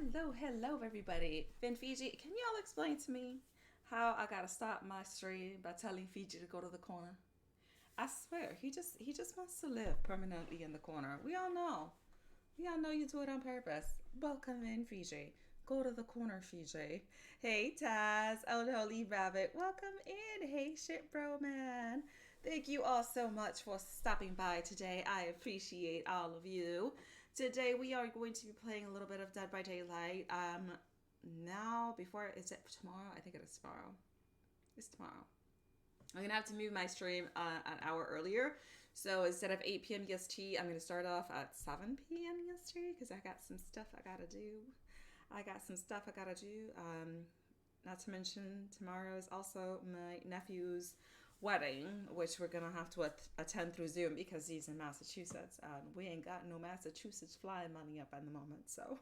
Hello, everybody. Finn Fiji, can y'all explain to me how I gotta stop my stream by telling Fiji to go to the corner? I swear, he just wants to live permanently in the corner. We all know. We all know you do it on purpose. Welcome in, Fiji. Go to the corner, Fiji. Hey, Taz, Old Holy Rabbit. Welcome in. Hey, shit, bro, man. Thank you all so much for stopping by today. I appreciate all of you. Today we are going to be playing a little bit of Dead by Daylight. Now before is it tomorrow? I think it is tomorrow. It's tomorrow. I'm gonna have to move my stream an hour earlier. So instead of 8 p.m. EST, I'm gonna start off at 7 p.m. EST because I got some stuff I gotta do. Not to mention tomorrow is also my nephew's wedding, which we're gonna have to attend through Zoom because he's in Massachusetts and we ain't got no Massachusetts flying money up at the moment. So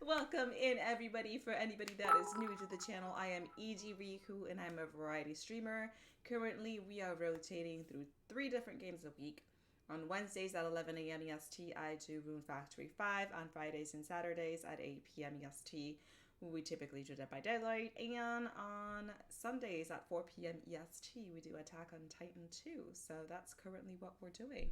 welcome in, everybody. For anybody that is new to the channel, I am EG Riku and I'm a variety streamer. Currently we are rotating through 3 different games a week. On Wednesdays at 11 a.m. EST, I do Rune Factory 5. On Fridays and Saturdays at 8 p.m. EST, we typically do Dead by Daylight. And on Sundays at 4 p.m. EST, we do Attack on Titan 2. So that's currently what we're doing.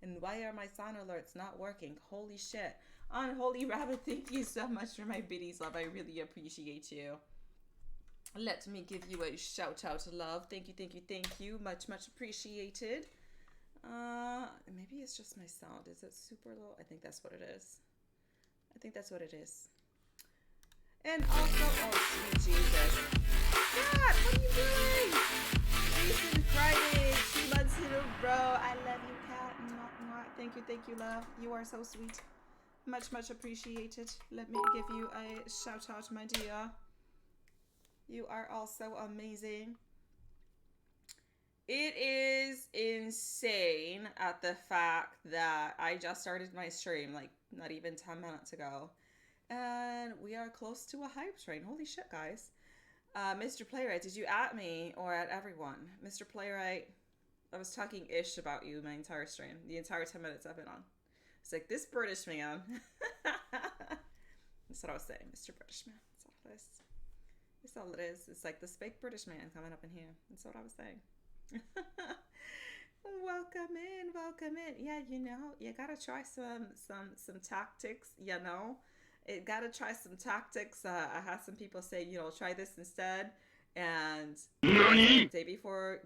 And why are my sound alerts not working? Holy shit. Unholy Rabbit, thank you so much for my biddies, love. I really appreciate you. Let me give you a shout out to love. Thank you. Much appreciated. Maybe it's just my sound. Is it super low? I think that's what it is. And also, oh sweet Jesus. God, what are you doing? Jason Friday, 2 months in a row. I love you, cat. Thank you, love. You are so sweet. Much appreciated. Let me give you a shout out, my dear. You are also amazing. It is insane at the fact that I just started my stream like not even 10 minutes ago. And we are close to a hype train. Holy shit, guys. Mr. Playwright, did you at me or at everyone? Mr. Playwright, I was talking ish about you my entire stream. The entire 10 minutes I've been on. It's like, this British man. That's what I was saying. Mr. British man. That's all it is. That's all it is. It's like this fake British man coming up in here. That's what I was saying. Welcome in. Yeah, you know, you gotta try some tactics, you know. It gotta try some tactics. I had some people say, you know, try this instead. And not day before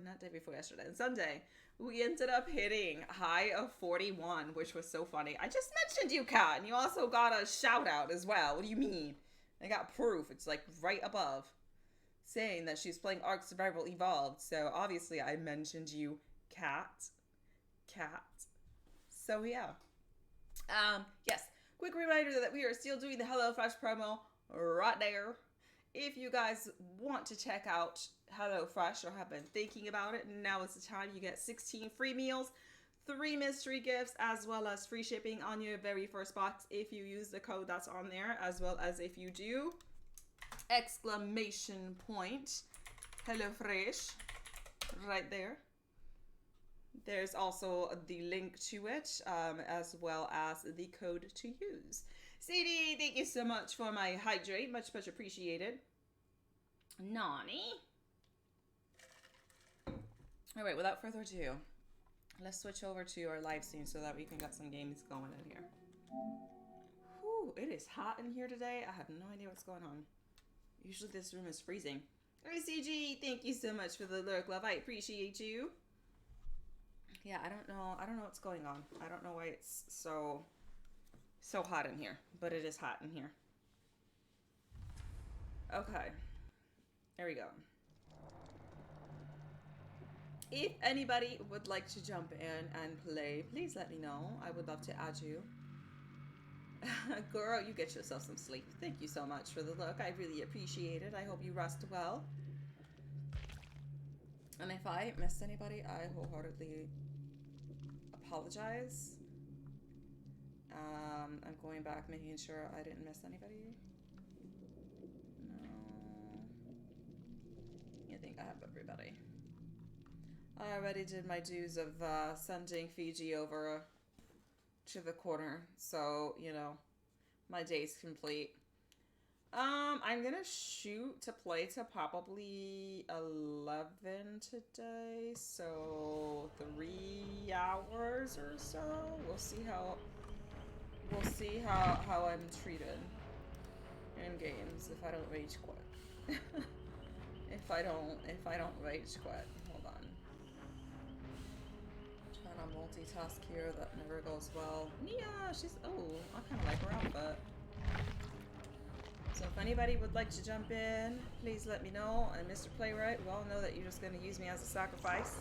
yesterday, and Sunday, we ended up hitting high of 41, which was so funny. I just mentioned you, Kat, and you also got a shout out as well. What do you mean? I got proof. It's like right above, saying that she's playing Ark Survival Evolved. So obviously I mentioned you, Cat. So yeah. Yes. Quick reminder that we are still doing the HelloFresh promo right there. If you guys want to check out HelloFresh or have been thinking about it, now is the time. You get 16 free meals, 3 mystery gifts, as well as free shipping on your very first box if you use the code that's on there, as well as if you do exclamation point HelloFresh right there. There's also the link to it, as well as the code to use. CD, thank you so much for my hydrate. Much appreciated. Nani. All right, without further ado, let's switch over to our live scene so that we can get some games going in here. Whew, it is hot in here today. I have no idea what's going on. Usually this room is freezing. RCG, thank you so much for the lurk, love. I appreciate you. Yeah, I don't know what's going on. I don't know why it's so hot in here, but it is hot in here. Okay. There we go. If anybody would like to jump in and play, please let me know. I would love to add you. Girl, you get yourself some sleep. Thank you so much for the look. I really appreciate it. I hope you rest well. And if I missed anybody, I wholeheartedly apologize. I'm going back, making sure I didn't miss anybody. No. I think I have everybody. I already did my dues of sending Fiji over to the corner, so, you know, my day's complete. I'm gonna shoot to play to probably 11 today, so 3 hours or so. We'll see how I'm treated in games if I don't rage quit. if I don't rage quit. Hold on. Trying to multitask here, that never goes well. Nia, I kinda like her outfit. So if anybody would like to jump in, please let me know. And Mr. Playwright, we all know that you're just gonna use me as a sacrifice.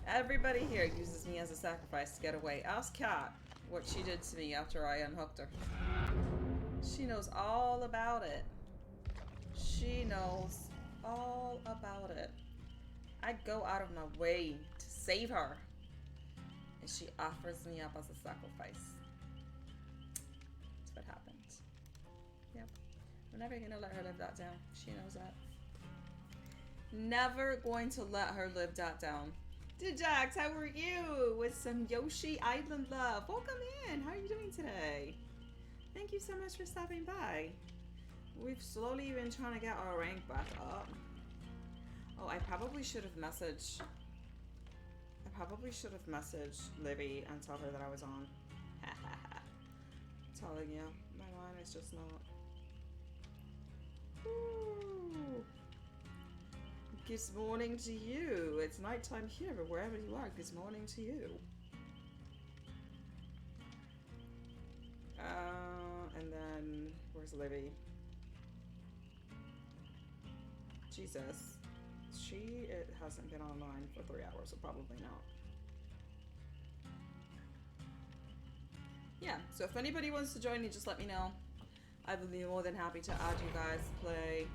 Everybody here uses me as a sacrifice to get away. Ask Kat what she did to me after I unhooked her. She knows all about it. She knows all about it. I go out of my way to save her. And she offers me up as a sacrifice. That's what happened. Yep. I'm never gonna let her live that down. She knows that. Never going to let her live that down. Dijax, how are you? With some Yoshi Island love. Welcome in. How are you doing today? Thank you so much for stopping by. We've slowly been trying to get our rank back up. Oh, I probably should have messaged Libby and tell her that I was on. Telling you, my mind is just not. Ooh. Good morning to you. It's nighttime here, but wherever you are, good morning to you. And then where's Libby? Jesus. It hasn't been online for 3 hours, so probably not. Yeah, so if anybody wants to join me, just let me know. I would be more than happy to add you guys to play.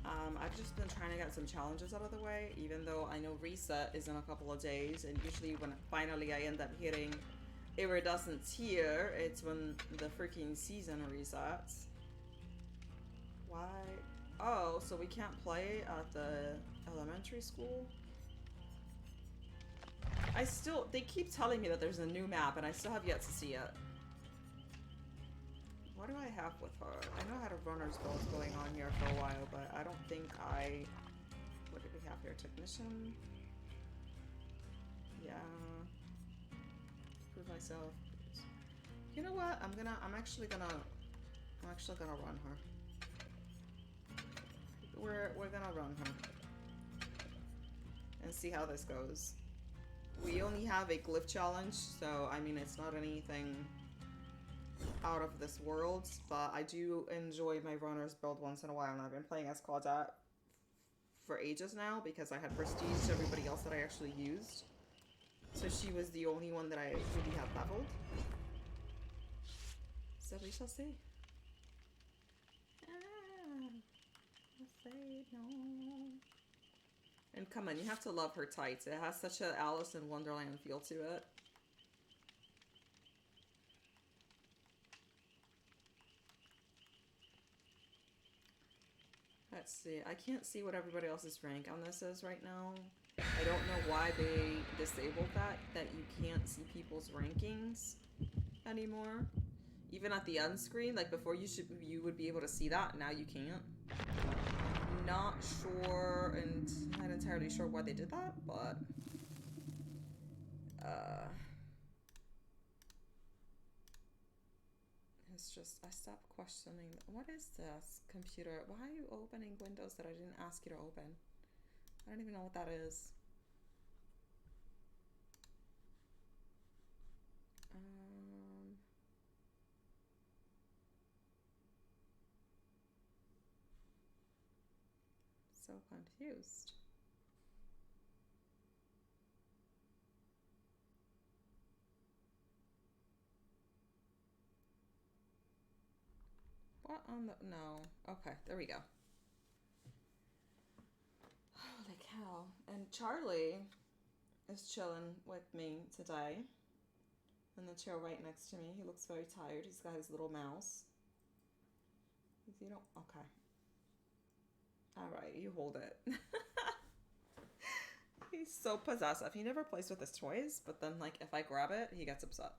I've just been trying to get some challenges out of the way, even though I know reset is in a couple of days, and usually when finally I end up hitting iridescent tier, it's when the freaking season resets. Why? Oh, so we can't play at the elementary school? They keep telling me that there's a new map, and I still have yet to see it. What do I have with her? I know I had a runner's build going on here for a while, but I don't think what did we have here? Technician? Yeah. Prove myself. You know what? I'm actually gonna run her. We're gonna run her. And see how this goes. We only have a glyph challenge, so I mean it's not anything out of this world, but I do enjoy my runner's build once in a while, and I've been playing as Claudette for ages now because I had prestige to everybody else that I actually used. So she was the only one that I really had leveled. So we shall see. Afraid no. And come on, you have to love her tights. It has such a Alice in Wonderland feel to it. Let's see. I can't see what everybody else's rank on this is right now. I don't know why they disabled that you can't see people's rankings anymore. Even at the end screen, like before you would be able to see that, now you can't. Not sure and not entirely sure why they did that, but it's just, I stopped questioning. What is this computer? Why are you opening windows that I didn't ask you to open? I don't even know what that is. So confused. What on the... No. Okay, there we go. Holy cow. And Charlie is chilling with me today in the chair right next to me. He looks very tired. He's got his little mouse. You don't... Okay. Alright, you hold it. He's so possessive. He never plays with his toys, but then, like, if I grab it, he gets upset.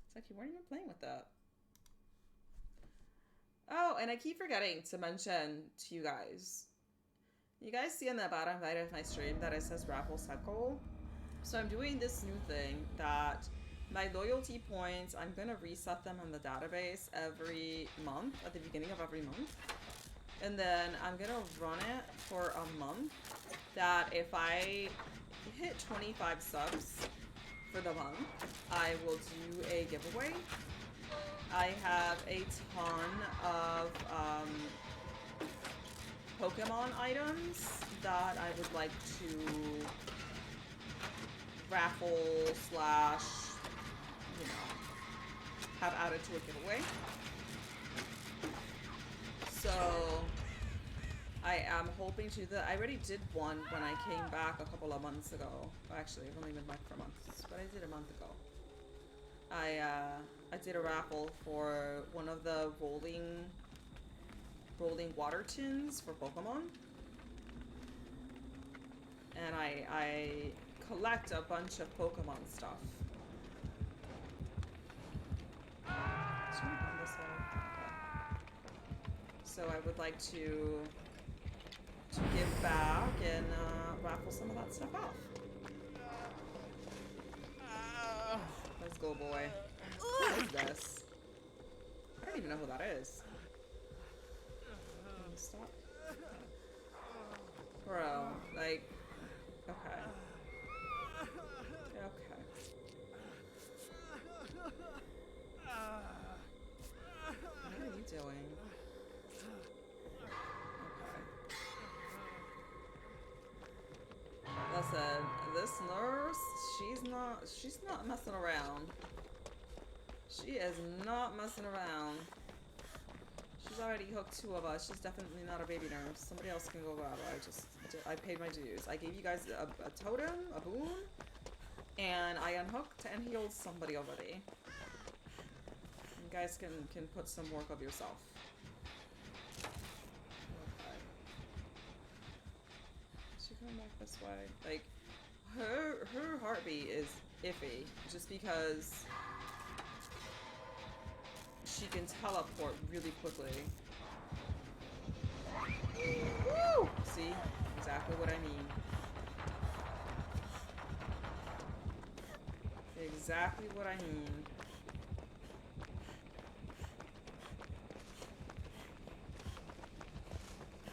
It's like, you weren't even playing with that. Oh, and I keep forgetting to mention to you guys. You guys see on the bottom right of my stream that it says raffle cycle. So I'm doing this new thing that my loyalty points, I'm going to reset them on the database every month, at the beginning of every month. And then I'm going to run it for a month, that if I hit 25 subs for the month, I will do a giveaway. I have a ton of Pokemon items that I would like to raffle slash, you know, have added to a giveaway. So I am hoping to I already did one when I came back a couple of months ago. Actually, I've only been back for months, but I did a month ago. I did a raffle for one of the rolling water tins for Pokemon. And I collect a bunch of Pokemon stuff. Let's try to come this way. Okay. So I would like to give back and raffle some of that stuff off. Let's go, boy. What is this? I don't even know who that is. Can you stop? Bro, like, okay. Okay. What are you doing? Okay. Listen, this nurse, she's not messing around. She is not messing around. She's already hooked 2 of us. She's definitely not a baby nurse. Somebody else can go grab her. I paid my dues. I gave you guys a totem, a boon, and I unhooked and healed somebody already. You guys can put some work of yourself. Okay. Is she coming back this way? Like, her heartbeat is iffy, just because she can teleport really quickly. Woo! See? Exactly what I mean. Exactly what I mean.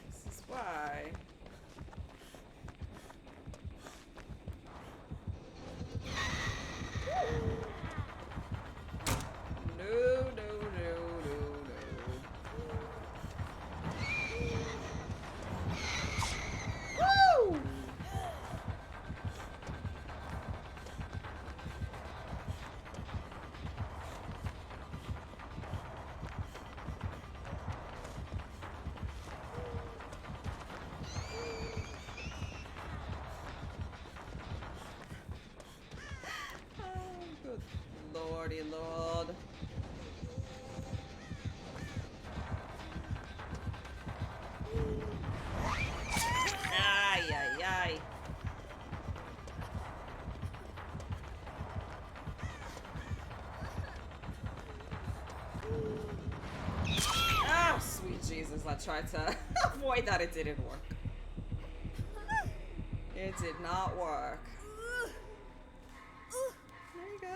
This is why. Lordy Lord. Ay, ay, ay. Oh, sweet Jesus. I tried to avoid that. It didn't work. It did not work. There you go.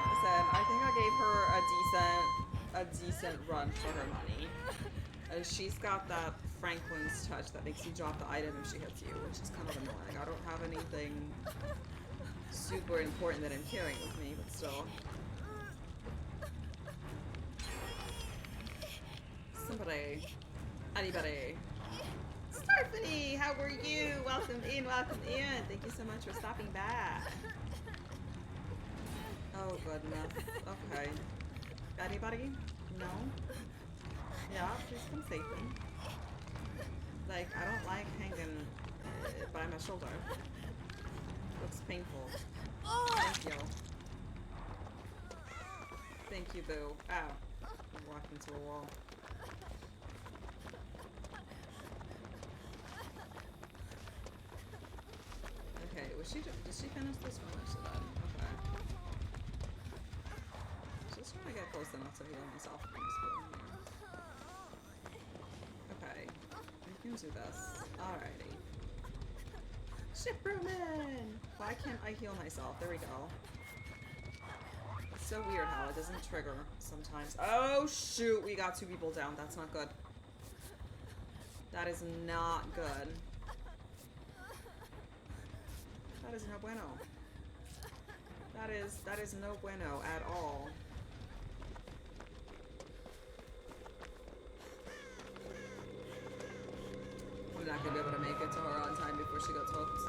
Listen, I think I gave her a decent run for her money. And she's got that Franklin's touch that makes you drop the item if she hits you, which is kind of annoying. I don't have anything super important that I'm carrying with me, but still. Somebody. Anybody. Starfany, how are you? Welcome in, welcome in. Thank you so much for stopping by. Oh, goodness. Okay. Anybody? No? Yeah, please come save me. Like, I don't like hanging by my shoulder. Looks painful. Thank you. Thank you, boo. Ow. I walked into a wall. Okay, did she finish this one? Or should I? Okay. Just trying to get close enough to heal myself. Okay, we can do this. Alrighty. Shipperman! Why can't I heal myself? There we go. It's so weird how it doesn't trigger sometimes. Oh shoot, we got 2 people down. That's not good. That is not good. That is no bueno. That is no bueno at all. I'm not gonna be able to make it to her on time before she gets hooked.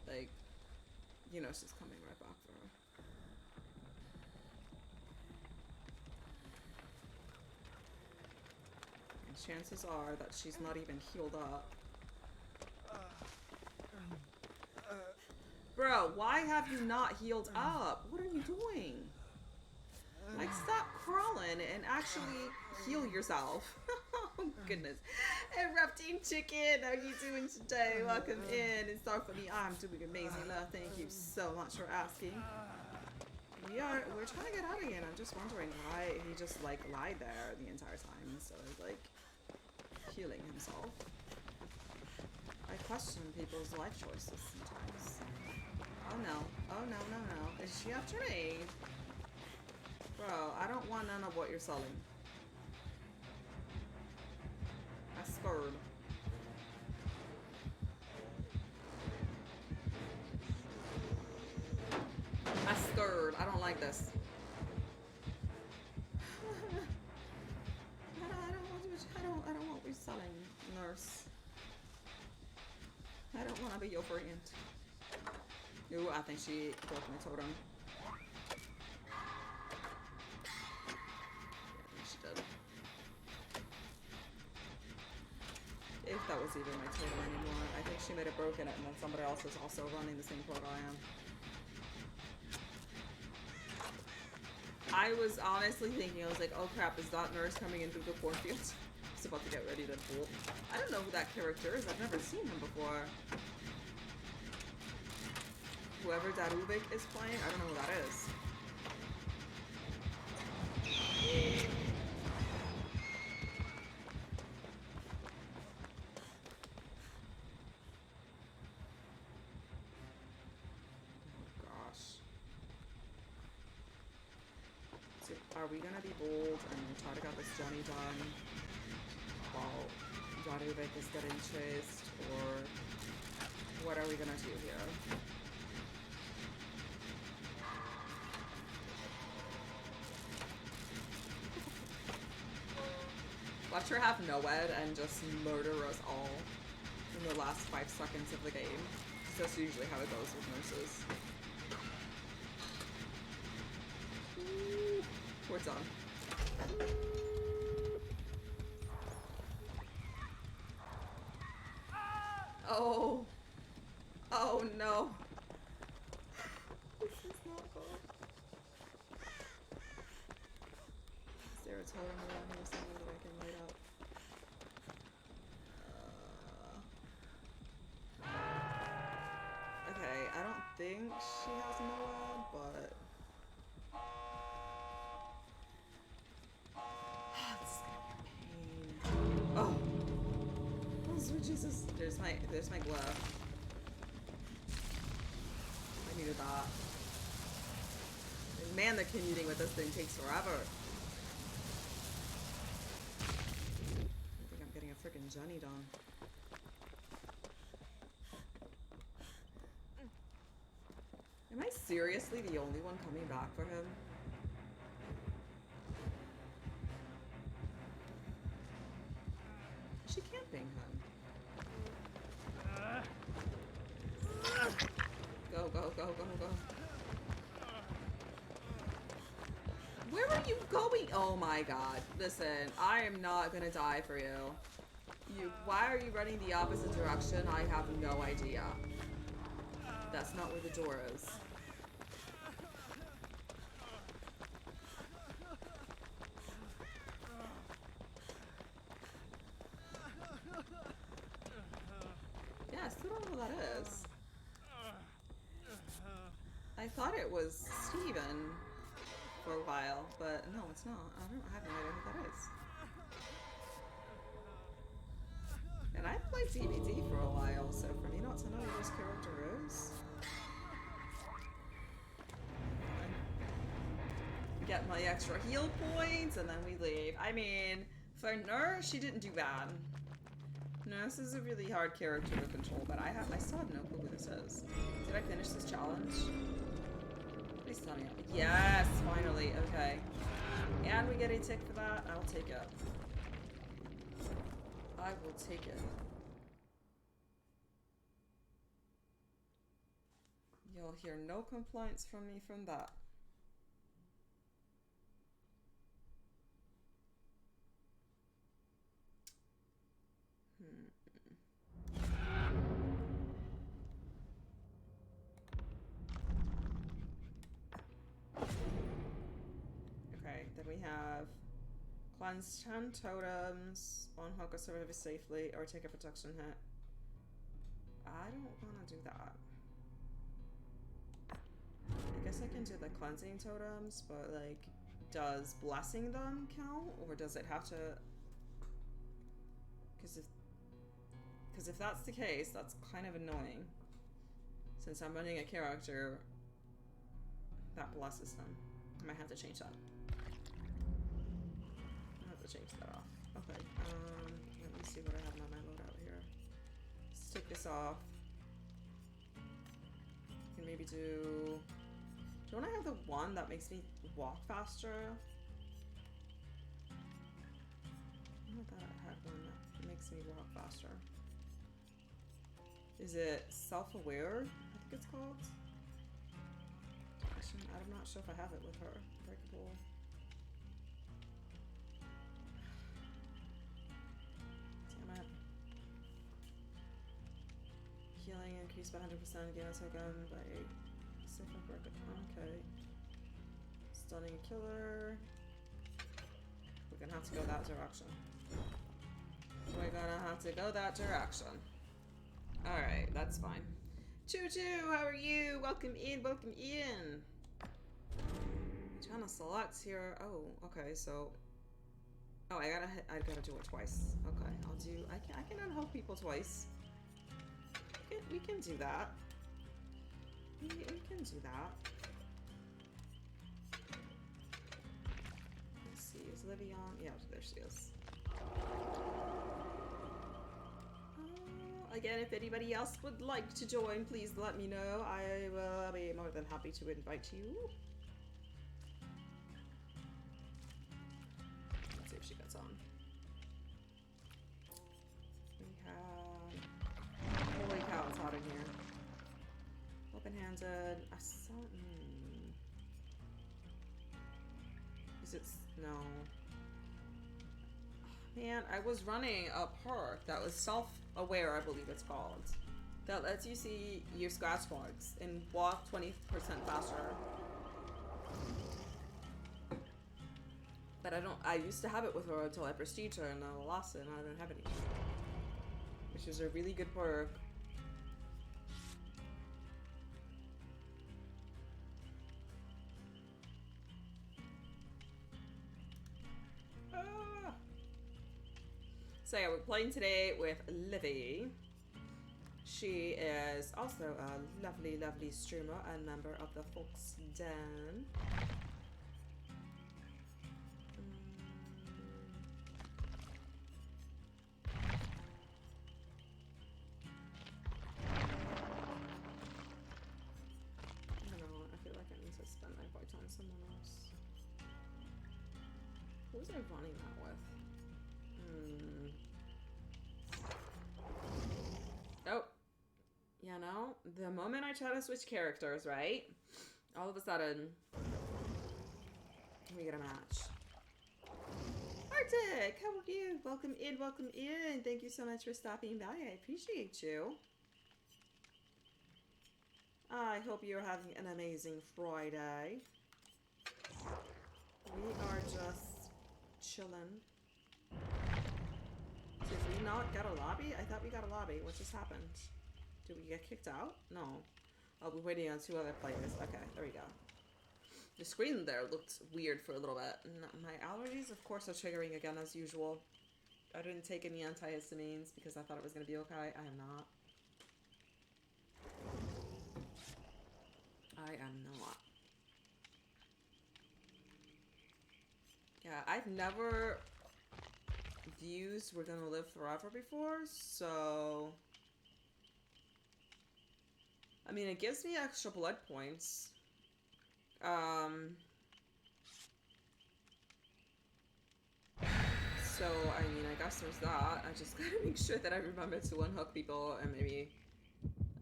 Like, you know she's coming right back for her. And chances are that she's not even healed up. Bro, why have you not healed up? What are you doing? Like, stop crawling and actually heal yourself. Oh, goodness. Erupting Chicken, how are you doing today? Welcome in. And sorry for me. I'm doing amazing, love. Thank you so much for asking. We're trying to get out again. I'm just wondering why he just, like, lied there the entire time instead of, like, healing himself. I question people's life choices sometimes. Oh no. Oh no, no, no. Is she after me? Bro, I don't want none of what you're selling. I'm scared. I'm scared. I don't like this. I don't want what you're selling, nurse. I don't want to be your friend. Ooh, I think she broke my totem. She did. If that was even my totem anymore. I think she might have broken it and then somebody else is also running the same quota I am. I was honestly thinking, I was like, oh crap, is that nurse coming in through the cornfield? I was about to get ready to bolt. I don't know who that character is. I've never seen him before. Whoever Darubik is playing, I don't know who that is. Oh gosh. So are we gonna be bold and try to get this Johnny done while Darubik is getting chased, or what are we gonna do here? Watch her have NOED and just murder us all in the last 5 seconds of the game. That's usually how it goes with nurses. Ooh, we're done. Oh. Oh no. This is not good. Is there a totem around here somewhere that I can light up? Okay, I don't think she has NOED, but this is gonna be a pain. Oh, sweet Jesus! There's my glove. I needed that. And man, the commuting with this thing takes forever. I think I'm getting a freaking Johnny done. Am I seriously the only one coming back for him? Is she camping him? Go, go, go, go, go. Where are you going? Oh my god. Listen, I am not gonna die for you. Why are you running the opposite direction? I have no idea. That's not where the door is. Yeah, I still don't know who that is. was Steven for a while, but no, it's not. I have no idea who that is. And I played DBD for a while, so for me not to know who this character is. Get my extra heal points, and then we leave. I mean, for Nurse, she didn't do bad. Nurse is a really hard character to control, but I still have no clue who this is. Did I finish this challenge? Please tell me. Yes, finally. Okay. And we get a tick for that. I'll take it. I will take it. You'll hear no complaints from me from that. Okay, then we have cleanse 10 totems, unhook a survivor safely, or take a protection hit. I don't want to do that. I guess I can do the cleansing totems, but like, does blessing them count, or does it have to? Because if that's the case, that's kind of annoying. Since I'm running a character that blesses them, I might have to change that. I have to change that off. Okay. Let me see what I have on my loadout here. Let's take this off. Can maybe do. Don't I have the one that makes me walk faster? I thought I had one that makes me walk faster. Is it self-aware? I think it's called. I'm not sure if I have it with her. Breakable. Damn it. Healing increased by 100% again. So again by okay. Stunning a killer. We're gonna have to go that direction. We're gonna have to go that direction. Alright, that's fine. Choo choo, how are you? Welcome in, welcome in. I'm trying to select here. Oh, okay, so. Oh, I gotta do it twice. Okay, I'll do. I can unhook people twice. We can do that. We can do that. Let's see, is Livy on? Yeah, there she is. Again, if anybody else would like to join, please let me know. I will be more than happy to invite you. Let's see if she gets on. We have... Holy cow, it's hot in here. Open-handed. I saw... Is it... No. Man, I was running a perk that was self-aware, I believe it's called. That lets you see your scratch marks and walk 20% faster. But I used to have it with her until I prestiged her and I lost it and I didn't have it anymore. Which is a really good perk. So yeah, we're playing today with Livy. She is also a lovely, lovely streamer and member of the Foxden. I don't know, I feel like I need to spend my point on someone else. Who was I running that with? Oh, you know, the moment I try to switch characters, right? All of a sudden, we get a match. Arctic, how are you? Welcome in, welcome in. Thank you so much for stopping by. I appreciate you. I hope you're having an amazing Friday. We are just chilling. Did we not get a lobby? I thought we got a lobby. What just happened? Did we get kicked out? No. I'll be waiting on 2 other players. Okay, there we go. The screen there looked weird for a little bit. My allergies, of course, are triggering again as usual. I didn't take any antihistamines because I thought it was going to be okay. I am not. I am not. Yeah, I've never used We're Gonna Live Forever before, so... I mean, it gives me extra blood points. So, I mean, I guess there's that. I just gotta make sure that I remember to unhook people and maybe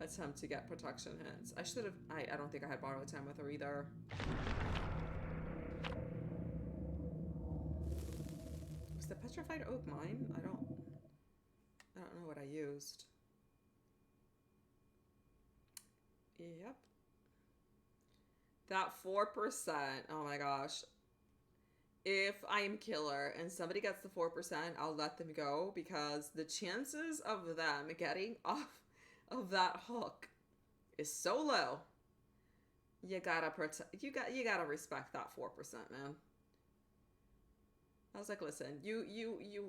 attempt to get protection hits. I should have... I don't think I had borrowed time with her either. Was the petrified oak mine? I don't know what I used. Yep. That 4%. Oh my gosh. If I am killer and somebody gets the 4%, I'll let them go because the chances of them getting off of that hook is so low. You gotta respect that 4%, man. I was like, listen, you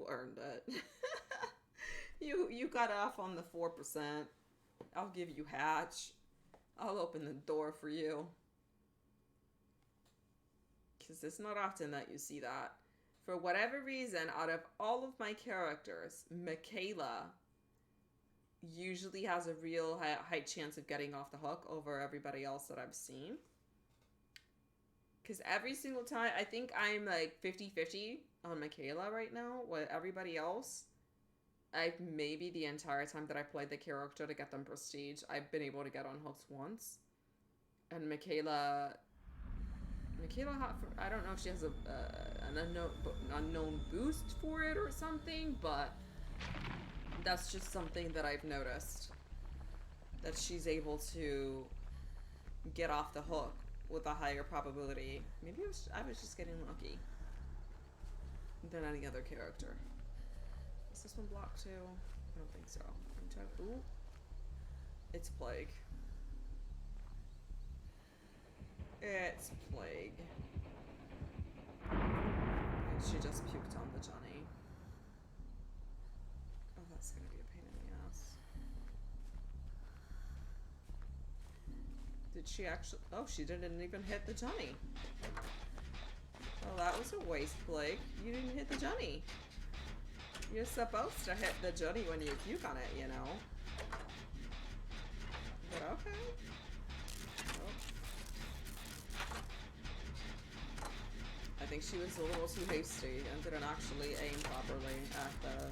earned it. you got off on the 4%. I'll give you hatch. I'll open the door for you. Because it's not often that you see that. For whatever reason, out of all of my characters, Michaela usually has a real high chance of getting off the hook over everybody else that I've seen. Because every single time, I think I'm like 50-50 on Michaela right now. With everybody else, I've maybe the entire time that I played the character to get them prestige, I've been able to get on hooks once. And Michaela, I don't know if she has an unknown boost for it or something, but that's just something that I've noticed. That she's able to get off the hook with a higher probability. Maybe I was just getting lucky than any other character. Is this one blocked too? I don't think so. Ooh. It's Plague. It's Plague. And she just puked on the Johnny. Oh, that's gonna be a pain in the ass. Did she actually... Oh, she didn't even hit the Johnny. Well, that was a waste, Plague. You didn't hit the Johnny. You're supposed to hit the Johnny when you puke on it, you know. But okay. I think she was a little too hasty and didn't actually aim properly at the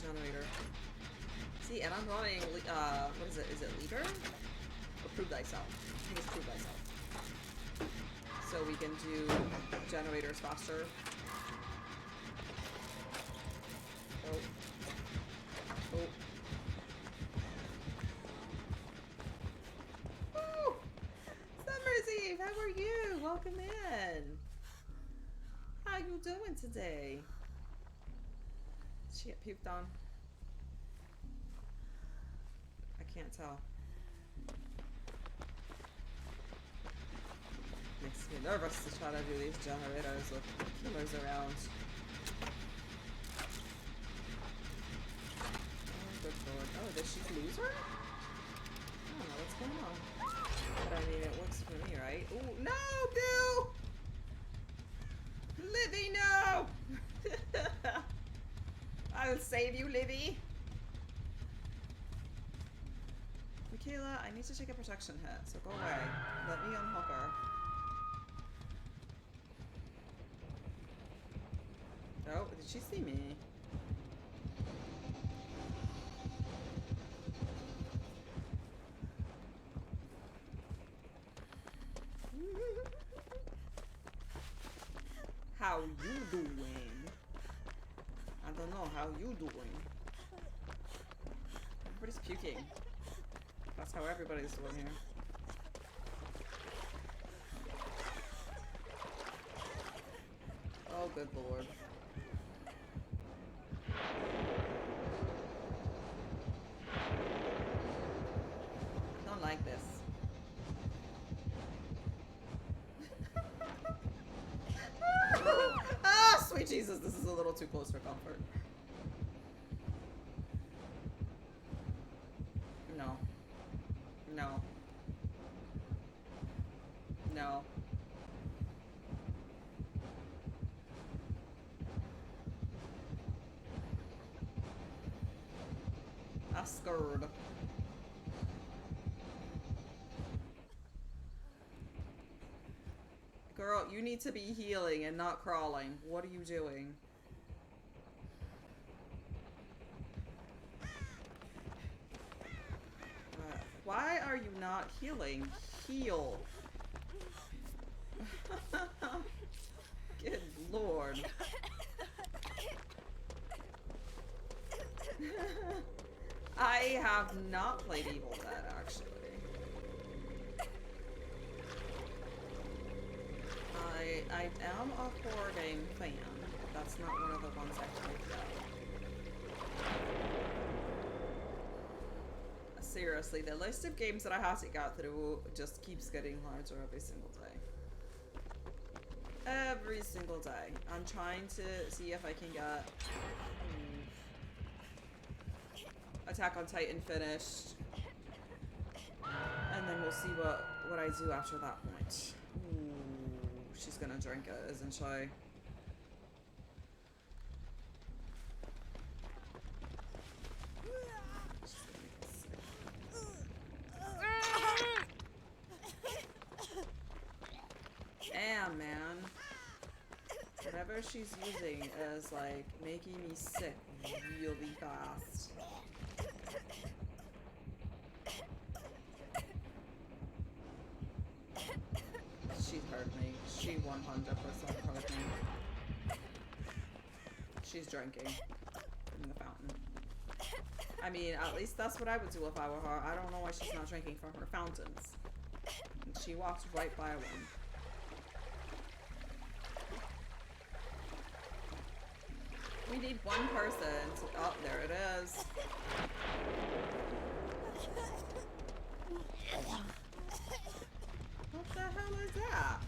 generator. See, and I'm running, what is it? Is it leader? Or prove thyself? I think it's prove thyself. So we can do generators faster. Oh. Oh. Woo! Summer's Eve, how are you? Welcome in. How you doing today? Did she get puked on? I can't tell. Makes me nervous to try to do these generators with killers around. Good lord. Oh, did she lose her? I don't know what's going on. But I mean, it works for me, right? Ooh, no, Bill! Livy, no! I'll save you, Livy. Michaela, I need to take a protection hit, so go away. Let me unhook her. Oh, did she see me? How you doing? I don't know how you doing. Everybody's puking. That's how everybody's doing here. Oh, good lord. I don't like little too close for comfort. No. No. No. I'm scared. Girl, you need to be healing and not crawling. What are you doing? Why are you not healing? Heal. Good lord. I have not played Evil Dead, actually. I am a horror game fan, but that's not one of the ones I played yet. Seriously, the list of games that I have to get through just keeps getting larger every single day. Every single day. I'm trying to see if I can get Attack on Titan finished. And then we'll see what I do after that point. Ooh, she's gonna drink it, isn't she? Damn, man. Whatever she's using is like making me sick really fast. She hurt me. She 100% hurt me. She's drinking from the fountain. I mean, at least that's what I would do if I were her. I don't know why she's not drinking from her fountains. She walks right by one. We need one person to... Oh, there it is. What the hell is that?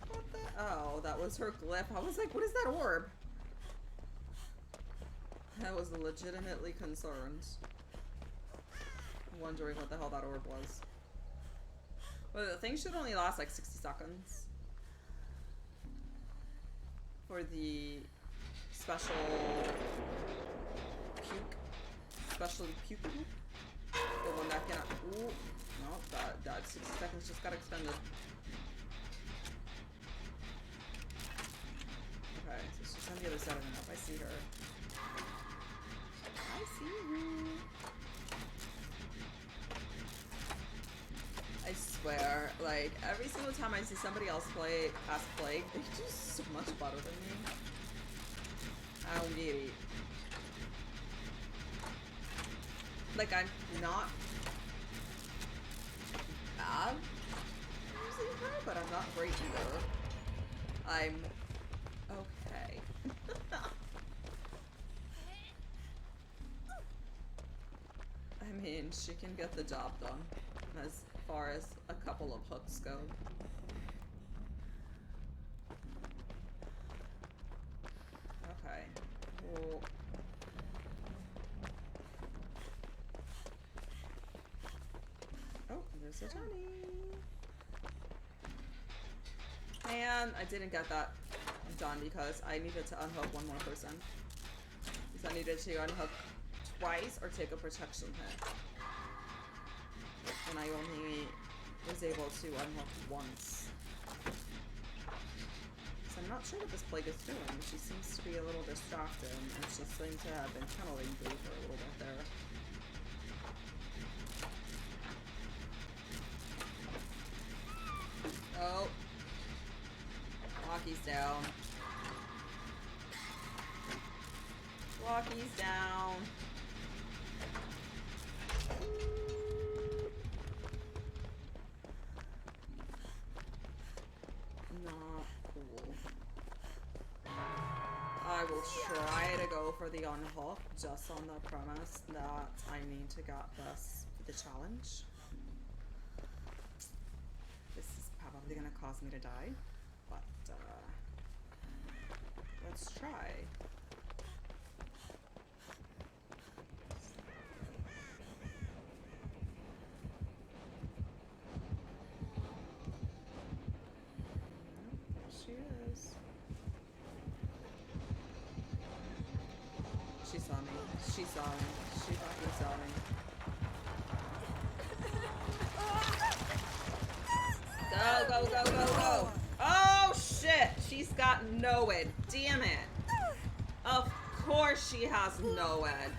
What the... Oh, that was her glyph. I was like, what is that orb? I was legitimately concerned. Wondering what the hell that orb was. Well, the thing should only last like 60 seconds. For the special puke. Special puke. The one that cannot... Ooh. No, that 60 seconds just got extended. Okay, so she's on the other side of the map. I see her. I see you. I swear, like, every single time I see somebody else play as Plague, they do so much better than me. I don't get it. Like, I'm not bad using her, but I'm not great either. I'm okay. I mean, she can get the job done as far as a couple of hooks go. Okay. Cool. Oh, there's a Johnny. And I didn't get that done because I needed to unhook one more person. Because I needed to unhook twice or take a protection hit. And I only was able to unhook once. So I'm not sure what this Plague is doing. She seems to be a little distracted and she seems to have been tunneling through for a little bit there. Oh. Walkie's down. Walkie's down. Not cool. I will try to go for the unhook just on the premise that I need to get this for the challenge. This is probably gonna cause me to die, but Let's try. There she is. She saw me. She saw me. She fucking saw me. Go, go, go, go, go. Oh, shit. She's got NOED. Damn it. Of course she has NOED.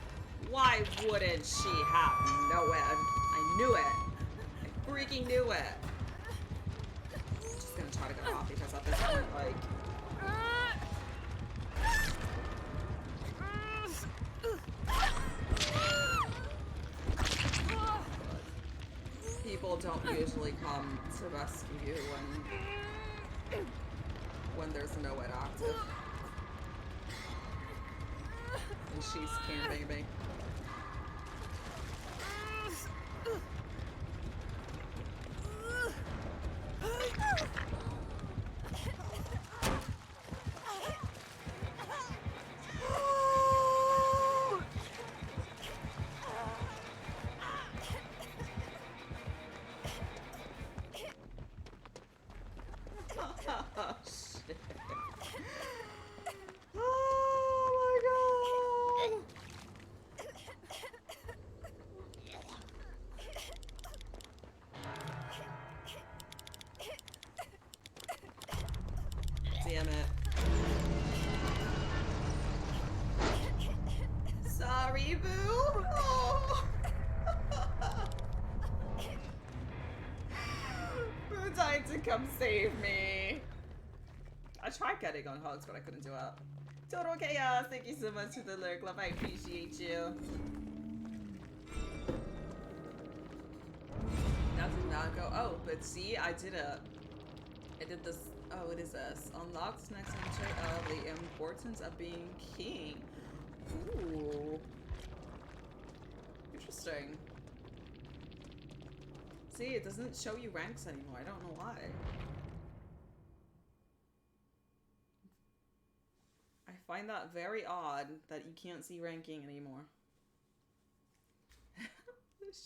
Why wouldn't she have NOED? I knew it. I freaking knew it. I'm just gonna try to get off because at this point, like... People don't usually come to rescue you when there's NOED active. And she's camping me. Damn it. Sorry, boo. Oh. Boo died to come save me. I tried getting on hugs, but I couldn't do it. Total Chaos, thank you so much for the lurk. Love, I appreciate you. That did not go. Oh, but see, I did it. I did this. Oh, it is this. Unlocks next entry of the importance of being king. Ooh. Interesting. See, it doesn't show you ranks anymore. I don't know why. I find that very odd that you can't see ranking anymore.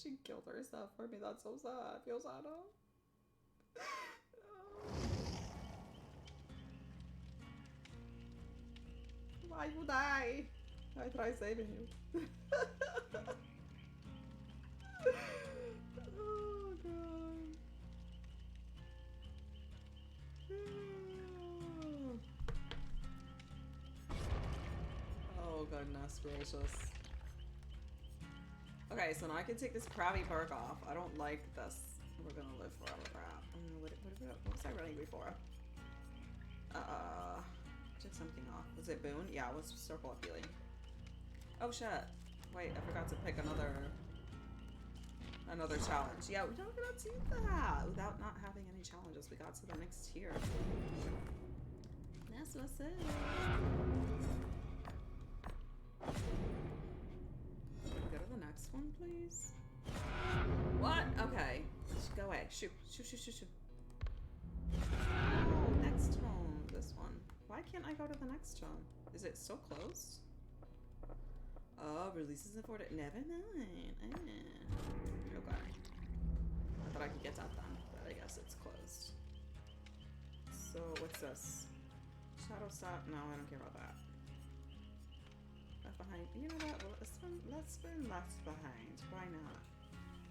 She killed herself for me. That's so sad. I feel sad. Why you die? I try saving you. Oh god. Oh goodness gracious. Okay, so now I can take this crabby perk off. I don't like this. We're gonna live forever crap. What was I running before? Took something off. Was it Boon? Yeah, it was Circle of Healing. Oh shit. Wait, I forgot to pick another challenge. Yeah, we don't get to do that without not having any challenges. We got to the next tier. That's what's it. Go to the next one, please. What? Okay. Go away. Shoot. Shoot, shoot, shoot, shoot. Oh, next home. This one. Why can't I go to the next home? Is it so close? Oh, releases in 4 days. Never mind. Okay. I thought I could get that done, but I guess it's closed. So, what's this? Shadow stop? No, I don't care about that. Left behind. You know what? Well, let's spin left behind. Why not?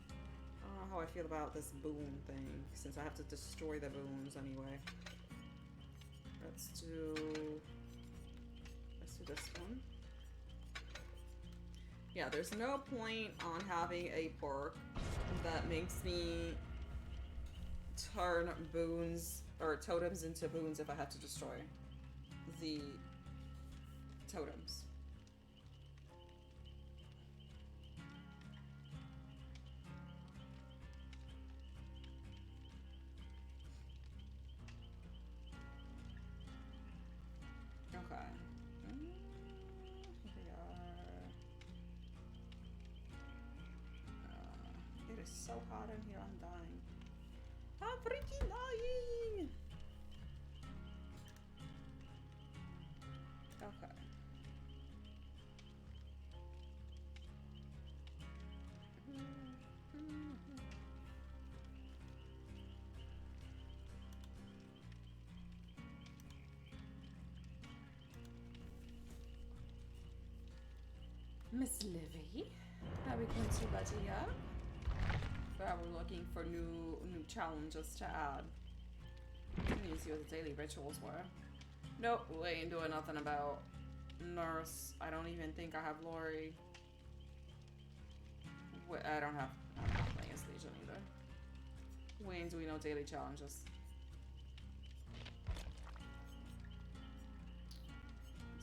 I don't know how I feel about this boon thing, since I have to destroy the boons anyway. Let's do this one. Yeah, there's no point on having a perk that makes me turn boons or totems into boons if I have to destroy the totems. Okay. Here we are. It is so hot in here, I'm dying. I'm freaking dying! Miss Livy, are we going to buddy up? But we're looking for new challenges to add. Let me see what the daily rituals were. Nope, we ain't doing nothing about Nurse. I don't even think I have Lori. I don't have Lance Legion either. We ain't doing no daily challenges.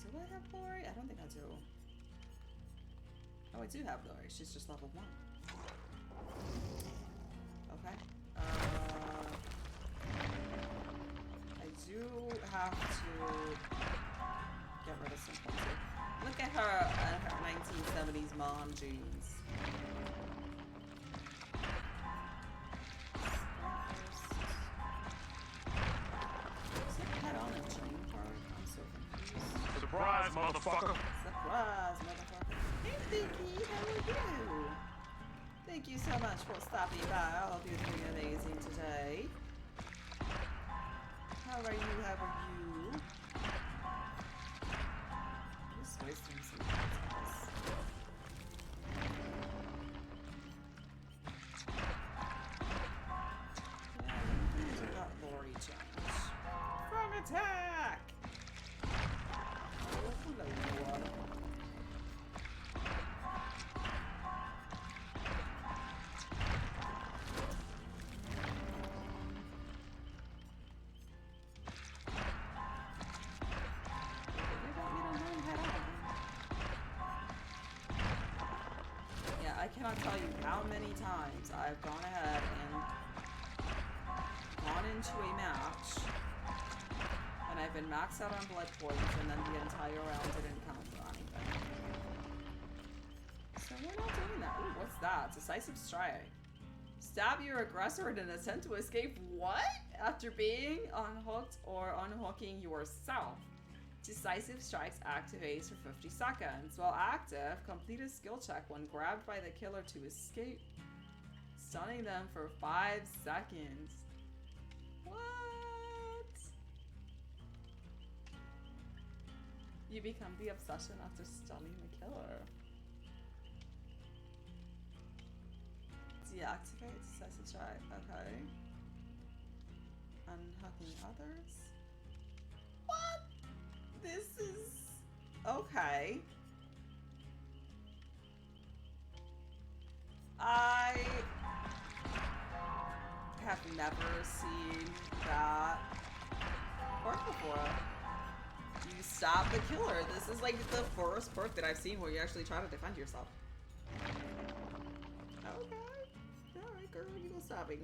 Do I have Lori? I don't think I do. Oh, I do have Lori. She's just level 1. Okay. I do have to get rid of some things here. Look at her 1970s mom jeans. Is it head on a chain card? I'm so confused. Surprise, motherfucker! Surprise, motherfucker. Hey, Vicky, how are you? Thank you so much for stopping by. I hope you're doing amazing today. How are you? How are you? Just wasting some time. Yeah, I got Lori challenge. From attack! Oh, hello, Lord. I cannot tell you how many times I've gone ahead and gone into a match and I've been maxed out on blood points and then the entire round didn't count for anything. So we're not doing that. Ooh, what's that? Decisive strike. Stab your aggressor in an attempt to escape what? After being unhooked or unhooking yourself. Decisive strikes activates for 50 seconds. While active, complete a skill check when grabbed by the killer to escape, stunning them for 5 seconds. What? You become the obsession after stunning the killer. Deactivate decisive strike. Okay. Unhooking others. What? This is okay. I have never seen that work before. You stop the killer. This is like the first perk that I've seen where you actually try to defend yourself. Okay. Alright, girl, you go stabbing.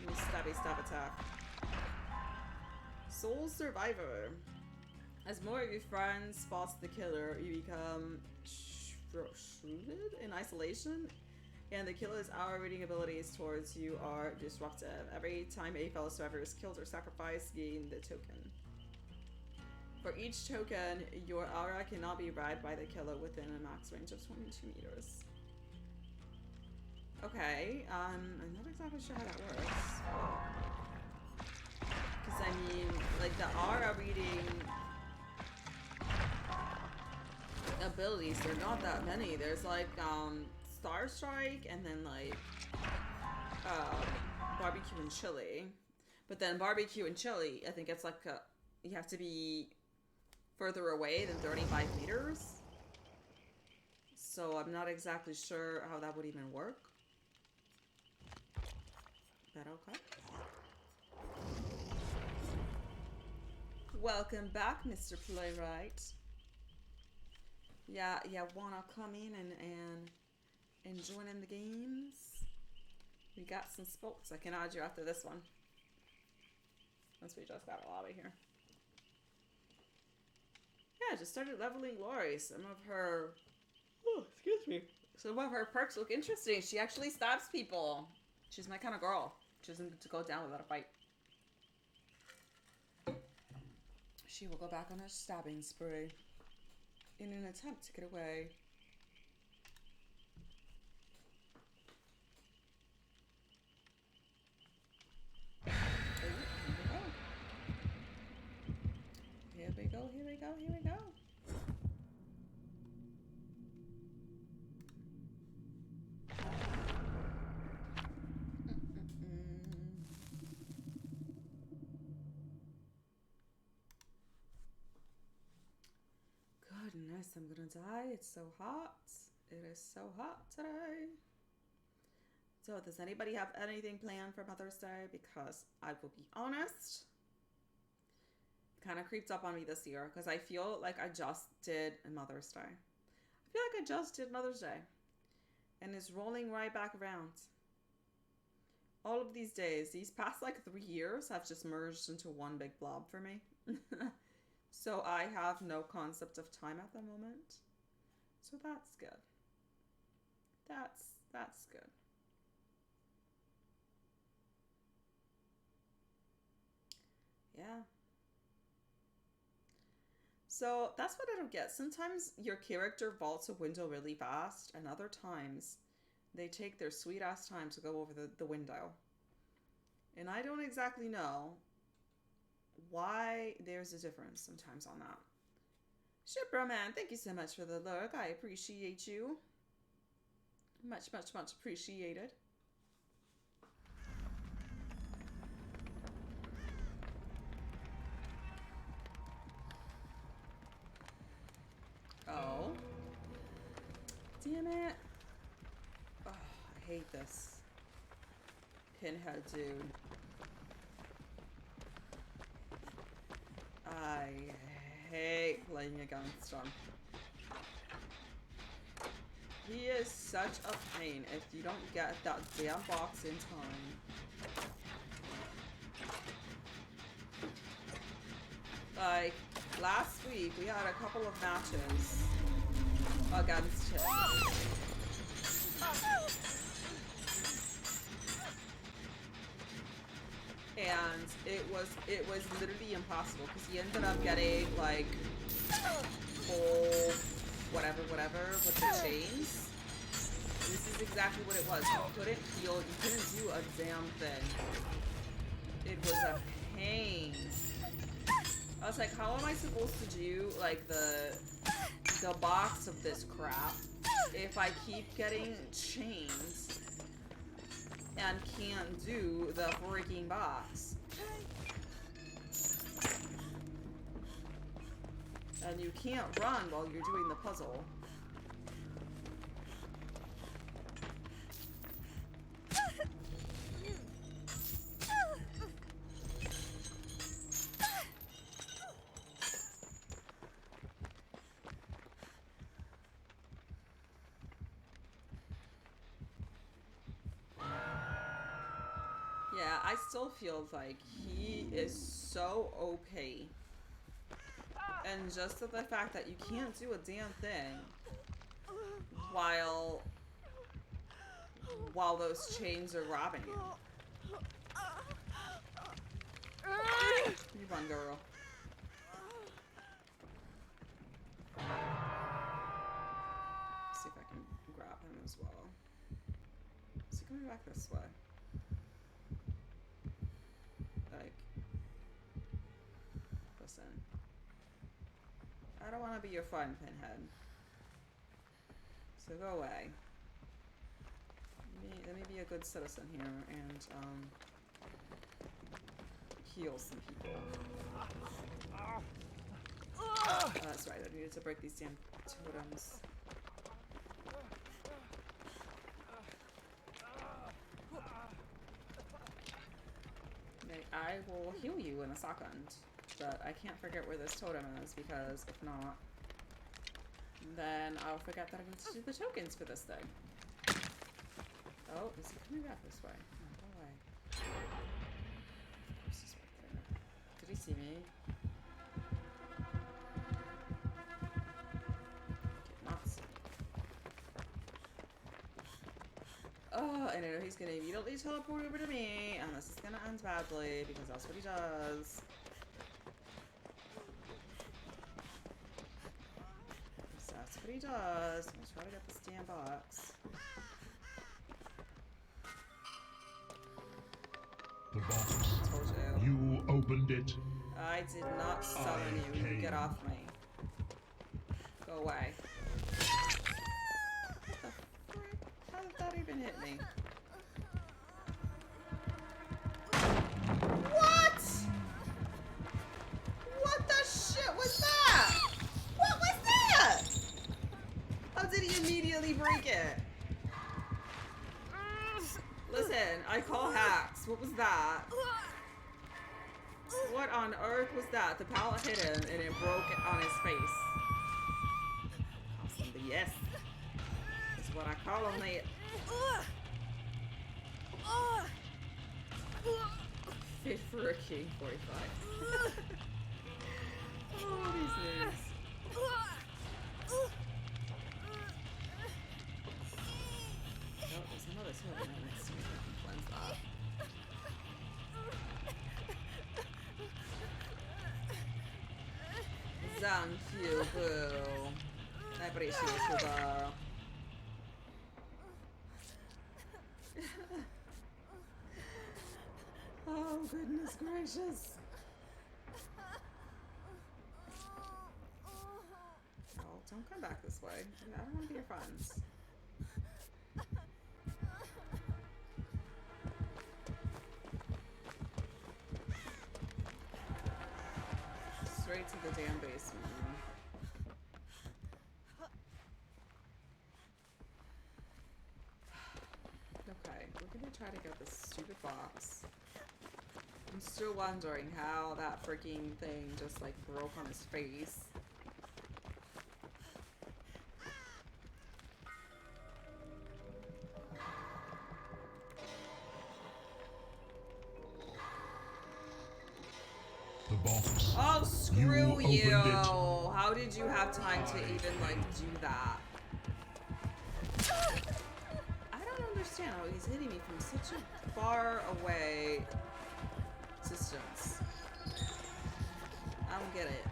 You stabby stab attack. Soul Survivor. As more of your friends spots the killer, you become shrouded in isolation, and the killer's aura reading abilities towards you are disruptive. Every time a fellow survivor is killed or sacrificed, gain the token. For each token, your aura cannot be read by the killer within a max range of 22 meters. Okay, I'm not exactly sure how that works. Because I mean, like the aura reading abilities, they're not that many. There's like Star Strike and then like barbecue and chili. But then barbecue and chili, I think it's like you have to be further away than 35 meters. So I'm not exactly sure how that would even work. But okay. Welcome back, Mr. Playwright. Yeah, wanna come in and join in the games? We got some spokes. I can add you after this one. Once we just got a lobby here. Yeah, I just started leveling Lori. Some of her perks look interesting. She actually stabs people. She's my kind of girl. She doesn't to go down without a fight. She will go back on her stabbing spree in an attempt to get away. Here we go. goodness, I'm gonna die. It's so hot. It is so hot today. So does anybody have anything planned for Mother's Day? Because I will be honest, it kind of creeped up on me this year because I feel like I just did Mother's Day. I feel like I just did Mother's Day. And it's rolling right back around. All of these days, these past like 3 years have just merged into one big blob for me. So I have no concept of time at the moment. So that's good. That's good. Yeah. So that's what I don't get. Sometimes your character vaults a window really fast, and other times they take their sweet ass time to go over the window. And I don't exactly know why there's a difference sometimes on that. Shipro man, thank you so much for the lurk. I appreciate you. Much, much, much appreciated. Oh. Damn it. Oh, I hate this. Pinhead dude. I hate playing against him. He is such a pain if you don't get that damn box in time. Like, last week we had a couple of matches against him. And it was literally impossible because he ended up getting like full whatever with the chains. This is exactly what it was. You couldn't heal, you couldn't do a damn thing. It was a pain. I was like, how am I supposed to do like the box of this crap if I keep getting chains and can't do the freaking box? And you can't run while you're doing the puzzle. Yeah, I still feel like he is so OP. And just the fact that you can't do a damn thing while those chains are robbing you. You run, girl. See if I can grab him as well. Is he coming back this way? Like, listen. I don't want to be your friend, Pinhead. So go away. Let me be a good citizen here and heal some people. That's right, I needed to break these damn totems. I will heal you in a second, but I can't forget where this totem is because if not, then I'll forget that I need to do the tokens for this thing. Oh, is he coming back this way? Oh, go away. Of course he's right there. Did he see me? Did not see me. Oh, I know he's gonna immediately teleport over to me, and this is gonna end badly because that's what he does. That's what he does. I'm gonna try to get this damn box. The box. Told you. You opened it. I did not summon you. You get off me. Go away. What the frick? How did that even hit me? What? What the shit was that? What was that? Listen, I call hacks. What was that? What on earth was that? The pallet hit him and it broke it on his face. Awesome. Yes. That's what I call on it. Fit for a king 45. Oh, these names. Oh, there's another token next to me that can cleanse that. Thank you, boo. I appreciate you, girl. Oh, goodness gracious. Oh, don't come back this way. I don't want to be your friends. Straight to the damn basement. Okay, we're gonna try to get this stupid box. I'm still wondering how that freaking thing just like broke on his face. The box. Oh, screw You you! opened it. How did you have time to even like do that? I don't understand how he's hitting me from such a far away distance. I don't get it.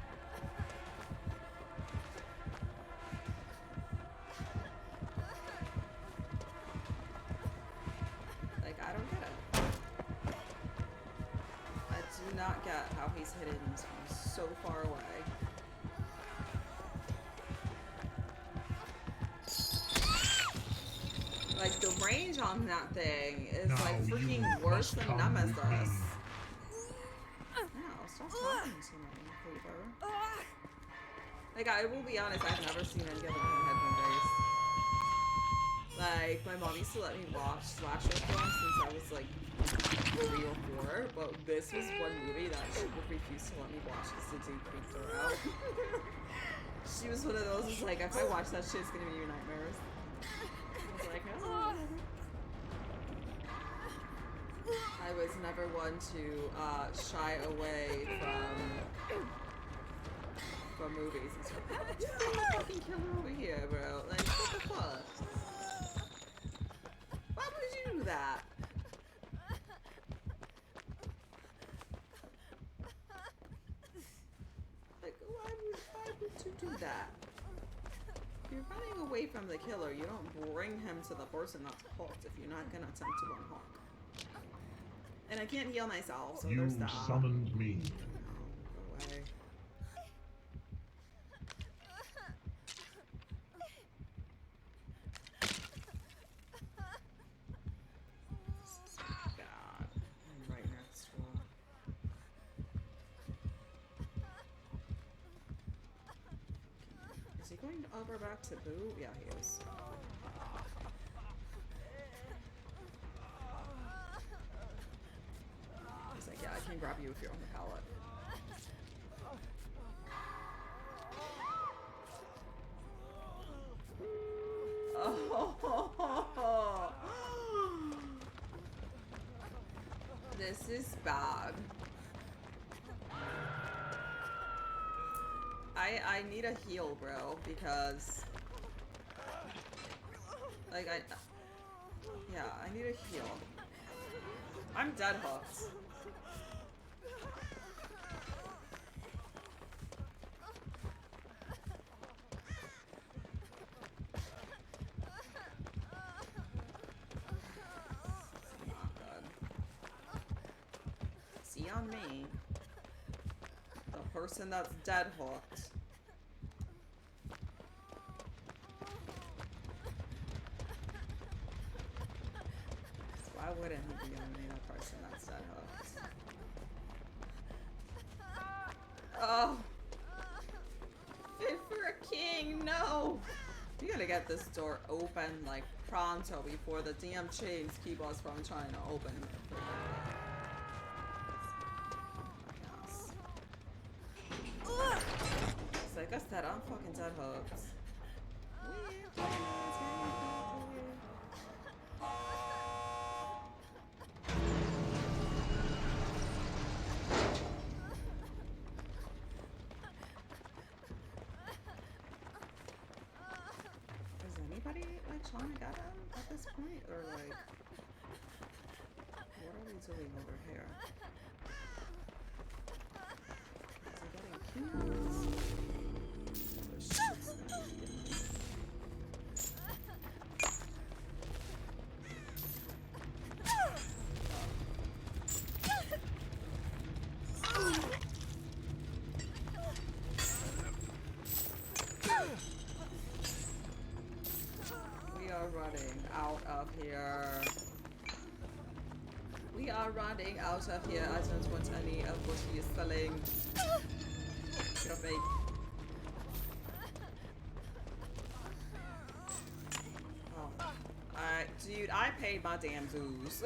Like, I don't get it. I do not get how he's hitting me from so far away. Like, the range on that thing is Now like you freaking worse must than come Nemesis. with me. No, stop talking to me, Cleaver. Like, I will be honest, I've never seen any other head movies. Like, my mom used to let me watch slasher films since I was like 3 or 4, but this was one movie that she would refuse to let me watch because the dude creeped her out. She was one of those who's like, if I watch that shit, it's gonna give you nightmares. I was like, oh. I was never one to shy away from movies and stuff. How did you find a fucking killer over here, bro? Like, what the fuck? Why would you do that? Like, why would you do that? If you're running away from the killer, you don't bring him to the person that's hooked if you're not gonna attempt to unhook. And I can't heal myself, so You there's that. summoned me. Oh, go away. God, I'm right next to him. Is he going over back to Boo? Yeah, he is. He's like, yeah, I can grab you if you're on the pallet. Oh, this is bad. I need a heal, bro, because like yeah, I need a heal. I'm dead hooked. See on me, the person that's dead hooked. So why wouldn't he be on me, the person that's dead hooked? Oh, fit for a king, no! You gotta get this door open like pronto before the damn chains keep us from trying to open it. It's like I said, I'm fucking dead hooks. Is anybody like trying to get him at this point, or like, what are we doing over here? Is he getting cute? Running out of here. We are running out of here. I don't want any of what he is selling. Get off me. Oh. Dude, I paid my damn dues.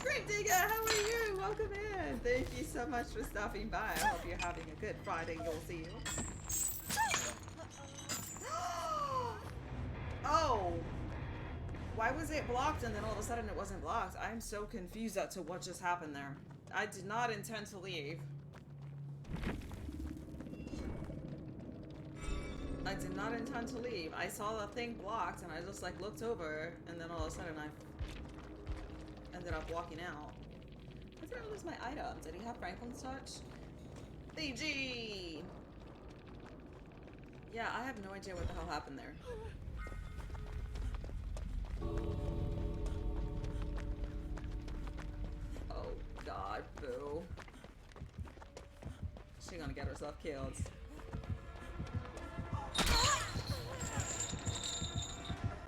Great Digger, how are you? Welcome in. Thank you so much for stopping by. I hope you're having a good Friday. You'll see you. Oh, why was it blocked and then all of a sudden it wasn't blocked? I'm so confused as to what just happened there. I did not intend to leave. I did not intend to leave. I saw the thing blocked and I just like looked over and then all of a sudden I ended up walking out. I didn't lose my item. Did he have Franklin's touch? BG! Yeah, I have no idea what the hell happened there. Oh god, boo. She's gonna get herself killed.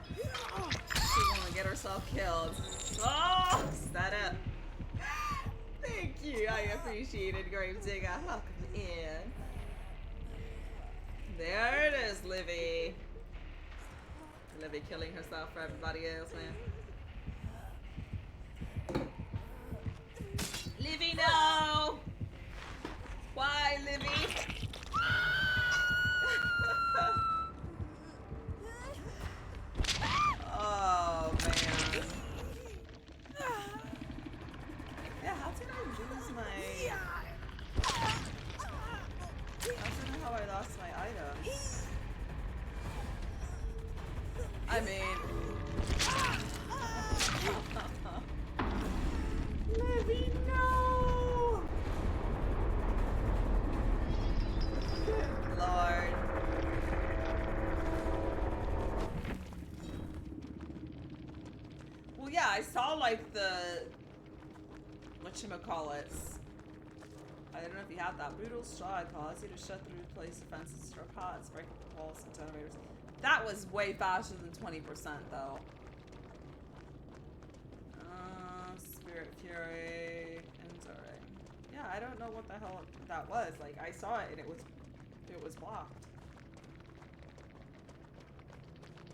She's gonna get herself killed. Oh, set up. Thank you, I appreciate it, Gravedigger. Welcome in. There it is, Livy. Livy killing herself for everybody else, man. Livy, no! Why, Livy? Oh, man. Yeah, how did I lose my... I don't know how I lost my item. I mean... Livy, no! Good Lord. Well, yeah, I saw, like, the... whatchamacallits. I don't know if you had that. Brutal strike cause you to shut through place defenses, destroy pods, break walls, and generators. That was way faster than 20%, though. Spirit Fury, Enduring. Yeah, I don't know what the hell that was. Like, I saw it and it was blocked.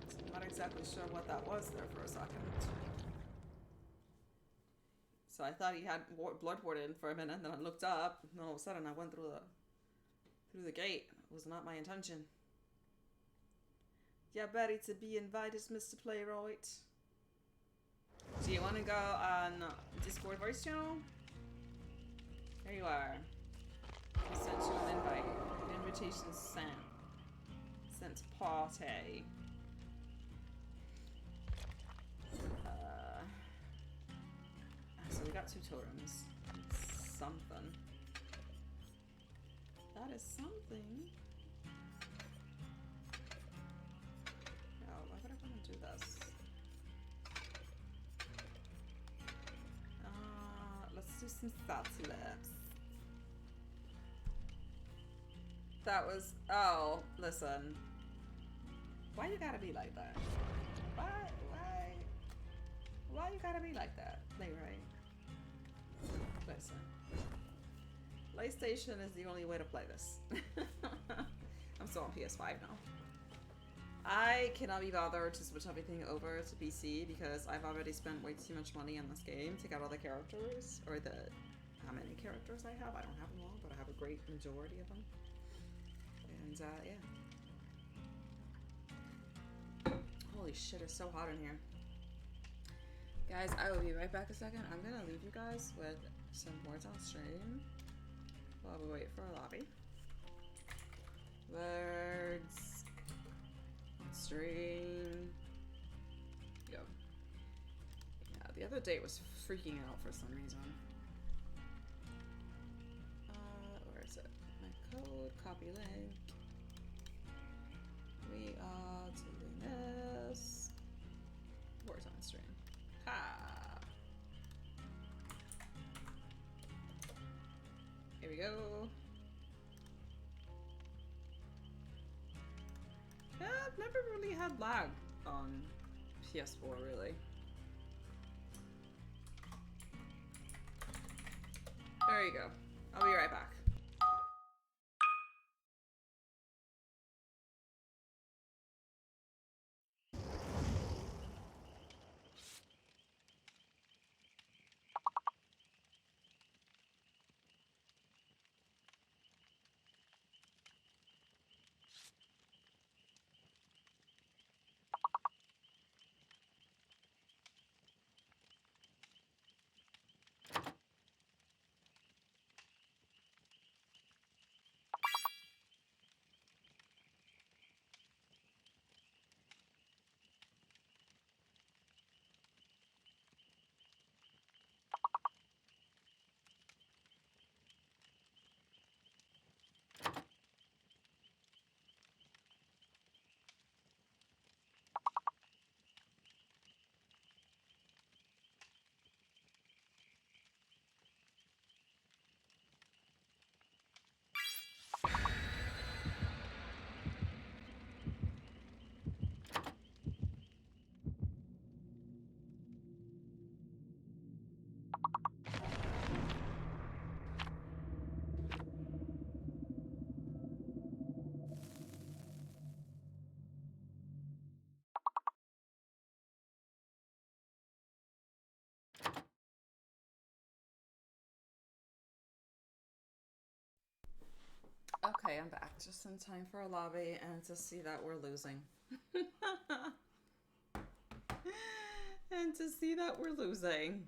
So I'm not exactly sure what that was there for a second. So I thought he had Blood Warden for a minute, and then I looked up, and all of a sudden I went through the gate. It was not my intention. Yeah, ready to be invited, Mr. Playwright. Do you want to go on Discord voice channel? There you are. I sent you an invite. Invitation sent. Sent to party. So we got 2 totems. Something. That is something. Oh, why would I want to do this? Let's do some salty lips. That was... Oh, listen. Why you gotta be like that? Why you gotta be like that? Playwright. Listen. PlayStation is the only way to play this. I'm still on PS5 now. I cannot be bothered to switch everything over to PC because I've already spent way too much money on this game to get all the characters, or the how many characters I have. I don't have them all, but I have a great majority of them. And yeah. Holy shit, it's so hot in here. Guys, I will be right back a second. I'm gonna leave you guys with some words on stream while we wait for a lobby. Words on stream. Go. Yeah, the other date was freaking out for some reason. Where is it? My code, copy link. We are doing this. Words on stream. Here we go. Yeah, I've never really had lag on PS4, really. There you go. I'll be right back. Okay, I'm back. Just in time for a lobby and to see that we're losing. And to see that we're losing.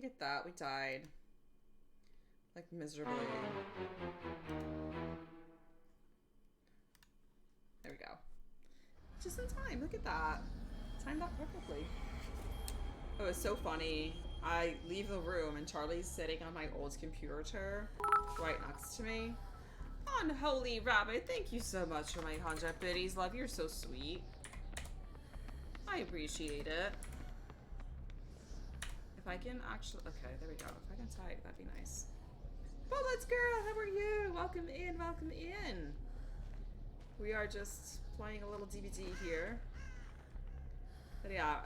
Look at that, we died. Like, miserably. There we go. Just in time, look at that. Timed that perfectly. Oh, it's so funny. I leave the room and Charlie's sitting on my old computer chair right next to me. Unholy rabbit, thank you so much for my 100 biddies, love. You're so sweet. I appreciate it. If I can actually... Okay, there we go. If I can type, that'd be nice. Bullets girl, how are you? Welcome in, welcome in. We are just playing a little DBD here. But yeah,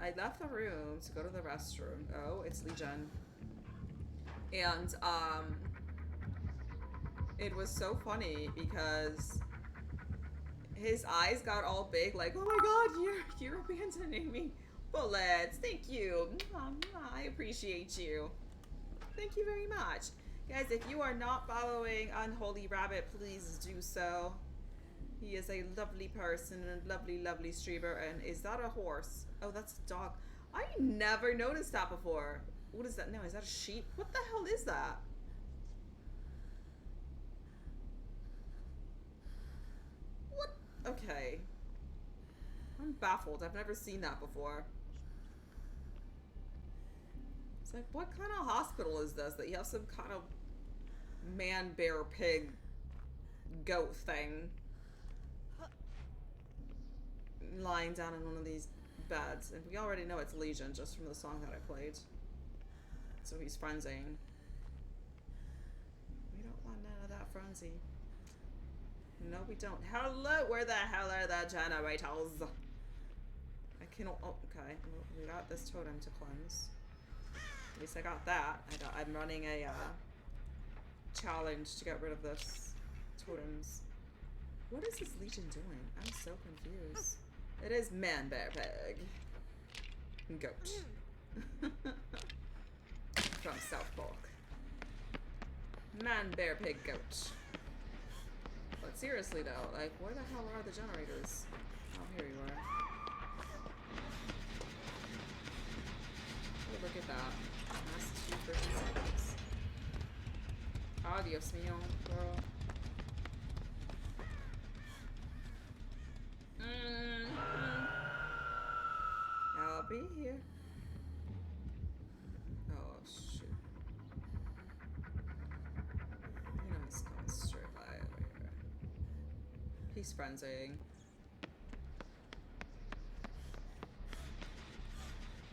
I left the room to go to the restroom. Oh, it's Legion. And, it was so funny because his eyes got all big, like, oh my god, you're abandoning me. Bullets, thank you. I appreciate you. Thank you very much. Guys, if you are not following Unholy Rabbit, please do so. He is a lovely person and a lovely, lovely streamer. And is that a horse? Oh, that's a dog. I never noticed that before. What is that? No, is that a sheep? What the hell is that? What? Okay. I'm baffled. I've never seen that before. It's like, what kind of hospital is this that you have some kind of man, bear, pig, goat thing lying down in one of these beds? And we already know it's Legion just from the song that I played. So he's frenzying. We don't want frenzy. No, we don't. Hello, where the hell are the generators? I can. Oh, okay. Well, we got this totem to cleanse. At least I got that. I'm running a challenge to get rid of this totems. What is this legion doing? I'm so confused. It is man, bear, pig, goat from South Park. Man, bear, pig, goat. But seriously though, like, where the hell are the generators? Oh, here you are. Oh, look at that. That's 2 freaking seconds. Adios, mio, girl. I'll be here. Oh, shoot. You know he's coming straight by over here. He's frenzying.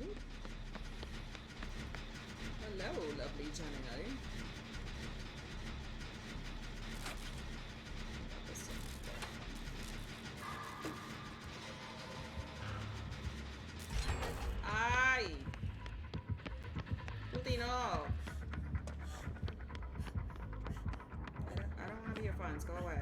Ooh. Hello, lovely Jenny. Ay! Putino! I don't want to be your friends. Go away.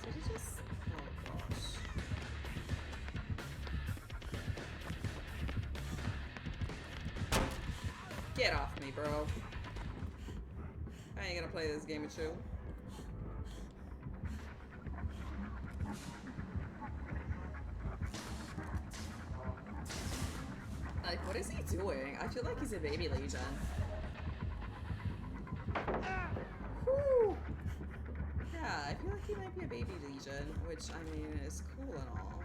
Did he just... Oh, gosh. Get off me, bro. I ain't gonna play this game with you. Like, what is he doing? I feel like he's a baby legion. Whew. Yeah, I feel like he might be a baby legion, which, I mean, is cool and all.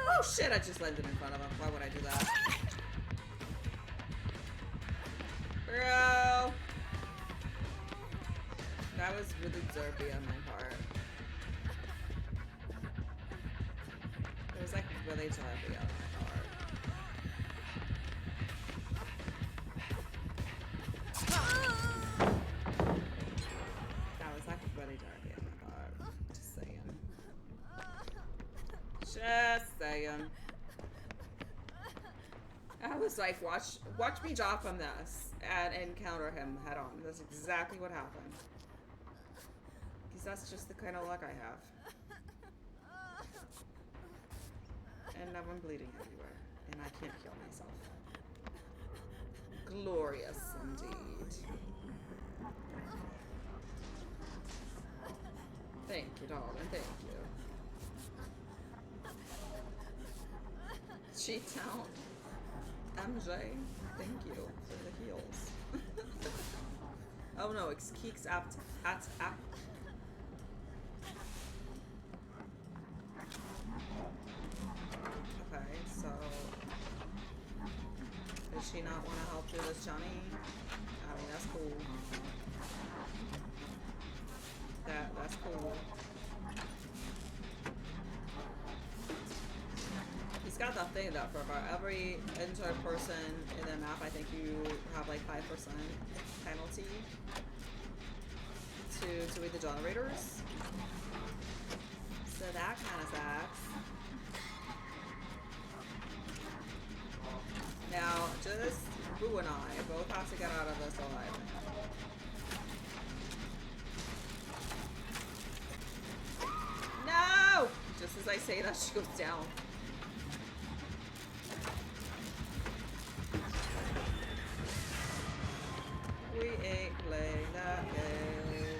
Oh shit, I just landed in front of him. Why would I do that? Bro! That was really derpy on my part. It was like really derpy on my part. That was like really derpy on my part. Just saying. Just saying. I was like, watch me drop from this and encounter him head on. That's exactly what happened. Because that's just the kind of luck I have. And now I'm bleeding everywhere. And I can't heal myself. Glorious indeed. Thank you, darling. Thank you. Cheat out. MJ, thank you for the heals. Oh no, it's Keeks at. Okay, so does she not want to help through this, Johnny? I mean, that's cool. That's cool. He's got that thing that for about every injured person in the map, I think you have like 5% penalty to read the generators. So that kind of sucks. Now, just Boo and I both have to get out of this alive. No! Just as I say that, she goes down. We ain't playing that game.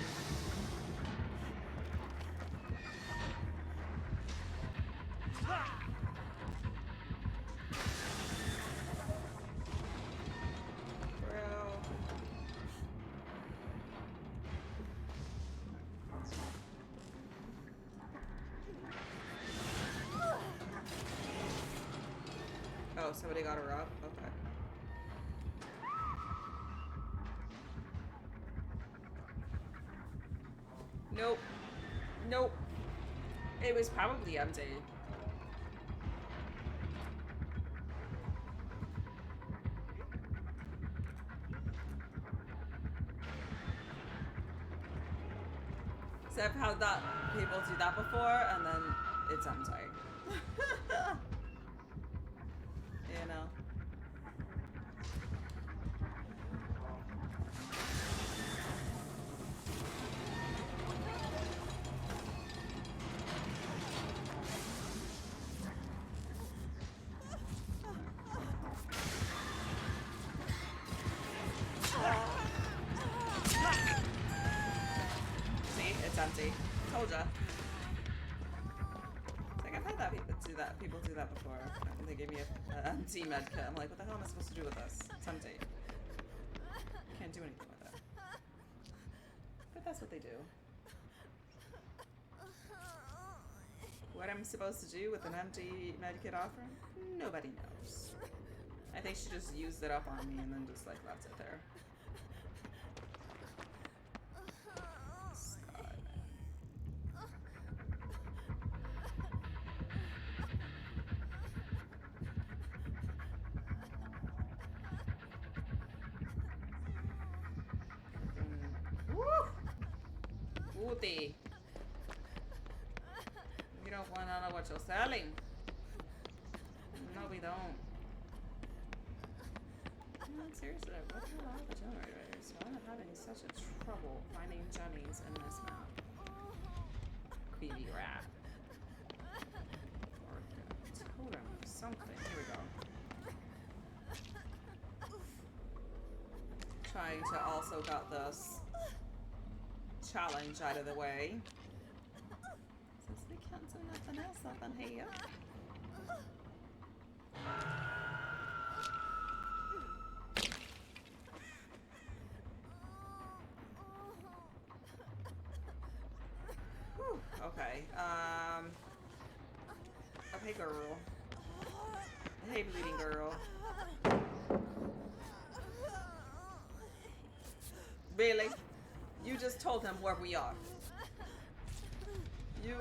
Bro. Oh, somebody got her up? Okay. Nope. Nope. was probably empty. So I've had that people do that before, and then it's empty. You know. See, it's empty. Told ya. Like I've had that people do that before. And they gave me an empty med kit. I'm like, what the hell am I supposed to do with this? It's empty. Can't do anything with it. But that's what they do. What I'm supposed to do with an empty medkit offering? Nobody knows. I think she just used it up on me and then just like left it there. God. Woo! Woody. We don't want to know what you're selling. No, we don't. No, seriously, what the hell are the generators? Why am I having such a trouble finding Jennies in this map? Creepy rat. Or totem or something. Here we go. Trying to also got this challenge out of the way. Since we can't do nothing else up in here. Whew, okay, okay girl. Hey bleeding girl. Really? You just told him where we are. You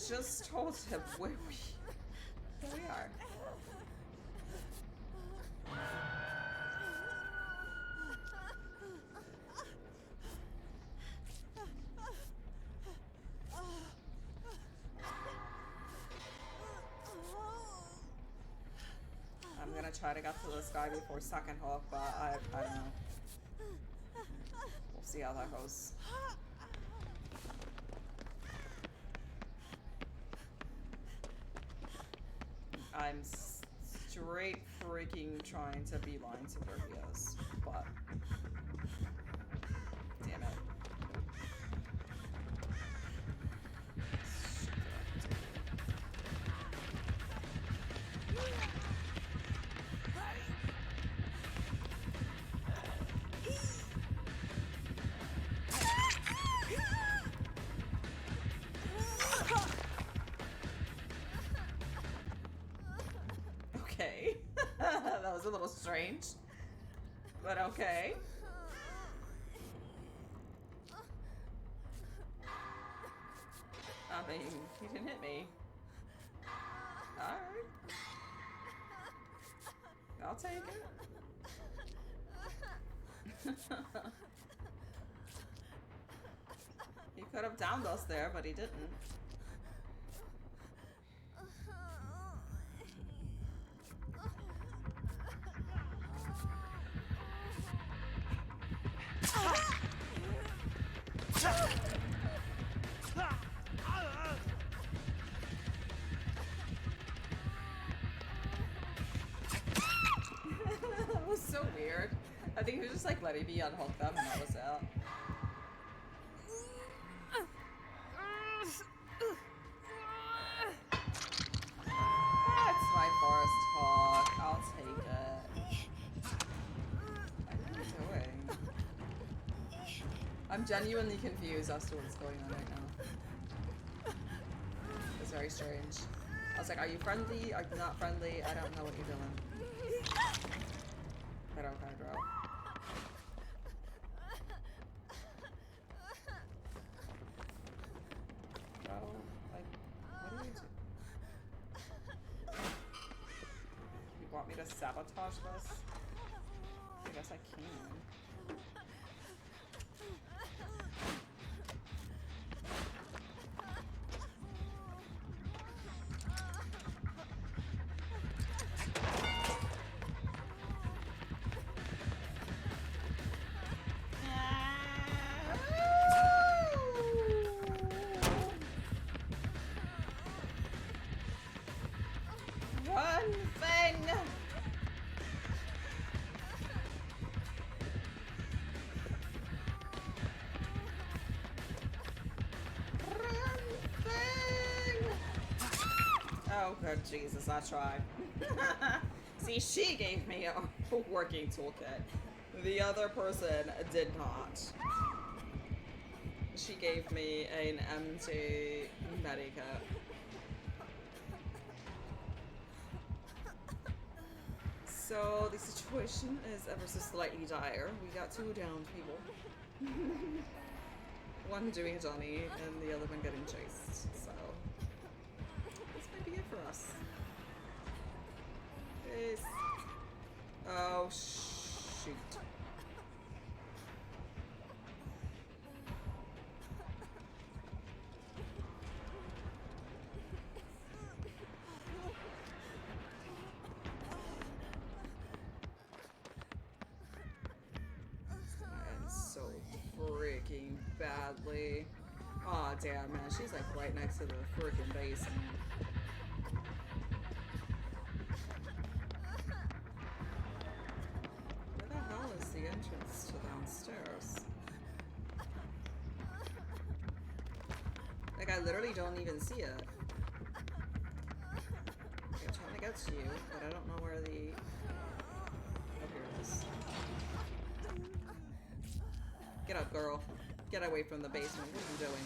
just told him where we are. I'm gonna try to get to this guy before second hook, but I don't know. We'll see how that goes. I'm straight freaking trying to beeline to where he is, but damn it. Okay. That was a little strange, but okay. I mean, he didn't hit me. Alright. I'll take it. He could have downed us there, but he didn't. That was so weird. I think he was just like letting me unhook them and that was it. That's my forest hawk. I'll take it. What are you doing? I'm genuinely confused as to what's going on right now. It's very strange. I was like, are you friendly? Are you not friendly? I don't know what you're doing. But okay, bro. Bro, like, what are you sabotage this? I guess I can. Run, Fang! Run, Fang! Oh, good Jesus, I tried. See, she gave me a working toolkit. The other person did not. She gave me an empty medikit. So the situation is ever so slightly dire. We got 2 downed people. One doing a Johnny and the other one getting chased. So this might be it for us. Peace. Oh shoot. So freaking badly. Aw, damn, man. She's like right next to the freaking basement. Where the hell is the entrance to downstairs? Like, I literally don't even see it. Okay, I'm trying to get to you, but I don't know where the... Oh, here it is. Get up, girl. Get away from the basement. What are you doing?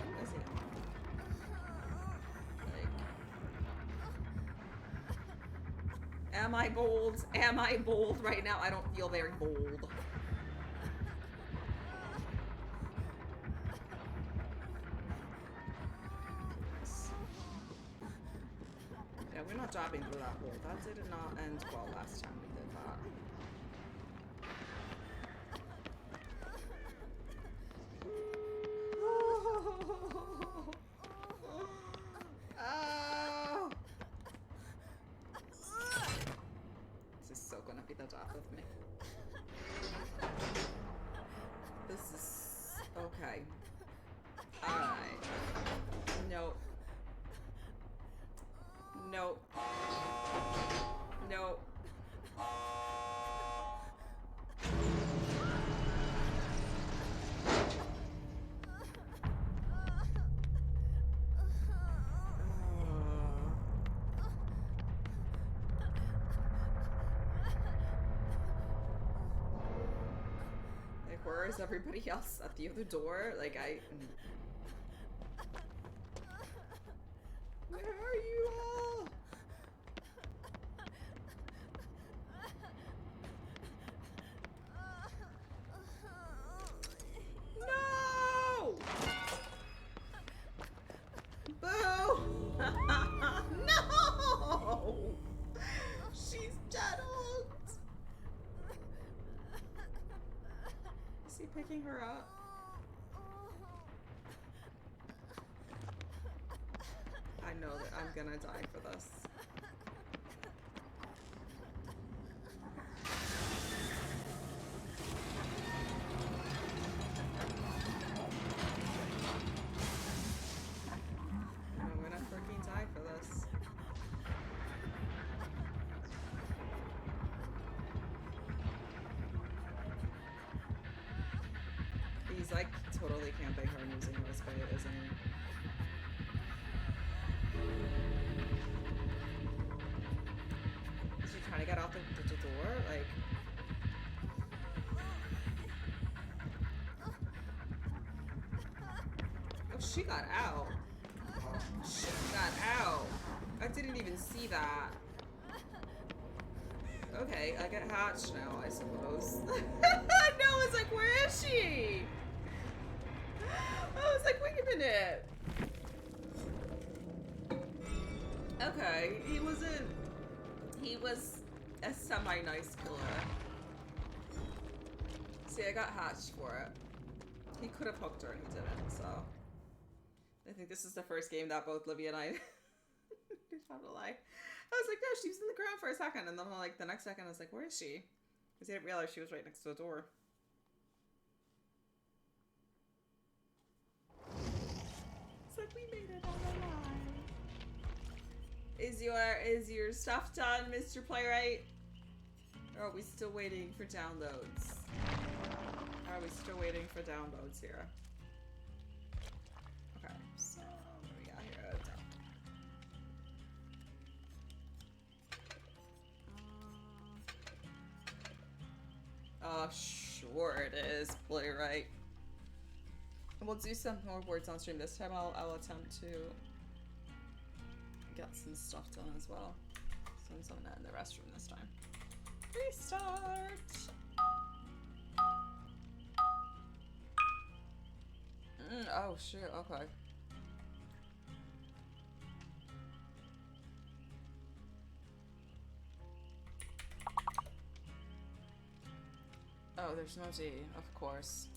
Where is he? Like... Am I bold? Am I bold right now? I don't feel very bold. We're not dropping through that hole. That did not end well last time we did that. Oh. This is so gonna be the death of me. This is okay. Alright. Nope. Nope. Nope. Like, where is everybody else at the other door? Like, where are you all? No! Boo! No! She's dead hooked. Is he picking her up? I know that I'm gonna die for this. I'm gonna freaking die for this. He's like totally camping her and using her as bait, isn't he? Is she trying to get out the door? Like... Oh, she got out. She got out. I didn't even see that. Okay, I get hatched now, I suppose. No, it's like, where is she? I was like, wait a minute. it. Okay, he was a semi-nice killer. See, I got hatched for it. He could have hooked her and he didn't, so. I think this is the first game that both Livy and I did have to lie. I was like, no, she was in the ground for a second, and then like the next second I was like, where is she? Because I didn't realize she was right next to the door. It's like, we made it all alive. Is your stuff done, Mr. Playwright? Or are we still waiting for downloads? Are we still waiting for downloads here? Okay, so what do we got here? Sure it is, Playwright. We'll do some more words on stream this time. I'll attempt to get some stuff done as well. Since I'm not in the restroom this time. Restart! Oh shoot, okay. Oh, there's no D, of course.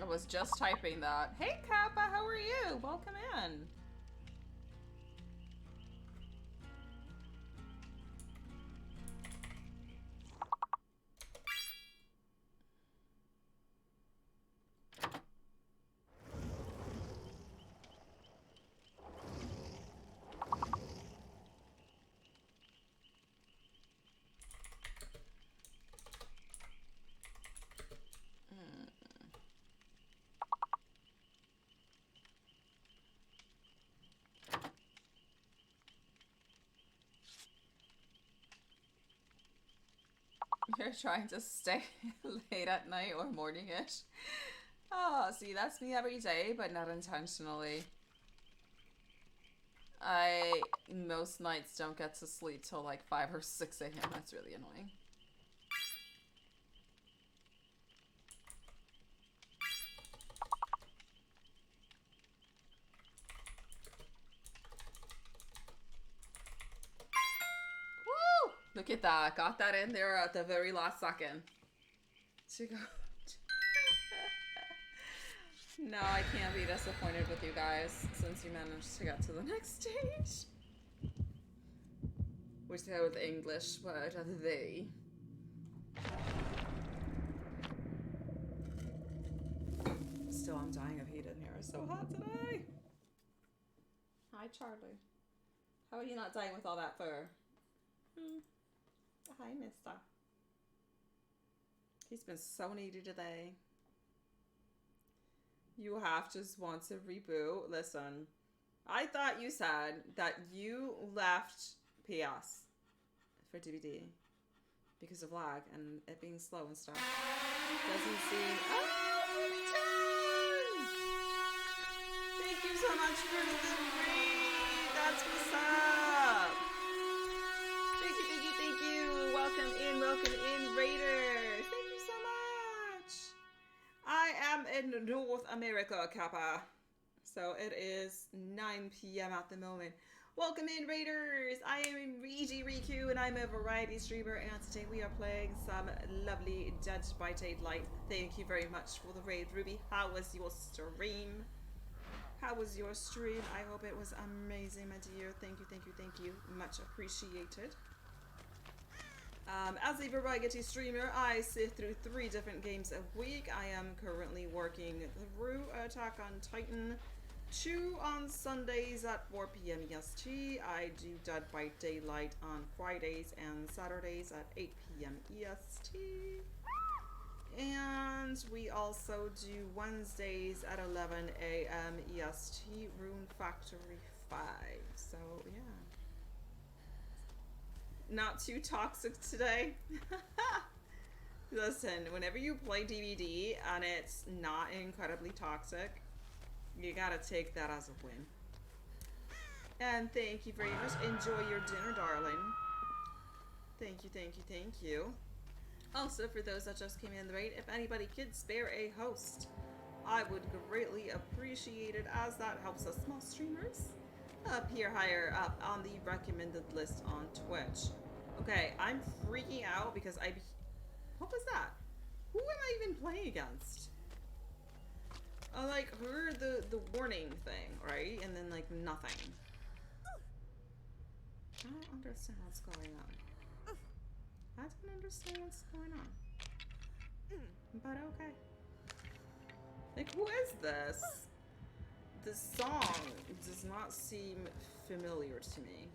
I was just typing that. Hey Kappa, how are you? Welcome in. You're trying to stay late at night or morning-ish. Oh, see, that's me every day, but not intentionally. I, most nights, don't get to sleep till like 5 or 6 a.m. That's really annoying. Woo! Look at that. Got that in there at the very last second. To go. No, I can't be disappointed with you guys since you managed to get to the next stage. Wish they had the English word of they. Still, I'm dying of heat in here. It's so hot today. Hi, Charlie. How are you not dying with all that fur? Hi, mister. He's been so needy today. You have just want to reboot. Listen, I thought you said that you left PS for DBD because of lag and it being slow and stuff. Doesn't seem. Oh, thank you so much for the read. That's what's up. Thank you. Welcome in, Raiders. Thank you so much. I am in North America, Kappa. So it is 9 p.m. at the moment. Welcome in, Raiders. I am Regi Riku and I'm a variety streamer, and today we are playing some lovely Dead by Daylight. Thank you very much for the raid, Ruby. How was your stream? How was your stream? I hope it was amazing, my dear. Thank you. Much appreciated. As a variety streamer, I sit through 3 different games a week. I am currently working through Attack on Titan 2 on Sundays at 4 p.m. EST. I do Dead by Daylight on Fridays and Saturdays at 8 p.m. EST. And we also do Wednesdays at 11 a.m. EST, Rune Factory 5. So, yeah. Not too toxic today. Listen, whenever you play DBD and it's not incredibly toxic, you gotta take that as a win. And thank you very much. Enjoy your dinner, darling. Thank you, thank you, thank you. Also, for those that just came in the raid, if anybody could spare a host, I would greatly appreciate it, as that helps us small streamers appear higher up on the recommended list on Twitch. Okay, I'm freaking out because what was that? Who am I even playing against? I like heard the warning thing, right? And then like nothing. I don't understand what's going on. I don't understand what's going on. But okay. Like, who is this? This song does not seem familiar to me.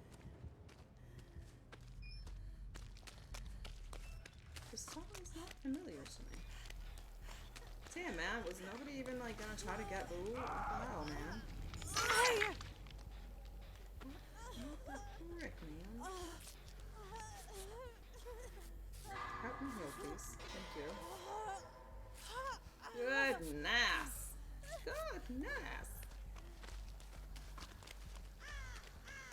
This song is not familiar to me. Damn, man, was nobody even like gonna try to get Boo? What the hell, man? What the frick, man? Help me heal, please. Thank you. Goodness. Goodness.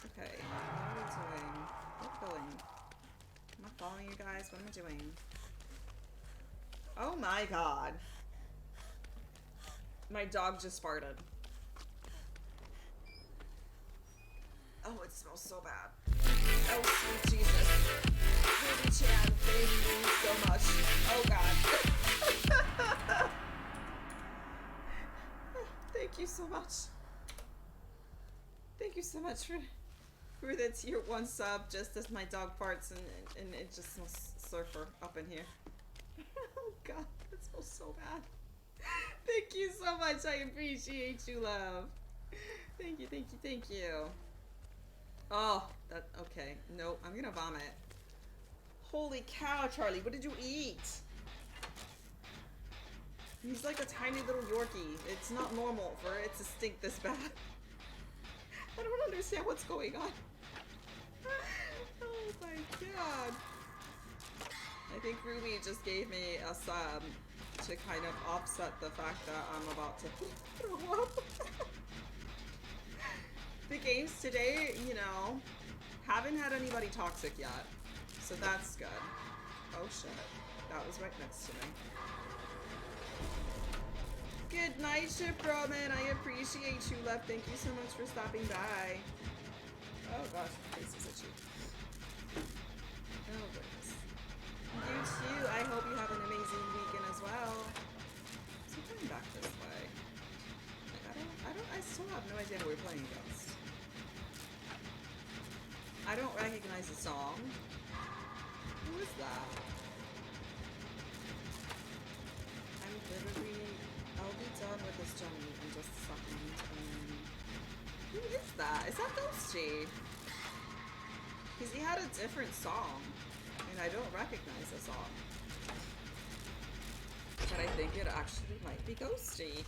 Okay, what are we doing? We're killing. Am I following you guys? What am I doing? Oh my god. My dog just farted. Oh, it smells so bad. Oh, sweet Jesus. Baby Chan, thank you so much. Oh god. Thank you so much. Thank you so much for the tier 1 sub, just as my dog farts and it just smells surfer up in here. Oh god, that smells so bad. Thank you so much. I appreciate you, love. Thank you, thank you, thank you. Oh, that, okay. No, I'm gonna vomit. Holy cow, Charlie, what did you eat? He's like a tiny little Yorkie. It's not normal for it to stink this bad. I don't understand what's going on. Oh my god. I think Ruby just gave me a sub to kind of offset the fact that I'm about to throw up. The games today, you know, haven't had anybody toxic yet. So that's good. Oh shit. That was right next to me. Good night, Ship Roman. I appreciate you, love. Thank you so much for stopping by. Oh gosh, my face is itchy. Oh goodness. You too. I hope you have an amazing weekend as well. So I'm coming back this way. Like, I still have no idea who we're playing against. I don't recognize the song. Who is that? I'm literally... I'll be done with this journey in just a second. Who is that? Is that Ghosty? Because he had a different song. And I don't recognize the song. But I think it actually might be Ghosty.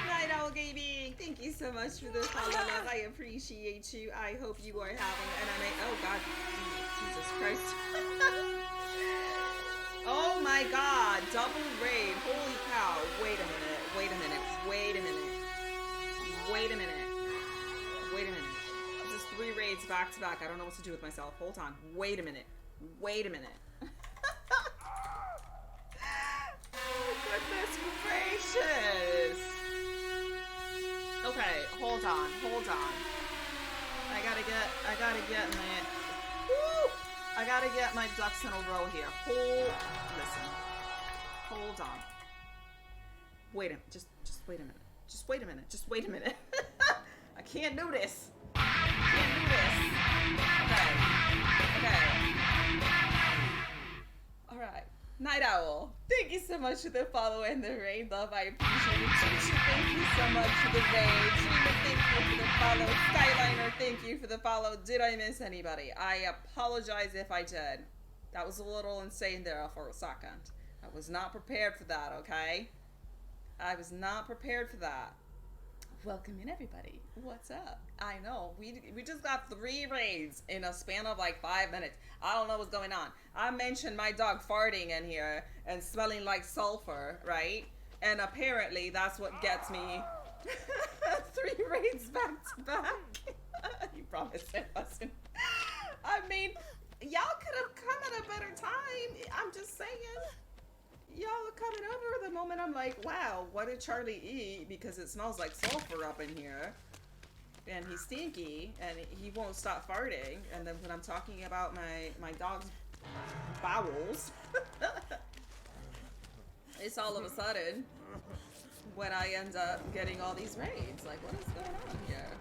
Night Owl Gaming! Thank you so much for the follow, love. I appreciate you. I hope you are having an oh god. Jesus Christ. Oh my god, double raid. Holy cow. Wait a minute. Wait a minute. Wait a minute. Wait a minute. Wait a minute. This is 3 raids back to back. I don't know what to do with myself. Hold on. Wait a minute. Wait a minute. Oh, goodness gracious. Okay, hold on. Hold on. I gotta get my... Woo! I gotta get my ducks in a row here. Listen. Hold on. Wait a minute. Just wait a minute. Just wait a minute. Just wait a minute. I can't do this. I can't do this. Okay. Okay. Alright. Night Owl. Thank you so so much for the follow and the raid, love. I appreciate it. Trisha, thank you so much for the raid. Trina, thank you for the follow. Skyliner, thank you for the follow. Did I miss anybody? I apologize if I did. That was a little insane there for a second. I was not prepared for that, okay? I was not prepared for that. Welcome in, everybody. What's up? I know, we just got 3 raids in a span of like 5 minutes. I don't know what's going on. I mentioned my dog farting in here and smelling like sulfur, right? And apparently that's what gets me 3 raids back to back. You promised it wasn't. I mean, y'all could have come at a better time. I'm just saying. Y'all are coming over the moment I'm like, wow, what did Charlie eat? Because it smells like sulfur up in here. And he's stinky, and he won't stop farting. And then when I'm talking about my dog's bowels, it's all of a sudden when I end up getting all these raids. Like, what is going on here?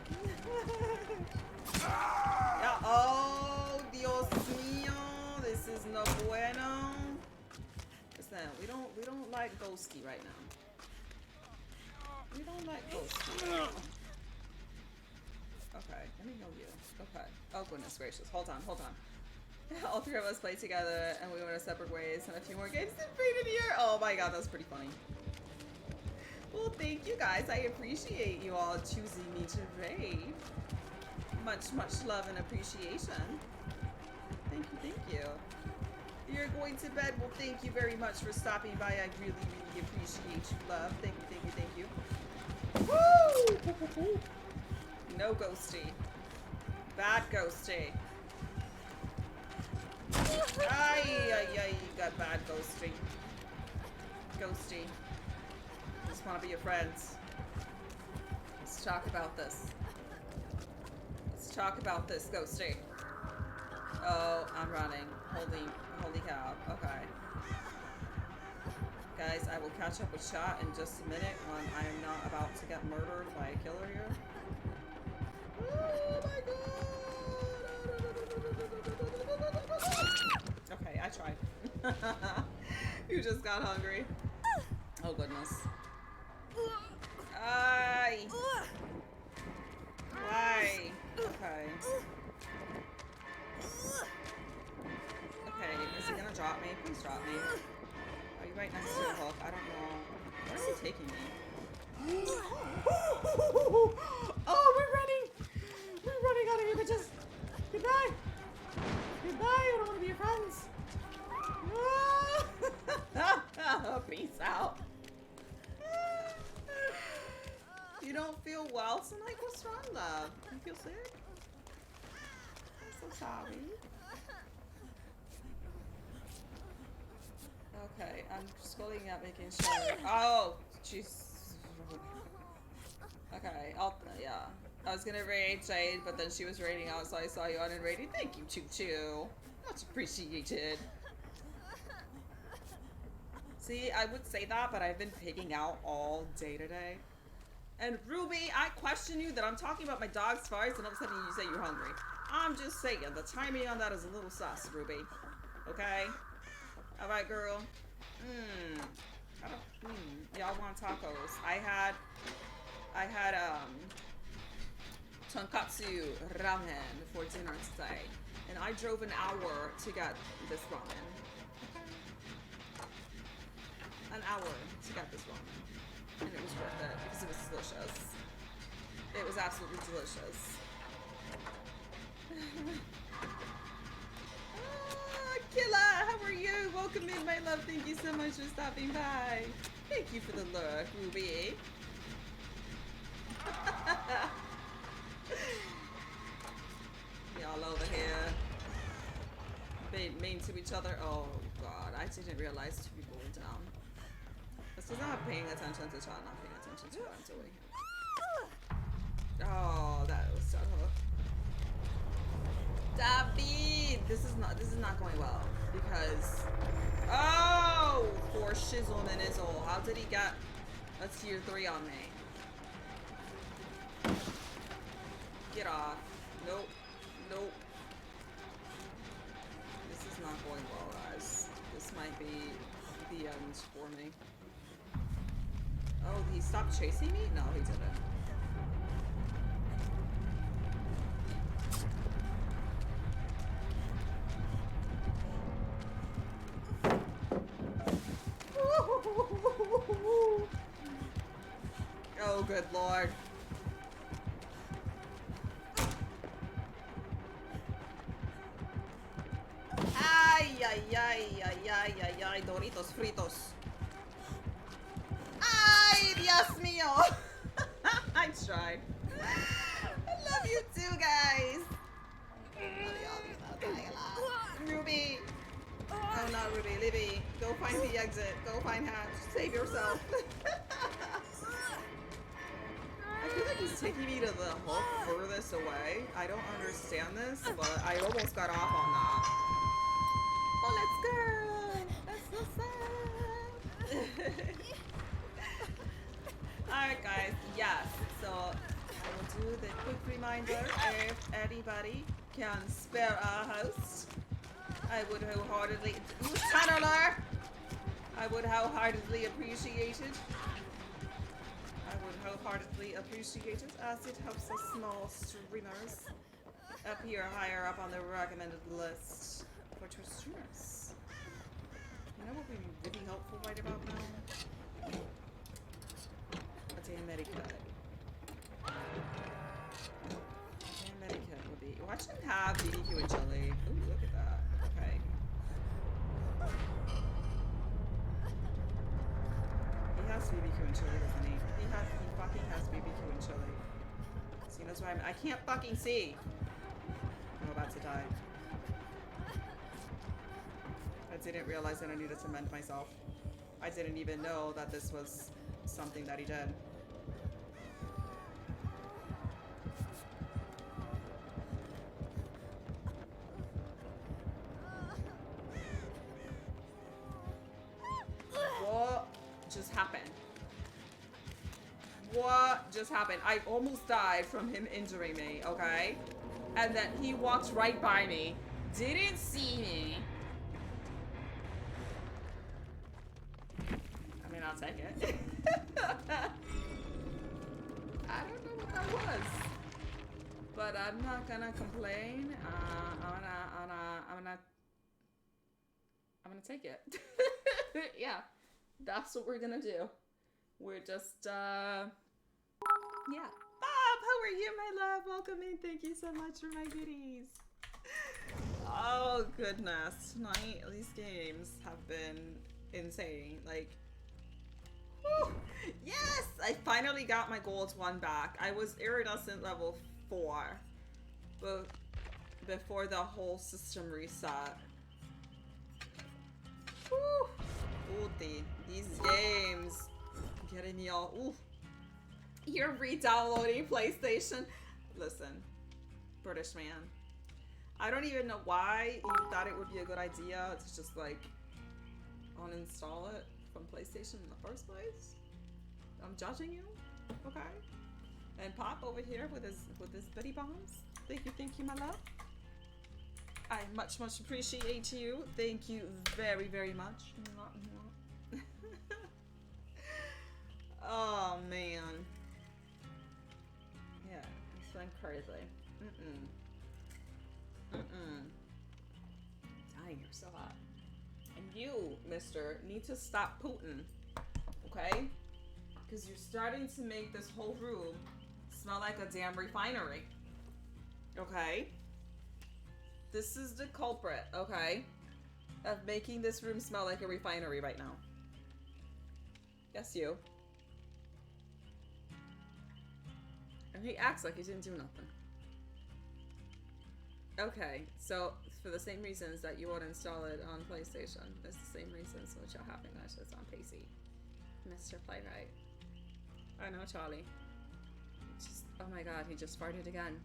Yeah, oh, Dios mío, this is no bueno. Listen, we don't like ghosty right now. We don't like ghosty. Okay, let me heal you. Okay. Oh goodness gracious. Hold on. All 3 of us play together and we went our separate ways and a few more games invaded here. Oh my god, that's pretty funny. Well, thank you guys. I appreciate you all choosing me to raid. Much love and appreciation. Thank you. You're going to bed? Well, thank you very much for stopping by. I really appreciate you, love. Thank you. Woo! No ghosty. Bad ghosty. Ay, you got bad ghosty. Ghosty. Just want to be your friends. Let's talk about this. Ghosty. Oh, I'm running. Holy cow. Okay. Guys, I will catch up with Shot in just a minute when I am not about to get murdered by a killer here. Oh my god! Okay, I tried. You just got hungry. Oh goodness. Aye. Why? Okay. Okay, is he gonna drop me? Please drop me. Are you right next to the hook? I don't know. Where is he taking me? Oh, we're running! We're running out of here, bitches! Goodbye! I don't want to be your friends! Peace out. You don't feel well tonight? What's wrong, love? You feel sick? I'm so sorry. Okay, I'm scrolling up, making sure. Oh, jeez. Okay, yeah. I was gonna raid Jade, but then she was raiding out, so I saw you on and raiding. Thank you, Choo Choo. Much appreciated. See, I would say that, but I've been pigging out all day today. And Ruby, I question you that I'm talking about my dog's farts, and all of a sudden you say you're hungry. I'm just saying, the timing on that is a little sus, Ruby. Okay? Alright, girl. Y'all want tacos. I had tonkatsu ramen for dinner today. And I drove an hour to get this ramen. An hour to get this ramen. And it was worth it because it was delicious. It was absolutely delicious. Killa, how are you? Welcome in, my love. Thank you so much for stopping by. Thank you for the look, Ruby. Y'all over here being mean to each other. Oh god, I didn't realize 2 people were down. This is not paying attention to Chad, not paying attention to what I'm doing. Oh, that was so hook. David, this is not going well because poor Shizzle and Izzle. How did he get a tier 3 on me? Get off. Nope. This is not going well, guys. This might be the end for me. Oh, he stopped chasing me? No, he didn't. Oh, good lord. Ay, ay, ay, ay, ay, ay, ay, Doritos fritos. Ay, Dios mío. I tried. I love you too, guys. Ruby. Oh, not Ruby. Libby. Go find the exit. Go find Hatch. Save yourself. I feel like he's taking me to the hook furthest away. I don't understand this, but I almost got off on that. Oh, let's go. That's so sad. Alright, guys. Yes. So, I will do the quick reminder. If anybody can spare a host, I would wholeheartedly... You tunneler! I would wholeheartedly appreciate it. I would wholeheartedly appreciate it, as it helps us small streamers appear higher up on the recommended list for Twitch streamers. You know what would be really helpful right about now? A damn medikit. Would be. Watch him have BBQ and chili. Ooh, look at that. Okay. He has BBQ and chili, doesn't he? He fucking has BBQ and chili. See, that's why I can't fucking see. I'm about to die. I didn't realize that I needed to mend myself. I didn't even know that this was something that he did. What just happened? What just happened? I almost died from him injuring me, okay? And then he walked right by me, didn't see me. I mean, I'll take it. I don't know what that was, but I'm not gonna complain. I'm gonna take it. Yeah, that's what we're gonna do. We're just, yeah. Bob, how are you, my love? Welcome in. Thank you so much for my goodies. Oh, goodness. Tonight, these games have been insane. Like, whew. Yes! I finally got my gold one back. I was iridescent level 4 before the whole system reset. Whew. Ooh, these games getting me all. Ooh. You're re-downloading PlayStation. Listen, British man. I don't even know why you thought it would be a good idea to just like uninstall it from PlayStation in the first place. I'm judging you, okay? And Pop over here with his Betty bombs. Thank you, my love. I much appreciate you. Thank you very, very much. Oh man. Yeah, it's been crazy. Dying here so hot. And you, mister, need to stop Putin. Okay? Because you're starting to make this whole room smell like a damn refinery. Okay? This is the culprit, okay? Of making this room smell like a refinery right now. Yes, you. And he acts like he didn't do nothing. Okay, so for the same reasons that you won't install it on PlayStation, it's the same reasons which are having that shit on PC. Mr. Playwright. I know, Charlie. Just, oh my god, he just farted again.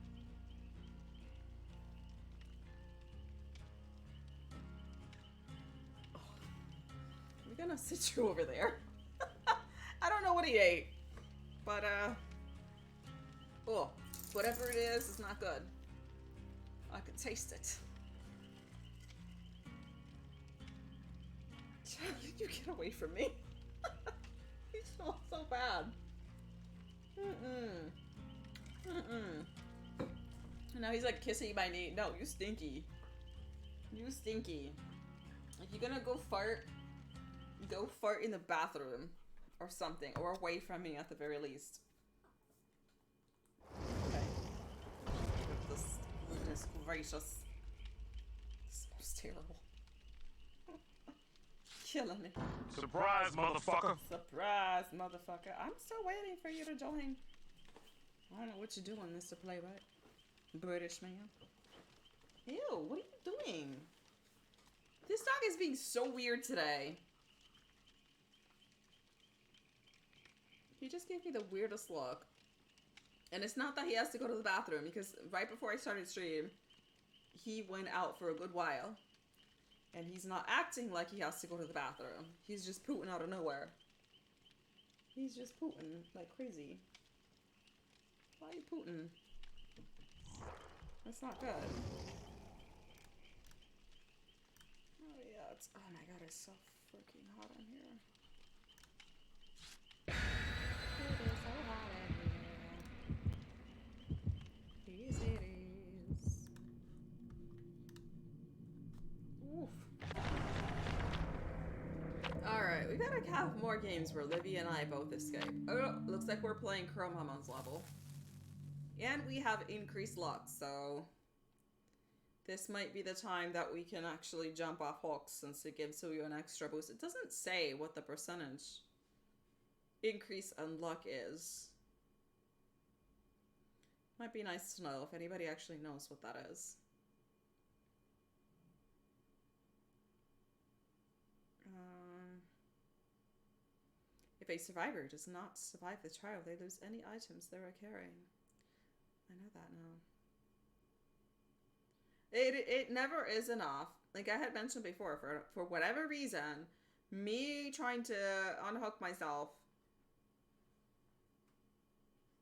Oh, we're gonna sit you over there. I don't know what he ate, but oh, whatever it is, it's not good. I can taste it. Charlie, you get away from me. He smells so bad. And now he's like kissing my knee. No, you stinky. You stinky. If you're gonna go fart in the bathroom or something, or away from me at the very least. Okay. Goodness gracious. This smells terrible. Killing me. Surprise, motherfucker. Surprise, motherfucker. I'm still waiting for you to join. I don't know what you're doing, Mr. Playwright. British man. Ew, what are you doing? This dog is being so weird today. He just gave me the weirdest look. And it's not that he has to go to the bathroom, because right before I started stream, he went out for a good while. And he's not acting like he has to go to the bathroom. He's just pooting out of nowhere. He's just pooting like crazy. Why are you pooting? That's not good. Oh yeah, it's, oh my god, it's so freaking hot in here. It is so hot in here. Yes, it is. Oof. Alright, we gotta have more games where Livy and I both escape. Oh, looks like we're playing Crow Mama's level. And we have increased luck, so this might be the time that we can actually jump off hooks, since it gives you an extra boost. It doesn't say what the percentage increase in luck is. Might be nice to know if anybody actually knows what that is. If a survivor does not survive the trial, they lose any items they were carrying. I know that now. It never is enough. Like I had mentioned before, for whatever reason, me trying to unhook myself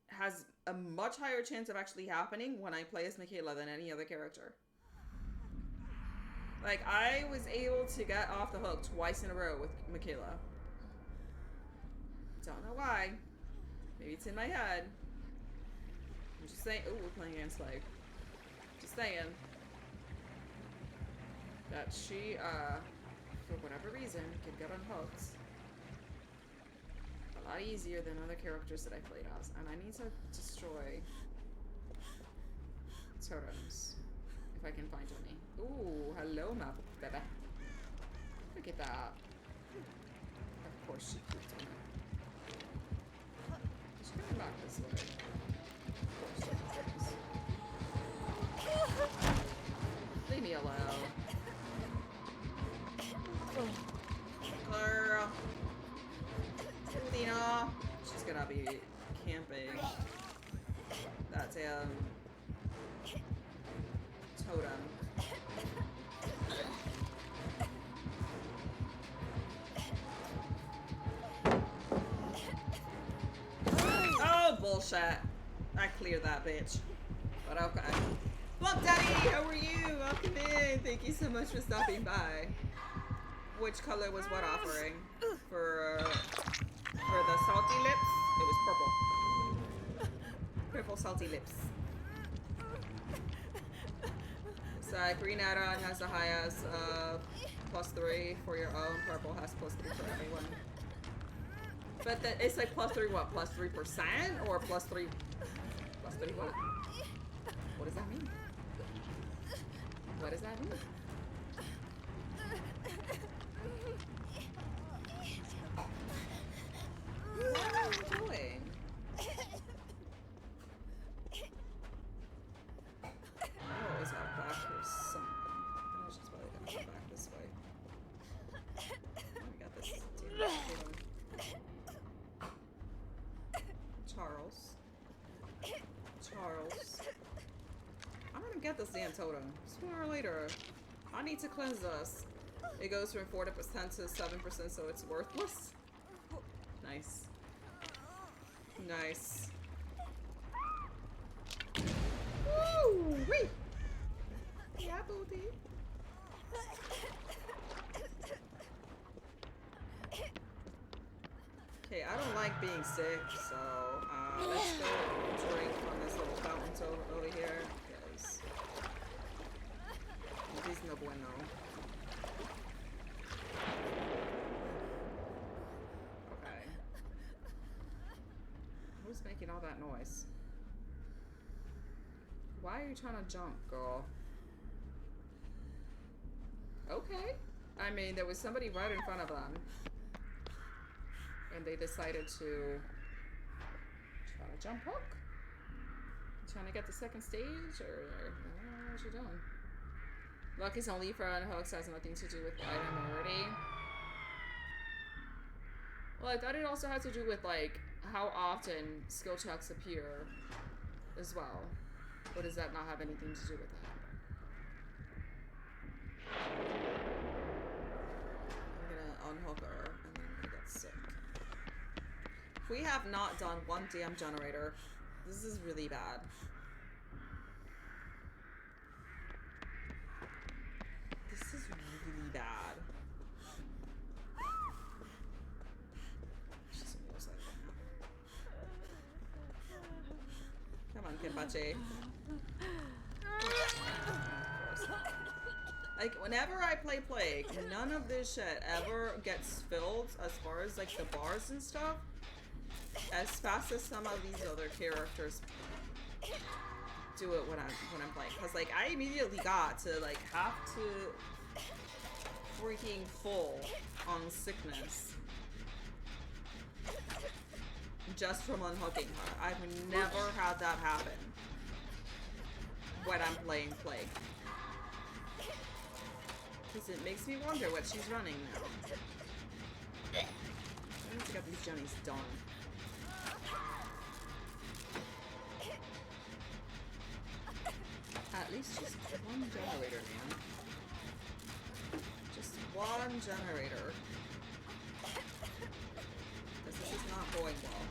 has a much higher chance of actually happening when I play as Michaela than any other character. Like, I was able to get off the hook twice in a row with Michaela. Don't know why. Maybe it's in my head. I'm just saying. Oh, we're playing against Slave. Just saying that she, for whatever reason, can get unhooked a lot easier than other characters that I played as. And I need to destroy totems if I can find any. Ooh, hello, my baby. Look at that. Of course she pooped on it. She's coming back this way. Of course she does. Leave me alone. Girl. Dina. She's gonna be camping that damn totem. Oh, bullshit. I cleared that bitch. But okay. Well, Daddy, how are you? Welcome in. Thank you so much for stopping by. Which color was what offering? For the salty lips, it was purple. Purple salty lips. So green add-on has the highest +3 for your own. Purple has +3 for everyone. But it's like +3 what? +3% or +3? +3 what? What does that mean? What does that mean? What are you doing? Oh, is that back or something? I was just probably gonna go back this way. We got this Charles. I'm gonna get this damn totem. Sooner or later. I need to cleanse this. It goes from 40% to 7%, so it's worthless. Nice. Nice. Woo! Wee! Yeah, booty. Okay, I don't like being sick, so let's go drink from this little fountain over here, because this is no bueno. Okay. Who's making all that noise? Why are you trying to jump, girl? Okay. I mean, there was somebody right in front of them. And they decided to try to jump hook. Trying to get the second stage, or I don't know what you're doing. Luck is only for unhooks, has nothing to do with item rarity. Well, I thought it also had to do with, like, how often skill checks appear as well. Or does that not have anything to do with that? I'm gonna unhook her, and then I'm gonna get sick. We have not done one damn generator. This is really bad. This is really bad. Just like that. Come on, Kenpachi. Like, whenever I play Plague, none of this shit ever gets filled as far as, like, the bars and stuff as fast as some of these other characters do it when I'm playing. Because, like, I immediately got to, like, have to freaking full on sickness just from unhooking her. I've never had that happen when I'm playing Plague. Because it makes me wonder what she's running now. I need to get these Jennies done. At least just one generator, man. Just one generator. Because this is not going well.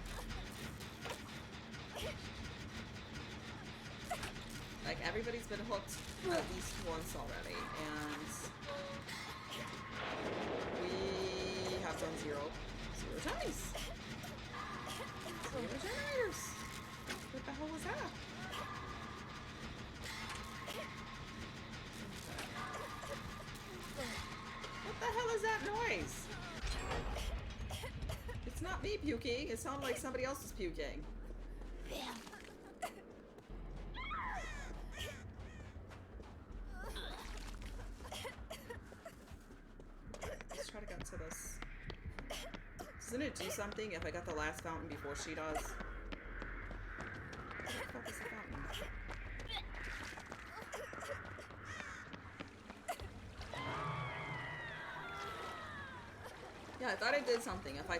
Like, everybody's been hooked at least once already, and we have done zero Jennies. Zero generators. What the hell was that? What the hell is that noise? It's not me puking. It sounded like somebody else is puking. Let's try to get to this. Doesn't it do something if I got the last fountain before she does? What the fuck is the fountain? Yeah, I thought it did something. If I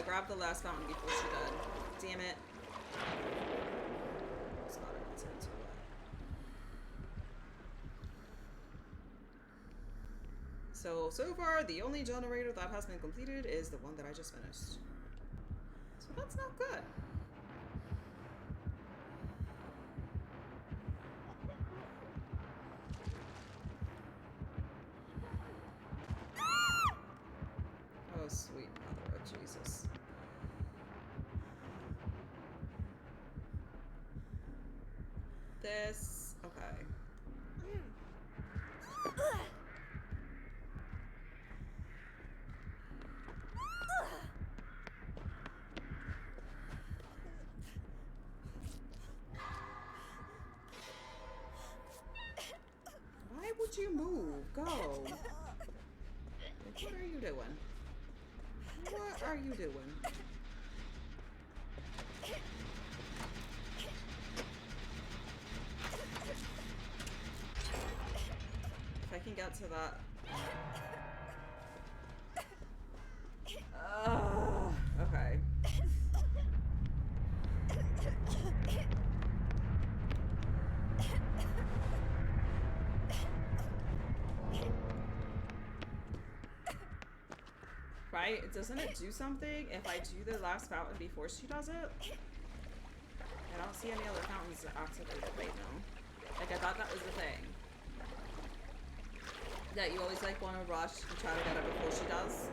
grabbed the last fountain before she did. Damn it. It's not an incident to it. So far, the only generator that has been completed is the one that I just finished. So that's not good. Oh, sweet mother of Jesus. This... okay. Why would you move? Go. Like, what are you doing? What are you doing? If I can get to that. Okay. Right? Doesn't it do something if I do the last fountain before she does it? I don't see any other fountains activated right now. Like, I thought that was the thing. That you always, like, want to rush and try to get it before she does.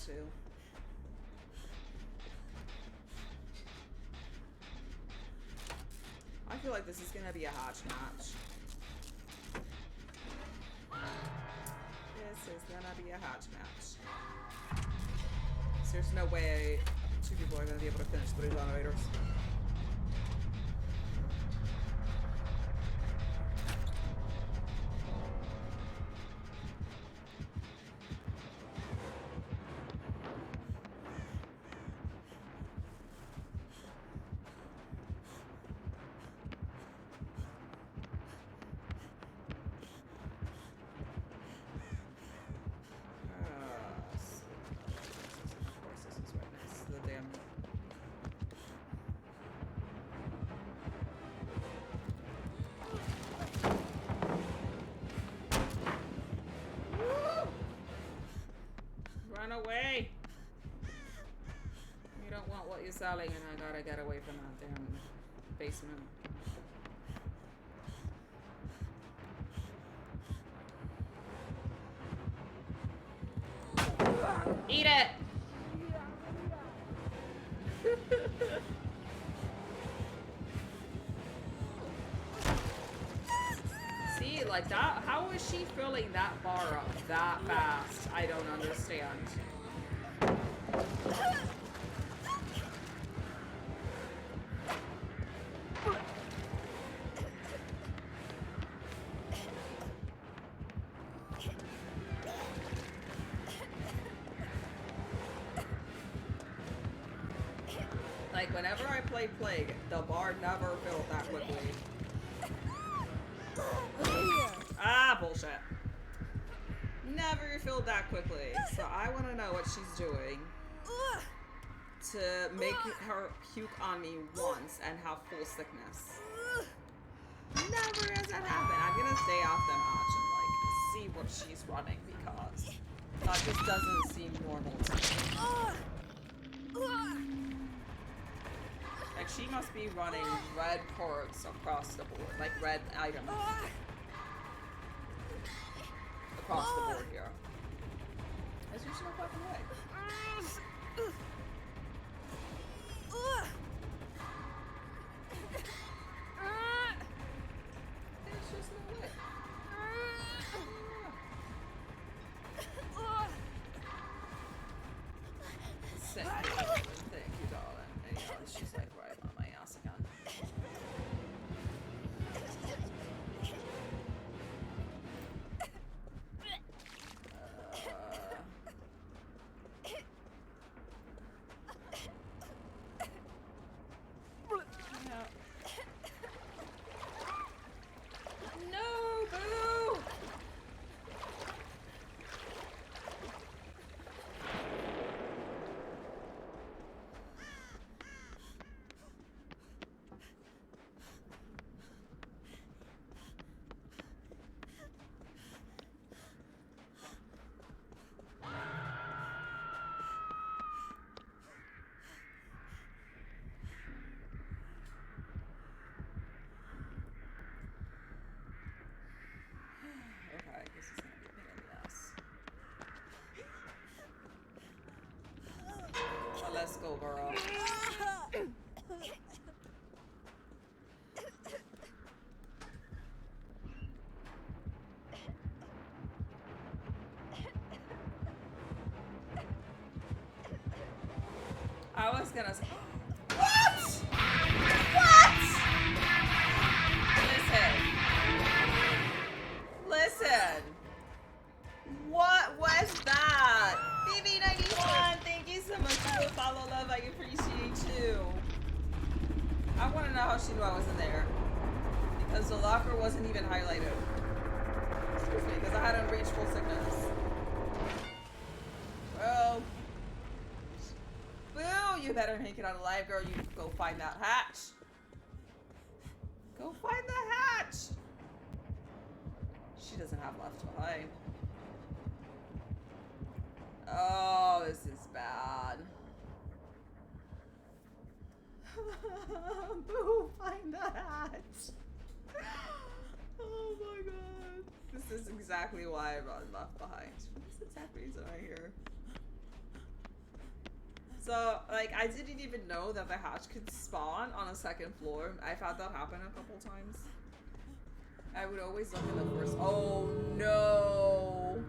to. I feel like this is gonna be a hatch match. This is gonna be a hatch match. So there's no way 2 people are gonna be able to finish 3 generators. Run away! You don't want what you're selling, and I gotta get away from that damn basement. Eat it! See, like that, how is she filling that bar up that fast? I don't understand. Like, whenever I played Plague, the bar never filled that quickly. Ah, bullshit. Never filled that quickly. So I want to know what she's doing to make her puke on me once and have full sickness. Never has that happened. I'm gonna stay off the match and, like, see what she's running because that just doesn't seem normal to me. Like, she must be running red cards across the board, like red items across the board here. There's just no fucking way. There's just no way. Sick. Thank you, darling. And yeah, she's like right on my ass again. No, boo! Okay, this is gonna be a pain in the ass. Well, let's go, girl. I was gonna say, what? What? Listen. What was that? BB91, thank you so much for the follow, love. I appreciate you. I want to know how she knew I was in there. Because the locker wasn't even highlighted. Excuse me, because I hadn't reached full sickness. Well, boo, you better make it out alive, girl. You go find that hatch. Go find the hatch. She doesn't have left behind. Oh, this is bad. Boo, find the hatch. Oh my god. This is exactly why I got left behind. For this exact reason right here. So, like, I didn't even know that the hatch could spawn on a second floor. I've had that happen a couple times. I would always look in the first. Oh no!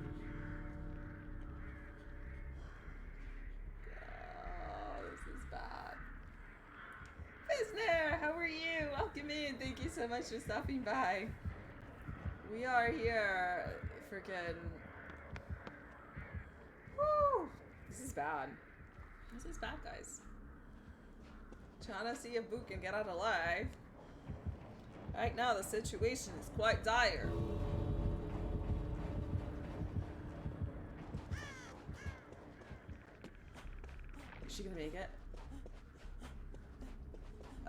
Oh, this is bad. Fisner, how are you? Welcome in. Thank you so much for stopping by. We are here. Freaking. Woo! This is bad. This is bad, guys. Trying to see if Boo can get out alive. Right now, the situation is quite dire. Is she gonna make it?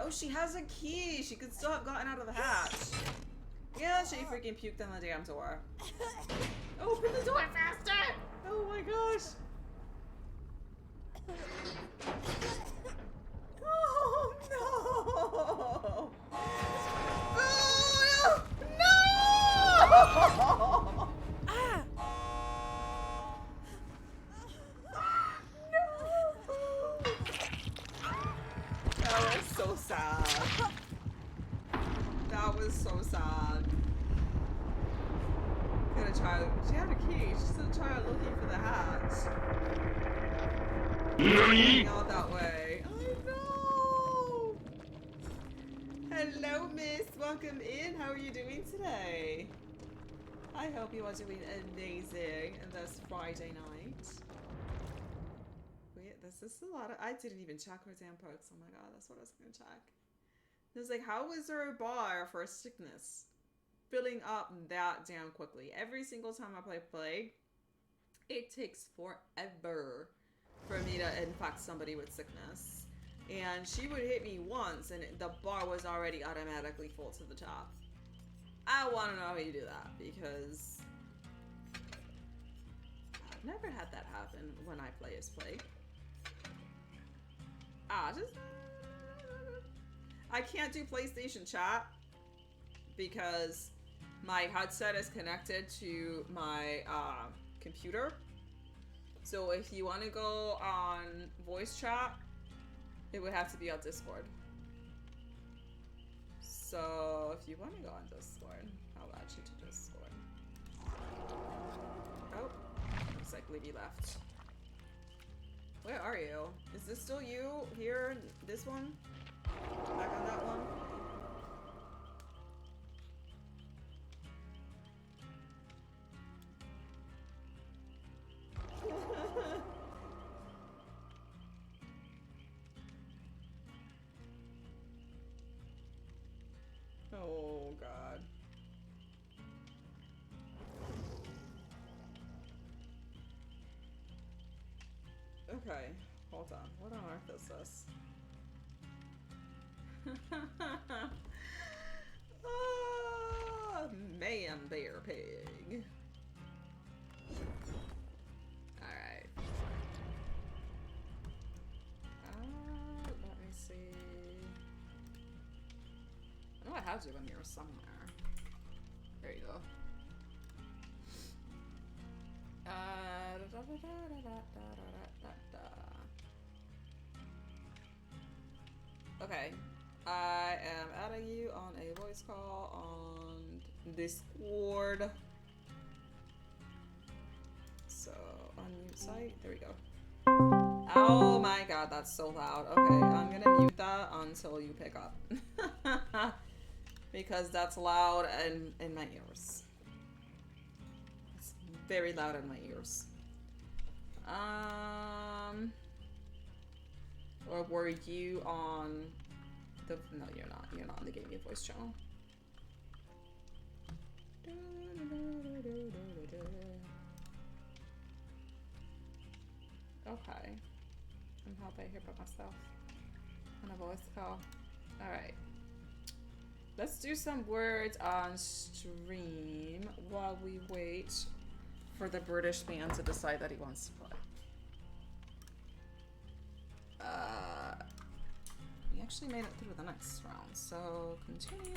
Oh, she has a key. She could still have gotten out of the hatch. Yeah, she freaking puked on the damn door. Open the door faster! Oh my gosh. Oh no! Oh no! Ah! No! That was so sad. That was so sad. Gonna try. She had a key. She's gonna try looking for the hatch. Out that way. I know. Hello, Miss. Welcome in. How are you doing today? I hope you are doing amazing this Friday night. Wait, this is a lot of. I didn't even check her damn perks. Oh my god, that's what I was gonna check. It was like, how is there a bar for sickness filling up that damn quickly? Every single time I play Plague, it takes forever for me to infect somebody with sickness. And she would hit me once and the bar was already automatically full to the top. I want to know how you do that because I've never had that happen when I play as Plague. I can't do PlayStation chat because my headset is connected to my computer. So if you want to go on voice chat, it would have to be on Discord. So if you want to go on Discord, I'll add you to Discord. Oh, looks like Libby left. Where are you? Is this still you here? This one? Back on that one? Oh god. Okay, hold on. What on earth is this? Oh, man, bear, pig. Alright. Let me see. I know I have you in here somewhere. There you go. Okay. I am adding you on a voice call on Discord. So, unmute site. There we go. Oh my god, that's so loud. Okay, I'm gonna mute that until you pick up. Because that's loud in my ears. It's very loud in my ears. Or were you on the... No, you're not. You're not on the Game Me Voice channel. Okay. I'm helping here by myself. On a voice call. Alright. Let's do some words on stream while we wait for the British man to decide that he wants to play. We actually made it through the next round, so continue.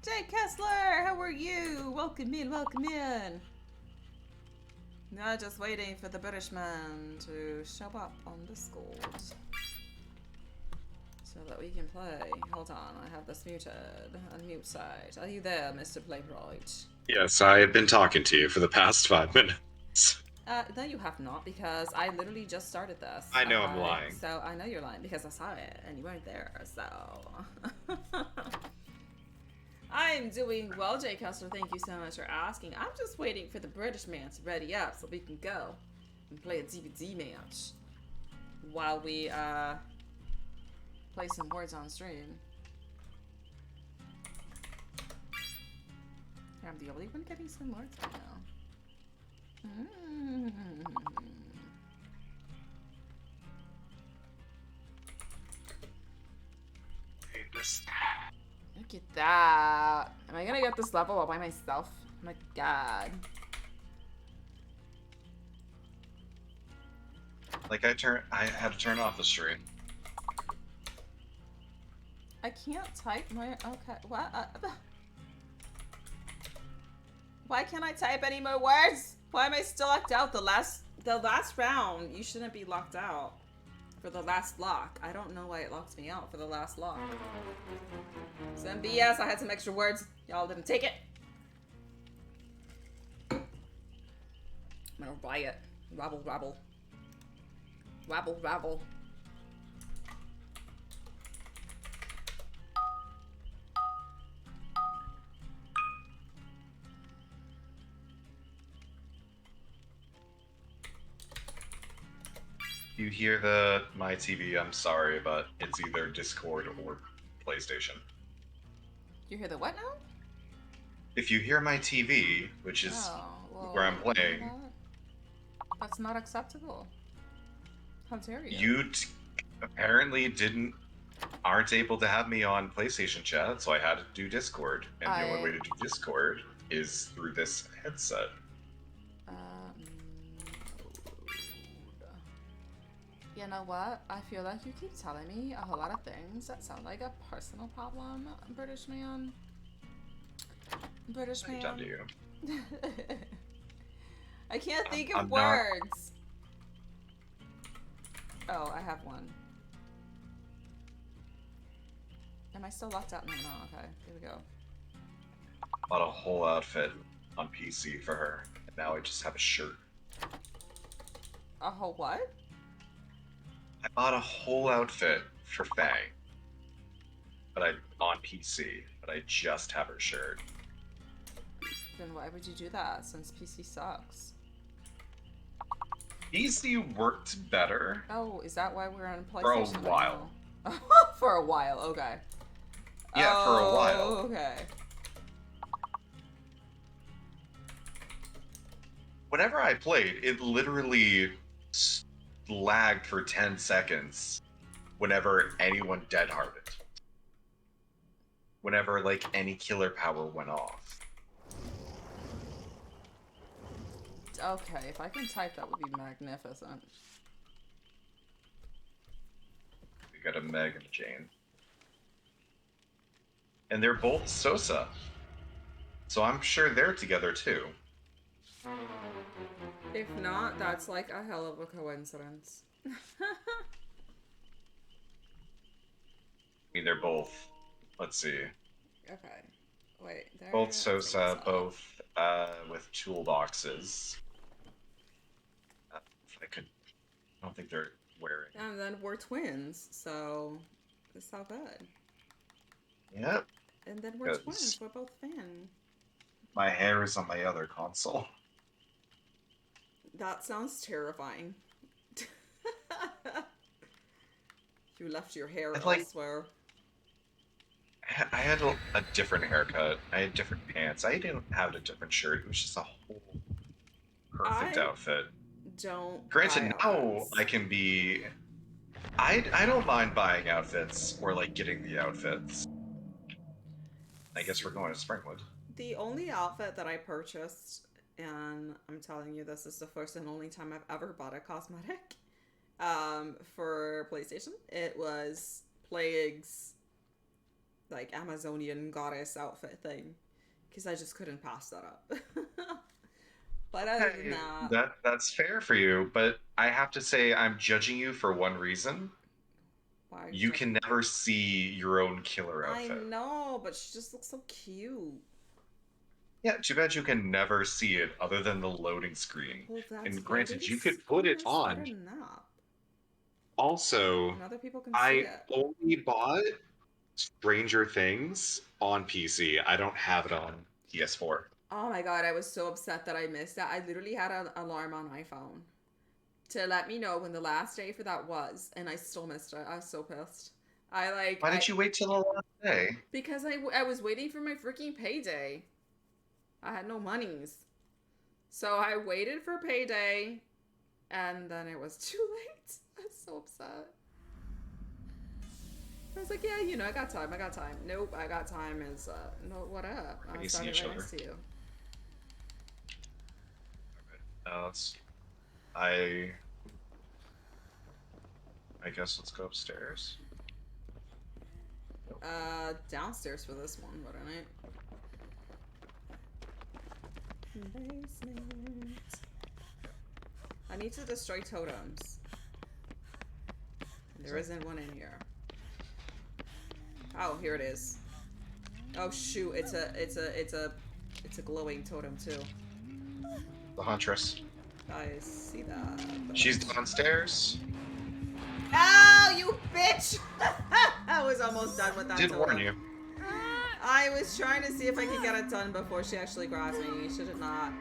Jay Kessler, how are you? Welcome in, welcome in. Now just waiting for the British man to show up on Discord so that we can play. Hold on, I have this muted. Unmute side. Are you there, Mr. Playwright? Yes, I have been talking to you for the past 5 minutes. No, you have not, because I literally just started this. I know I'm lying. So I know you're lying because I saw it and you weren't there. So I'm doing well, Jay Kessler. Thank you so much for asking. I'm just waiting for the British man to ready up so we can go and play a DBD match while we play some words on stream. I'm the only one getting some words right now. Look at that. Am I gonna get this level all by myself? Oh my god. Like I had to turn off the stream. I can't type my, okay, what? Why can't I type any more words? Why am I still locked out? The last round, you shouldn't be locked out for the last lock. I don't know why it locked me out for the last lock. Some BS, I had some extra words. Y'all didn't take it. I'm gonna riot. Rabble, rabble. Rabble, rabble. If you hear my TV, I'm sorry, but it's either Discord or PlayStation. You hear the what now? If you hear my TV, which is where I'm playing, that's not acceptable. How dare you? You apparently aren't able to have me on PlayStation chat, so I had to do Discord, and the only way to do Discord is through this headset. You know what? I feel like you keep telling me a whole lot of things that sound like a personal problem, British man. British man. Down to you. I can't think of words. Oh, I have one. Am I still locked out? No, okay. Here we go. Bought a whole outfit on PC for her, and now I just have a shirt. A whole what? I bought a whole outfit for Faye, on PC, but I just have her shirt. Then why would you do that, since PC sucks? PC worked better. Oh, is that why we're on PlayStation? For a while. For a while, okay. Yeah, for a while. Okay. Whenever I played, it literally lagged for 10 seconds whenever anyone dead-hearted. Whenever, like, any killer power went off. Okay, if I can type, that would be magnificent. We got a Meg and a Jane. And they're both Sosa. So I'm sure they're together too. If not, that's like a hell of a coincidence. I mean, they're both, let's see. Okay. Wait. Both Sosa, both with toolboxes. I don't think they're wearing. And then we're twins, so it's all good. Yep. And then we're twins. We're both fan. My hair is on my other console. That sounds terrifying. You left your hair elsewhere. I had a different haircut. I had different pants. I didn't have a different shirt. It was just a whole perfect outfit. Granted, now I can be. I don't mind buying outfits or like getting the outfits. I guess we're going to Springwood. The only outfit that I purchased, and I'm telling you, this is the first and only time I've ever bought a cosmetic for PlayStation. It was Plague's like Amazonian goddess outfit thing, because I just couldn't pass that up. But other than that's fair for you, but I have to say I'm judging you for one reason. why You can never see your own killer I outfit. know, but she just looks so cute. Yeah, too bad you can never see it other than the loading screen. Well, that's And granted, you could I put it missed on. out a nap. Also, And other people can see I it. only bought Stranger Things on PC. I don't have it on PS4. Oh my god, I was so upset that I missed that. I literally had an alarm on my phone to let me know when the last day for that was, and I still missed it. I was so pissed. Why did you wait till the last day? Because I was waiting for my freaking payday. I had no monies. So I waited for payday, and then it was too late. I was so upset. I was like, yeah, you know, I got time. Nope, I got time is, no, what up? I'm standing right next to you. Alright, I guess let's go upstairs. Downstairs for this one, wouldn't it? Basement. I need to destroy totems. There isn't one in here. Oh, here it is. Oh shoot! It's a glowing totem too. The Huntress. I see that. She's downstairs. Oh, you bitch! I was almost done with that. Did warn you. I was trying to see if I could get it done before she actually grabs me. Should it not?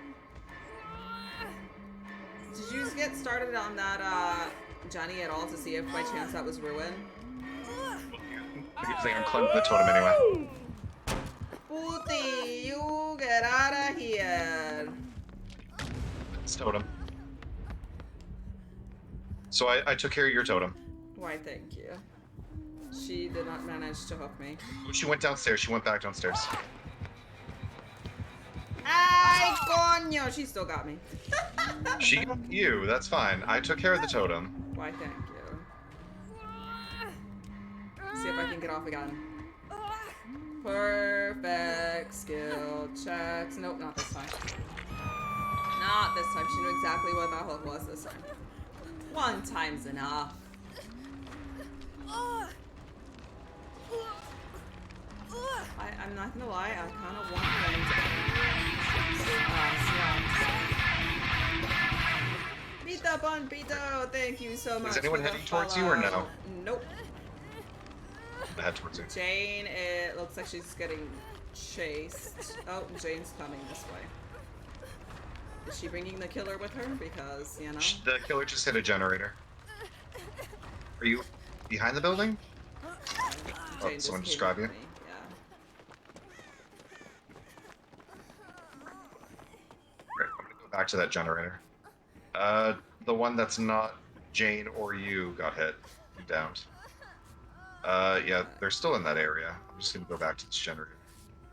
Did you get started on that, Johnny, at all to see if by chance that was ruin? I think I'm climbing the totem anyway. Booty, you get out of here. It's totem. So I took care of your totem. Why, thank you. She did not manage to hook me. She went downstairs. She went back downstairs. Ay, coño! She still got me. She got you. That's fine. I took care of the totem. Why, thank you. See if I can get off again. Perfect. Skill checks. Nope, not this time. Not this time. She knew exactly what that hook was this time. One time's enough. I'm not gonna lie, I kind of want them to beat up on Pito. Thank you so much. Is anyone heading towards you or no? Nope. I head towards you. Jane, it looks like she's getting chased. Oh, Jane's coming this way. Is she bringing the killer with her? Because, you know. The killer just hit a generator. Are you behind the building? Oh, someone just grabbed you? Right, I'm gonna go back to that generator. The one that's not Jane or you got hit. You downed. Yeah, they're still in that area. I'm just gonna go back to this generator.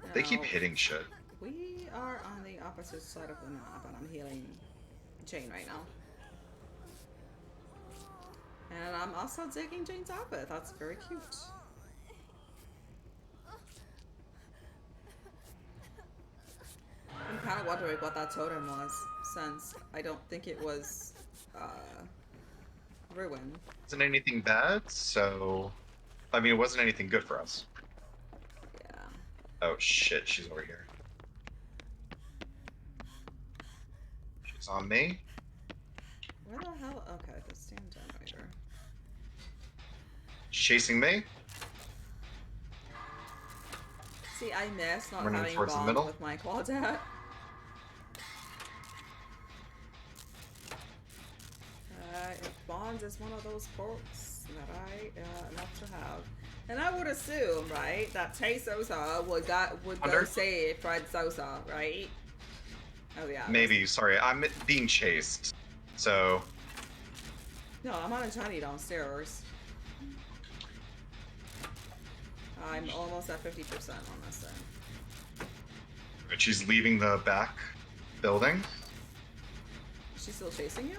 No, they keep hitting shit. We are on the opposite side of the map, and I'm healing Jane right now. And I'm also digging Jane's outfit. That's very cute. I'm kind of wondering what that totem was, since I don't think it was ruined. It wasn't anything bad, so I mean, it wasn't anything good for us. Yeah. Oh shit, she's over here. She's on me. Where the hell? Okay, the stand generator. She's chasing me. See, I miss not Running having towards the bombs middle. with my quadat. Bonds is one of those perks that I love to have. And I would assume, right, that Tay Sosa would go say Fred Sosa, right? Oh yeah. Maybe, sorry, I'm being chased. So no, I'm on a Johnny downstairs. I'm almost at 50% on this thing. she's leaving the back building. Is she still chasing you?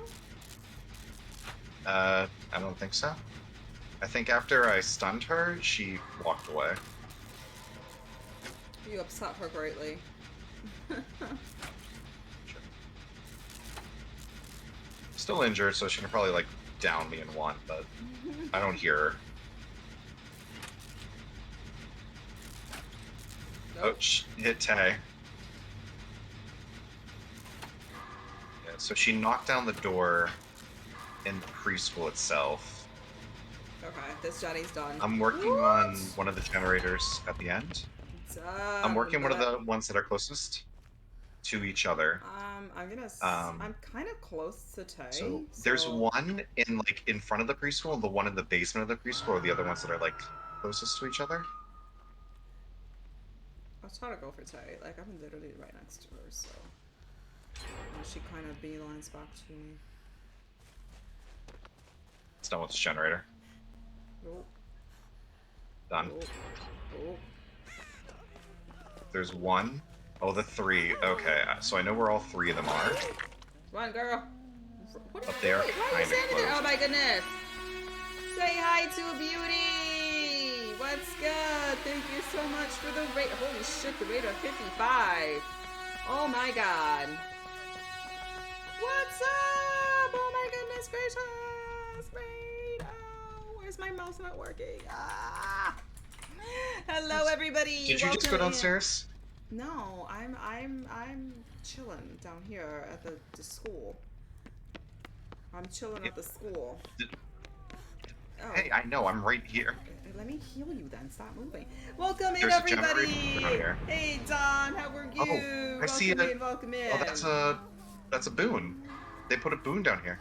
I don't think so. I think after I stunned her, she walked away. You upset her greatly. Sure. Still injured, so she can probably like down me in one, but I don't hear her. Nope. Oh, hit Tay. Yeah, so she knocked down the door in the preschool itself. Okay, this Jenny's done. I'm working on one of the generators at the end. I'm working one of the ones that are closest to each other. I'm kind of close to Tay. So there's one in front of the preschool, the one in the basement of the preschool, or the other ones that are like closest to each other. I'll try to go for Tay. Like, I'm literally right next to her, so she kind of beelines back to me. It's done with this generator. Nope. Done. Nope. Nope. There's one. Oh, the three. Okay, so I know where all three of them are. Come on, girl. What But they are kind of close. Oh my goodness. Say hi to Beauty. What's good? Thank you so much for the rate. Holy shit, the rate of 55. Oh my god. What's up? Oh my goodness gracious. Wait. Oh, where's my mouse not working? Ah. Hello, everybody. Did you just go downstairs? No, I'm chilling down here at the school. I'm chilling at the school. Oh. Hey, I know, I'm right here. Let me heal you then. Stop moving. Welcome in, everybody. Hey, Don, how are you? Oh, I see it. Welcome in. Oh, that's a boon. They put a boon down here.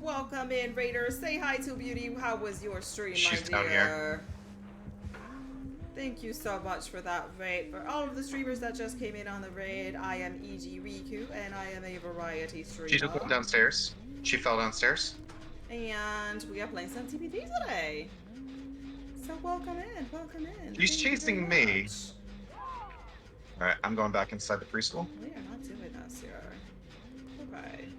Welcome in, Raiders. Say hi to Beauty. How was your stream, She's my dear? down here. Thank you so much for that raid. For all of the streamers that just came in on the raid, I am E.G. Riku, and I am a variety streamer. She just went downstairs. She fell downstairs. And we are playing some TBD today. So welcome in, welcome in. She's chasing me. Alright, I'm going back inside the preschool. We are not doing this here. Okay.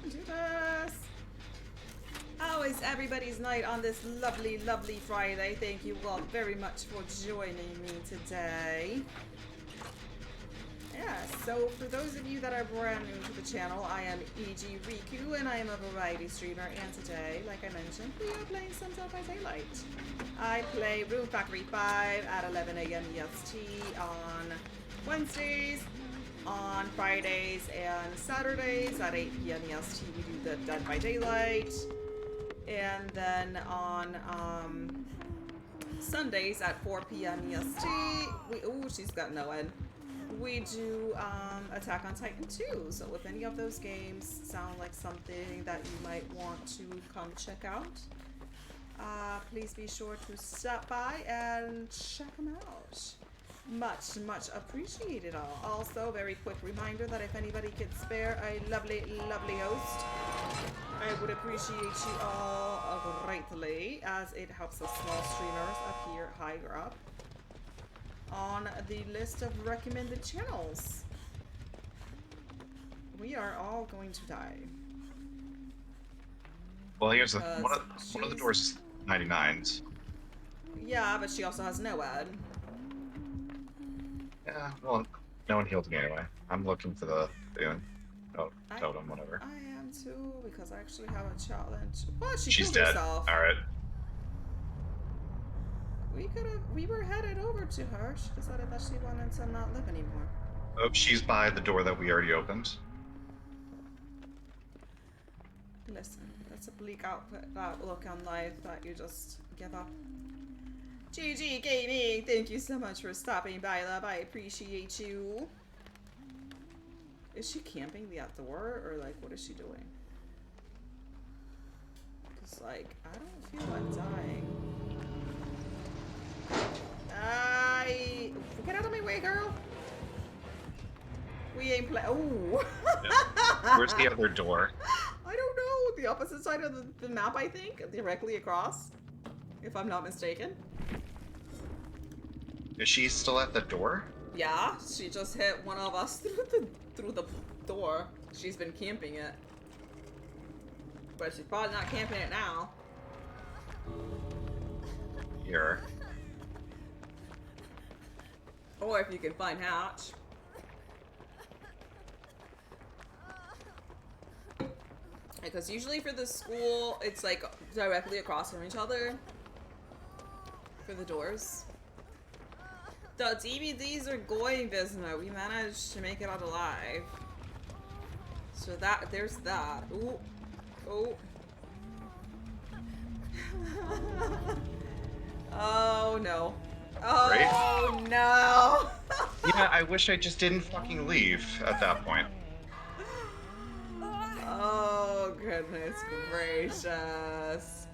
Do this. How is everybody's night on this lovely, lovely Friday? Thank you all very much for joining me today. Yeah, so for those of you that are brand new to the channel, I am E.G. Riku, and I am a variety streamer, and today, like I mentioned, we are playing some Dead by Daylight. I play Room Factory 5 at 11 a.m. EST on Wednesdays, on Fridays and Saturdays at 8 p.m. EST we do the Dead by Daylight. And then on Sundays at 4 p.m. EST, she's got no end. We do Attack on Titan 2. So if any of those games sound like something that you might want to come check out, please be sure to stop by and check them out. Much, much appreciated all. Also, very quick reminder that if anybody could spare a lovely, lovely host, I would appreciate you all greatly, as it helps us small streamers appear higher up on the list of recommended channels. We are all going to die. Well, here's one of the doors is 99s. Yeah, but she also has no ad. Yeah, well, no one healed me anyway. I'm looking for the boon. Oh, totem, whatever. I am too, because I actually have a challenge. Well, She's killed dead. herself. Alright. We were headed over to her. She decided that she wanted to not live anymore. Oh, she's by the door that we already opened. Listen, that's a bleak outlook on life that you just give up. GG Gaming, thank you so much for stopping by, love. I appreciate you. Is she camping that door, or like, what is she doing? Because, like, I don't feel like dying. Get out of my way, girl. We ain't play. Oh. Yeah. Where's the other door? I don't know. The opposite side of the map, I think, directly across, if I'm not mistaken. Is she still at the door? Yeah, she just hit one of us through the door. She's been camping it, but she's probably not camping it now. here. Or if you can find Hatch. Because usually for the school, it's like directly across from each other. For the doors. The DVDs are going, Visma. We managed to make it out alive. So there's that. Ooh. Oh. Oh no. Oh right? No. Yeah, I wish I just didn't fucking leave at that point. Oh goodness gracious.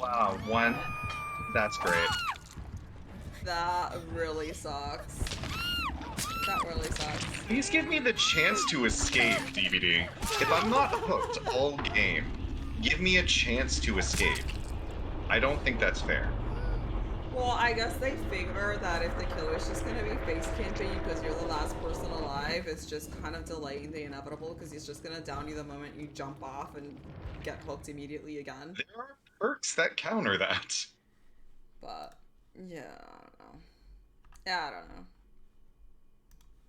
Wow, one. That's great. That really sucks. That really sucks. Please give me the chance to escape, DBD. If I'm not hooked all game, give me a chance to escape. I don't think that's fair. Well, I guess they figure that if the killer's just gonna be face camping because you're the last person alive, it's just kind of delaying the inevitable because he's just gonna down you the moment you jump off and get hooked immediately again. There are perks that counter that. But, yeah, I don't know. Yeah, I don't know.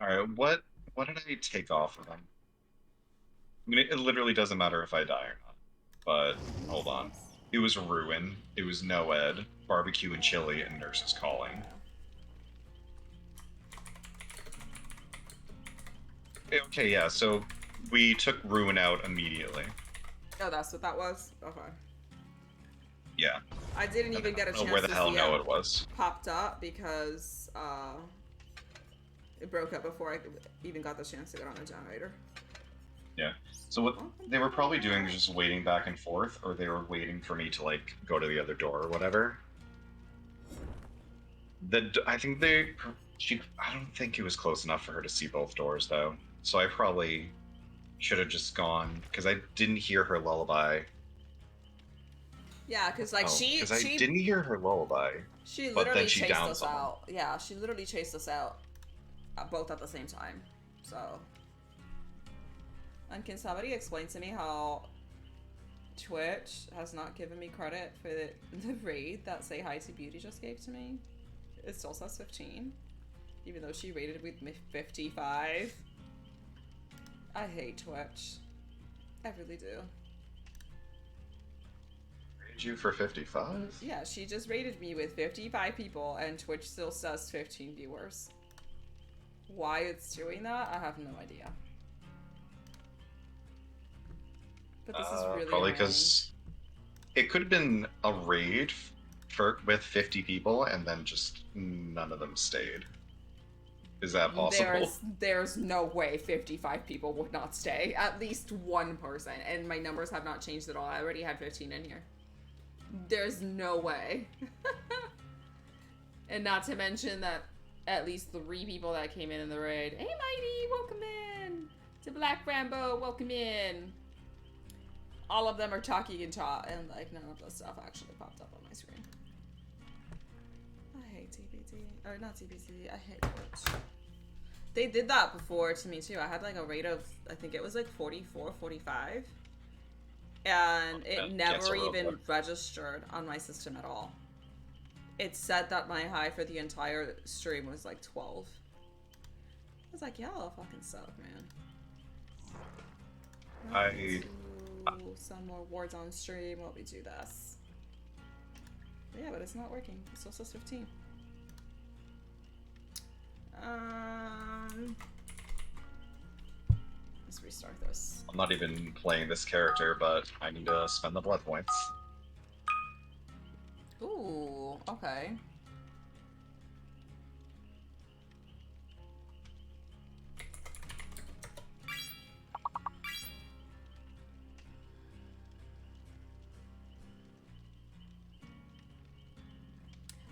Alright, what did I take off of them? I mean, it literally doesn't matter if I die or not. But, hold on. It was Ruin, it was Noed, Barbecue and Chili, and Nurses Calling. Okay, yeah, so we took Ruin out immediately. Oh, that's what that was? Okay. Yeah. I didn't even get a chance where the to hell see Noed was. Popped up because it broke up before I even got the chance to get on the generator. Yeah. So what they were probably doing was just waiting back and forth, or they were waiting for me to like go to the other door or whatever. I think I don't think it was close enough for her to see both doors though. So I probably should have just gone because I didn't hear her lullaby. Yeah, because like she didn't hear her lullaby. She literally chased us out. Yeah, she literally chased us out, both at the same time. So. And can somebody explain to me how Twitch has not given me credit for the raid that Say Hi to Beauty just gave to me? It still says 15, even though she rated with me 55. I hate Twitch. I really do. Rated you for 55? Yeah, she just rated me with 55 people, and Twitch still says 15 viewers. Why it's doing that, I have no idea. But this is really probably because it could have been a raid with 50 people and then just none of them stayed. Is that possible? There's no way 55 people would not stay. At least one person. And my numbers have not changed at all. I already had 15 in here. There's no way. And not to mention that at least 3 people that came in the raid. Hey, Mighty, welcome in. To Black Rambo, welcome in. All of them are talking and chat, and like none of the stuff actually popped up on my screen. I hate TBT. Or not TBT, I hate Twitch. They did that before to me too. I had like a rate of, I think it was like 44, 45. And it never even registered on my system at all. It said that my high for the entire stream was like 12. I was like, y'all fucking suck, man. Some more wards on stream while we do this. But yeah, but it's not working. It still says 15. Let's restart this. I'm not even playing this character, but I need to spend the blood points. Ooh, okay.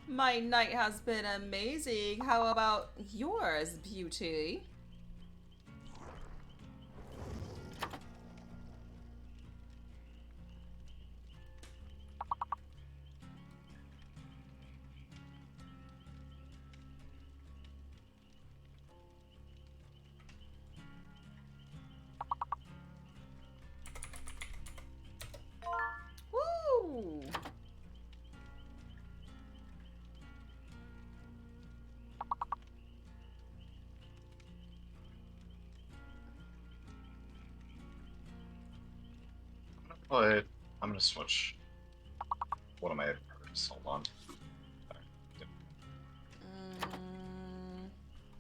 My night has been amazing. How about yours, beauty? Woo! But I'm gonna switch one of my herbs. Hold on.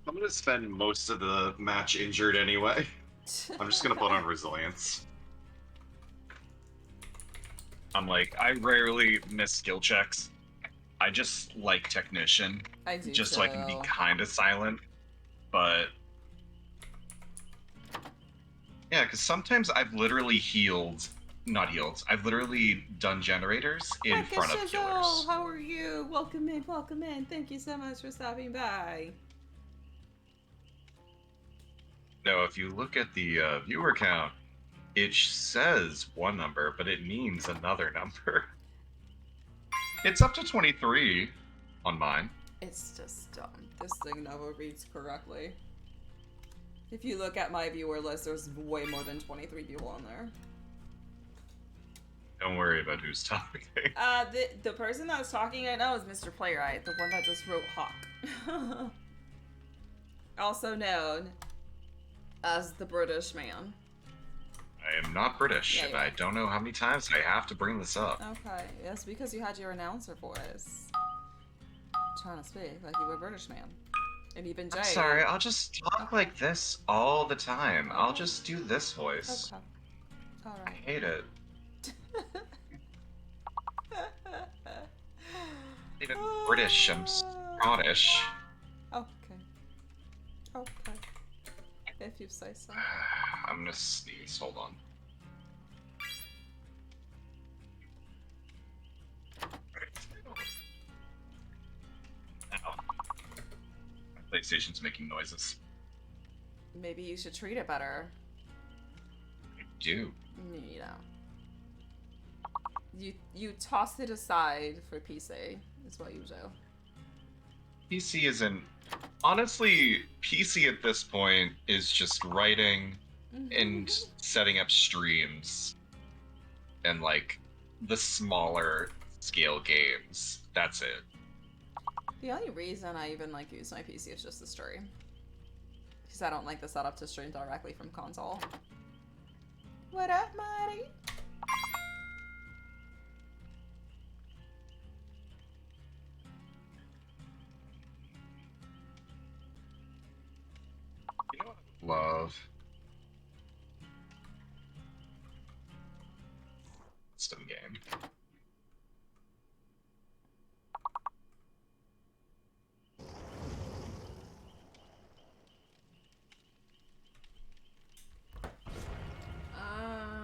I'm gonna spend most of the match injured anyway. I'm just gonna put on resilience. I'm like, I rarely miss skill checks. I just like technician. I do just too. so I can be kind of silent. But yeah, because sometimes I've literally I've literally done generators in front of killers. How are you? Welcome in, welcome in. Thank you so much for stopping by. Now, if you look at the viewer count, it says one number, but it means another number. It's up to 23 on mine. It's just dumb. This thing never reads correctly. If you look at my viewer list, there's way more than 23 people on there. Don't worry about who's talking. The person that's talking right now is Mr. Playwright, the one that just wrote Hawk. Also known as the British man. I am not British, and I don't know how many times I have to bring this up. Okay, that's because you had your announcer voice. I'm trying to speak like you were a British man. And even Jay. I'm sorry, I'll just talk like this all the time. I'll just do this voice. Okay. Alright. I hate it. Even British, I'm Scottish. Okay. Okay. If you say so. I'm gonna sneeze, hold on. Ow. My PlayStation's making noises. Maybe you should treat it better. I do. You know. You toss it aside for PC, is what you do. PC isn't... Honestly, PC at this point is just writing and setting up streams and, like, the smaller scale games. That's it. The only reason I even, like, use my PC is just to stream. Because I don't like the setup to stream directly from console. What up, Marty? You know what I love? Custom game.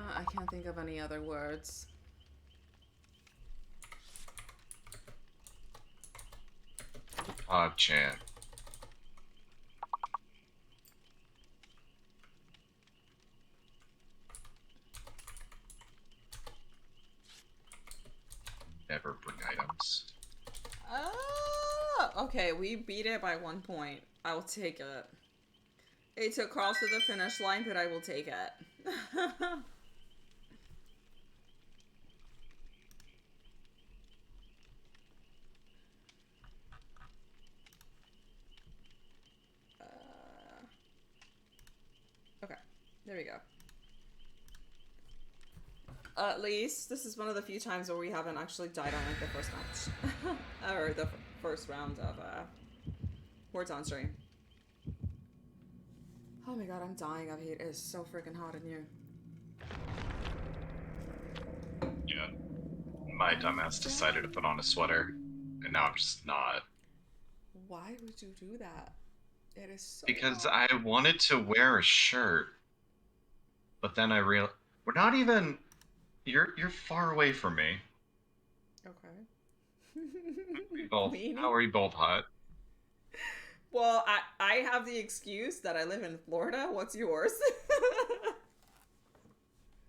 I can't think of any other words. Chan. Never bring items. Okay, we beat it by 1 point. I will take it. It took Carl to the finish line, but I will take it. Okay, there we go. At least this is one of the few times where we haven't actually died on like the first match. Or the first round of Words on Stream. Oh my god, I'm dying of heat. It is so freaking hot in here. Yeah. My dumbass decided to put on a sweater, and now I'm just not. Why would you do that? It is so Because hot. I wanted to wear a shirt, but then I realized we're not even. You're far away from me. Okay. How are you both hot? Well, I have the excuse that I live in Florida. What's yours?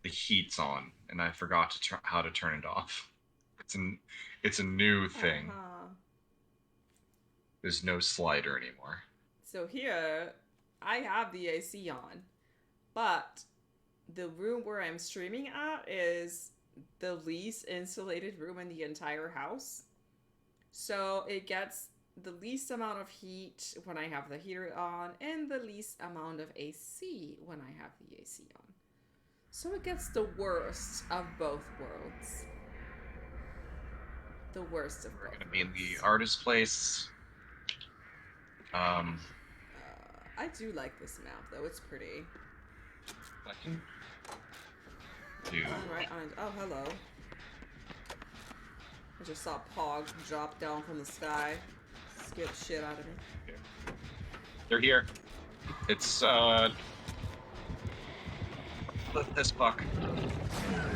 The heat's on, and I forgot to how to turn it off. It's a new thing. There's no slider anymore. So here, I have the AC on, but the room where I'm streaming at is the least insulated room in the entire house. So it gets the least amount of heat when I have the heater on and the least amount of AC when I have the AC on. So it gets the worst of both worlds. The worst of We're both gonna be in the worlds. artist place. I do like this map, though. It's pretty. I can do. Alright, oh, hello. I just saw Pog drop down from the sky. Scared the shit out of me. They're here. It's, this fuck.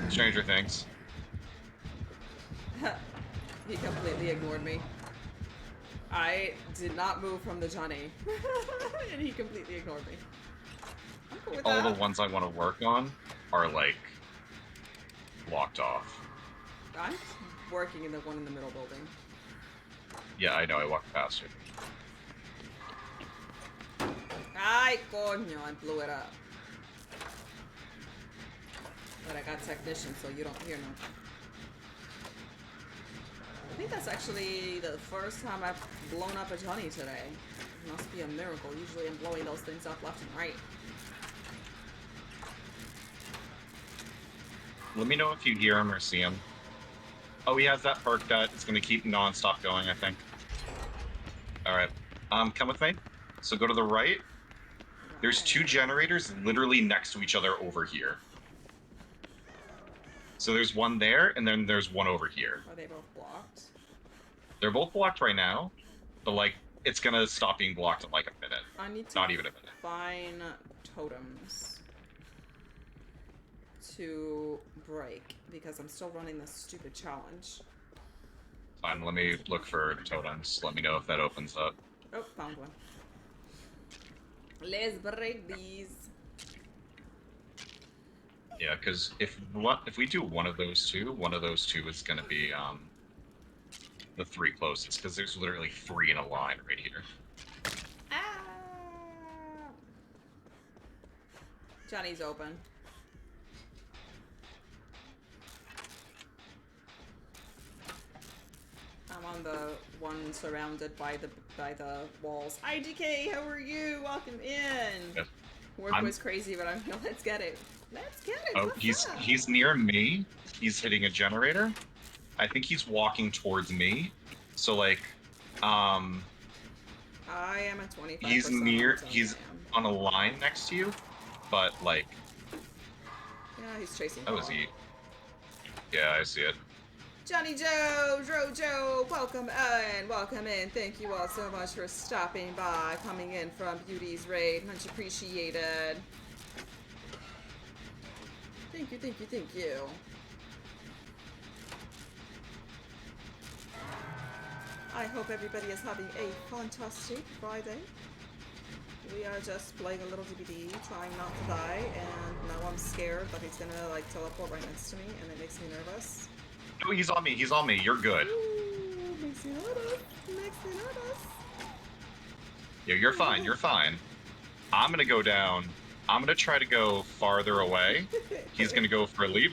Stranger Things. He completely ignored me. I did not move from the Johnny. And he completely ignored me. I'm cool with All that. the ones I want to work on are, like, blocked off. I'm working in the one in the middle building. Yeah, I know, I walked past it. Ay, coño, I blew it up. But I got technician, so you don't hear nothing. I think that's actually the first time I've blown up a Johnny today. It must be a miracle. Usually I'm blowing those things up left and right. Let me know if you hear him or see him. Oh, he has that perk that it's going to keep non-stop going, I think. Alright. Come with me. So go to the right. There's 2 generators literally next to each other over here. So there's one there, and then there's one over here. Are they both blocked? They're both blocked right now, but, like, it's going to stop being blocked in, like, a minute. I need to Not even a minute. find totems to break, because I'm still running this stupid challenge. Fine, let me look for totems. Let me know if that opens up. Oh, found one. Let's break these. Yeah, because if we do one of those two is going to be the 3 closest, because there's literally 3 in a line right here. Ah! Johnny's open. I'm on the one surrounded by the walls. IGK, how are you? Welcome in. Yes. Work was crazy, but I'm here. Let's get it. Let's get it. Oh, What's up? he's near me. He's hitting a generator. I think he's walking towards me. So like, I am at 25%. He's on a line next to you, but like. Yeah, he's chasing. That was he. Yeah, I see it. Johnny Joe, Joe, welcome in, welcome in. Thank you all so much for stopping by, coming in from Beauty's Raid. Much appreciated. Thank you, thank you, thank you. I hope everybody is having a fantastic Friday. We are just playing a little DBD, trying not to die, and now I'm scared that he's gonna like teleport right next to me, and it makes me nervous. Oh, he's on me. He's on me. You're good. Ooh, makes me nervous. Makes me nervous. Yeah, you're fine. You're fine. I'm gonna go down. I'm gonna try to go farther away. He's gonna go for a leap.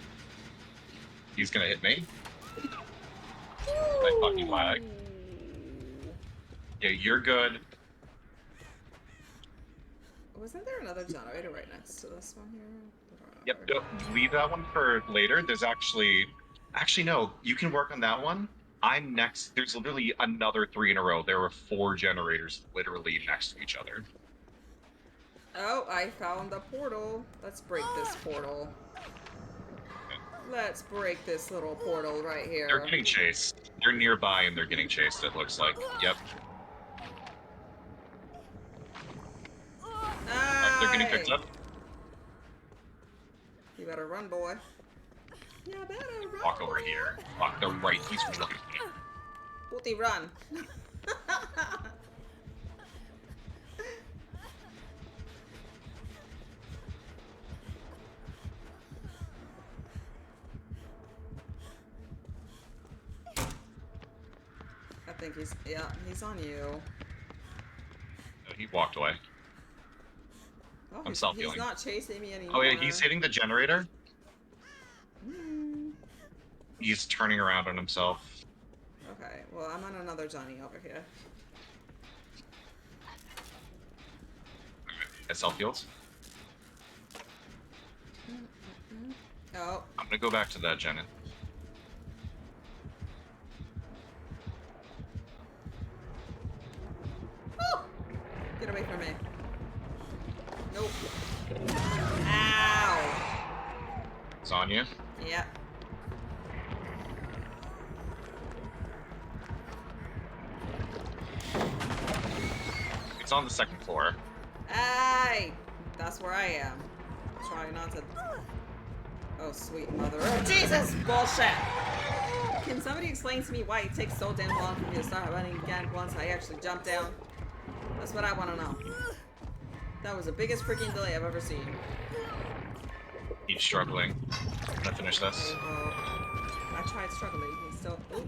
He's gonna hit me. I fucking lag. Yeah, you're good. Wasn't there another generator right next to this one here? Yep. Leave that one for later. There's actually no. You can work on that one. I'm next. There's literally another 3 in a row. There were 4 generators literally next to each other. Oh, I found the portal. Let's break this portal. Let's break this little portal right here. They're getting chased. They're nearby and they're getting chased, it looks like. Yep. They're getting picked up. You better run, boy. You better run. Walk over here. Walk the right. He's running. Booty, run. I think he's on you. He walked away. Oh, I'm self-healing. He's not chasing me anymore. Oh yeah, he's hitting the generator. He's turning around on himself. Okay, well, I'm on another Johnny over here. At self-heals. Oh. I'm gonna go back to that, Jenna. Oh! Get away from me. Nope. Ow! It's on you? Yep. It's on the second floor. Aye! That's where I am. Trying not to... Oh, sweet mother. Oh, Jesus! Bullshit! Can somebody explain to me why it takes so damn long for me to start running again once I actually jump down? That's what I want to know. That was the biggest freaking delay I've ever seen. He's struggling. I'm gonna finish this. Okay, well, I tried struggling. He's still... Ooh.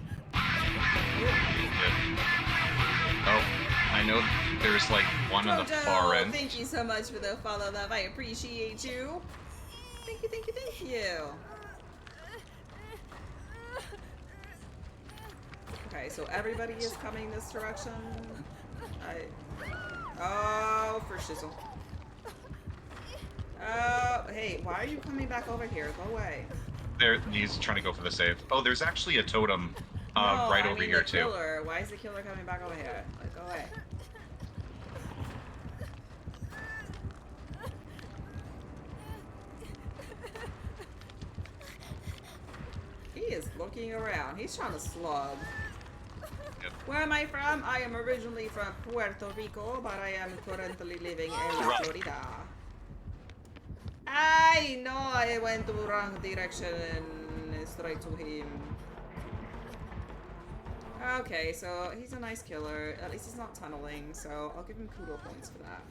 Oh, I know there's like one on the far end. Thank you so much for the follow, love. I appreciate you. Thank you, thank you, thank you. Okay, so everybody is coming this direction. Oh, for shizzle. Oh, hey, why are you coming back over here? Go away. He's trying to go for the save. Oh, there's actually a totem right over here, too. Killer. Why is the killer coming back over here? Like, go away. He is looking around. He's trying to slug. Yep. Where am I from? I am originally from Puerto Rico, but I am currently living in Florida. I know I went the wrong direction and straight to him. Okay, so he's a nice killer. At least he's not tunneling, so I'll give him kudo points for that.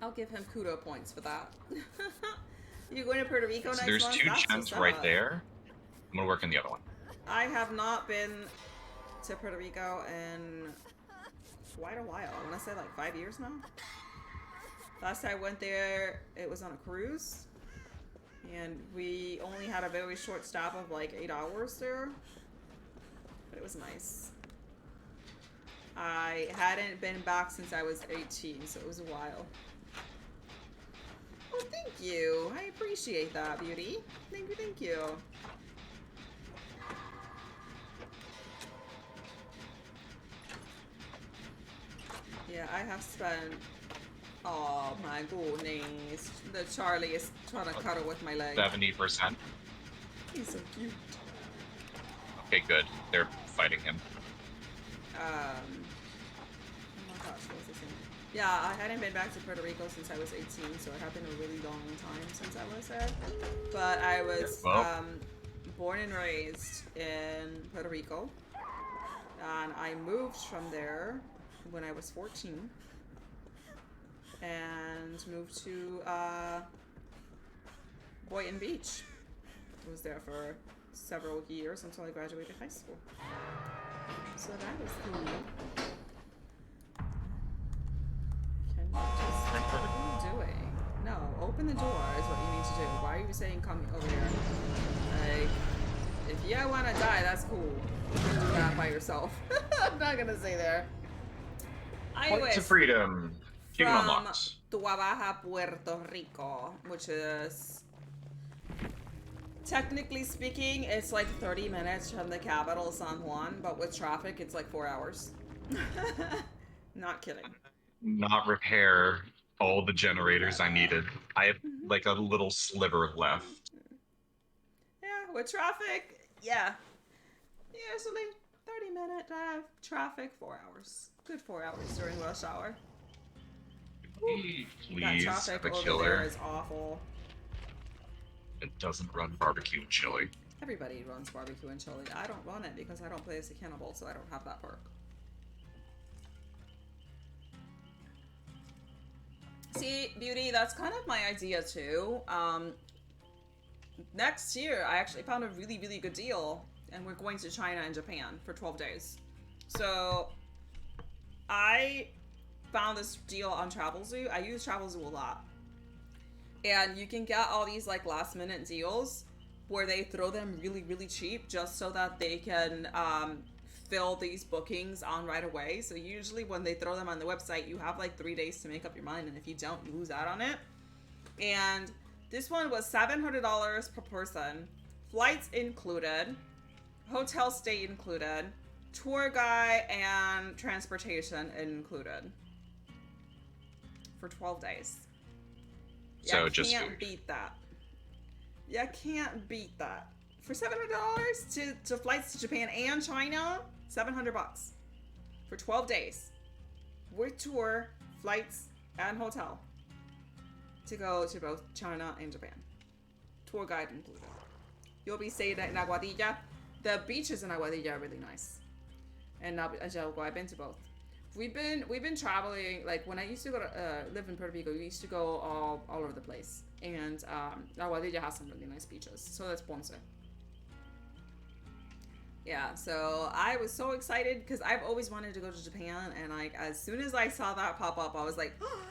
I'll give him kudo points for that. You going to Puerto Rico next There's month? two gens right there. I'm gonna work in the other one. I have not been to Puerto Rico in quite a while. I want to say like 5 years now. Last time I went there, it was on a cruise. And we only had a very short stop of like 8 hours there. But it was nice. I hadn't been back since I was 18, so it was a while. Well, thank you. I appreciate that, beauty. Thank you, thank you. Yeah, I have spent... Oh my goodness. The Charlie is trying to cuddle with my leg. 70%. He's so cute. Okay, good. They're fighting him. Oh my gosh, what was I saying? Yeah, I hadn't been back to Puerto Rico since I was 18, so it had been a really long time since I was there. But I was born and raised in Puerto Rico. And I moved from there when I was 14. And moved to Boynton Beach. Was there for several years until I graduated high school. So that was cool. Can you just... What are you doing? No, open the door is what you need to do. Why are you saying come over here? Like, if you want to die, that's cool. You can do that by yourself. I'm not gonna say there. Point to freedom. From Tuabaja, Puerto Rico, which is, technically speaking, it's like 30 minutes from the capital, San Juan, but with traffic, it's like 4 hours. Not kidding. Not repair all the generators I needed. I have like a little sliver left. Yeah, with traffic, yeah. Usually 30-minute drive, traffic, 4 hours. Good 4 hours during rush hour. Please have a killer. There is awful. It doesn't run barbecue and chili. Everybody runs barbecue and chili. I don't run it because I don't play as a cannibal, so I don't have that perk. See, Beauty, that's kind of my idea too. Next year, I actually found a really, really good deal, and we're going to China and Japan for 12 days. So, I found this deal on Travelzoo. I use Travelzoo a lot. And you can get all these like last minute deals where they throw them really, really cheap just so that they can fill these bookings on right away. So usually when they throw them on the website, you have like 3 days to make up your mind. And if you don't, you lose out on it. And this one was $700 per person, flights included, hotel stay included, tour guide and transportation included for 12 days. So you just can't beat that. You can't beat that. For $700 to flights to Japan and China, $700 for 12 days with tour, flights, and hotel to go to both China and Japan. Tour guide included. You'll be staying in Aguadilla. The beaches in Aguadilla are really nice. And I've been to both. We've been traveling, like when I used to go to live in Puerto Rico, we used to go all over the place. And Aguadilla has some really nice beaches. So that's Ponce. Yeah, so I was so excited because I've always wanted to go to Japan, and like as soon as I saw that pop up, I was like, oh,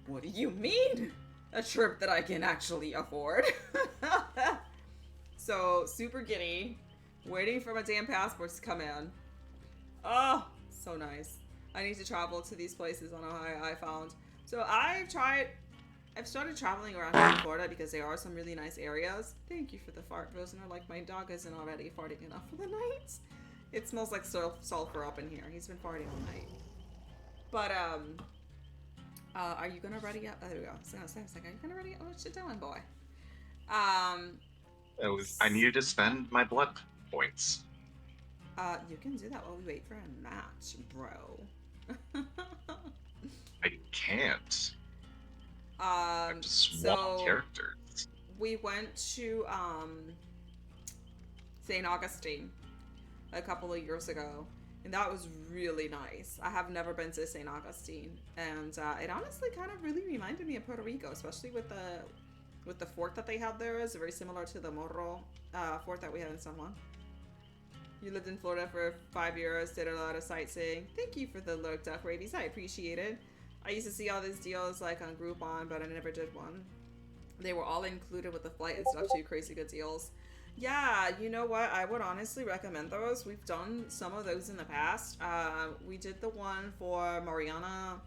what do you mean? A trip that I can actually afford. So super giddy, waiting for my damn passports to come in. Oh, so nice. I need to travel to these places on Ohio I found. So I've started traveling around here in Florida because there are some really nice areas. Thank you for the fart, Rosner. Like my dog isn't already farting enough for the night. It smells like sulfur up in here. He's been farting all night. But are you gonna ready up? Oh, there we go. So are you gonna ready up? Oh, what you doing, boy? I needed to spend my blood points. You can do that while we wait for a match, bro. I can't. I'm just swap characters. We went to St. Augustine a couple of years ago, and that was really nice. I have never been to St. Augustine, and it honestly kind of really reminded me of Puerto Rico, especially with the fort that they have there. Is very similar to the Morro fort that we have in San Juan. You lived in Florida for 5 years, did a lot of sightseeing. Thank you for the lurk, Duck Rabies. I appreciate it. I used to see all these deals like on Groupon, but I never did one. They were all included with the flight and stuff too. Crazy good deals. Yeah, you know what? I would honestly recommend those. We've done some of those in the past. We did the one for Mariana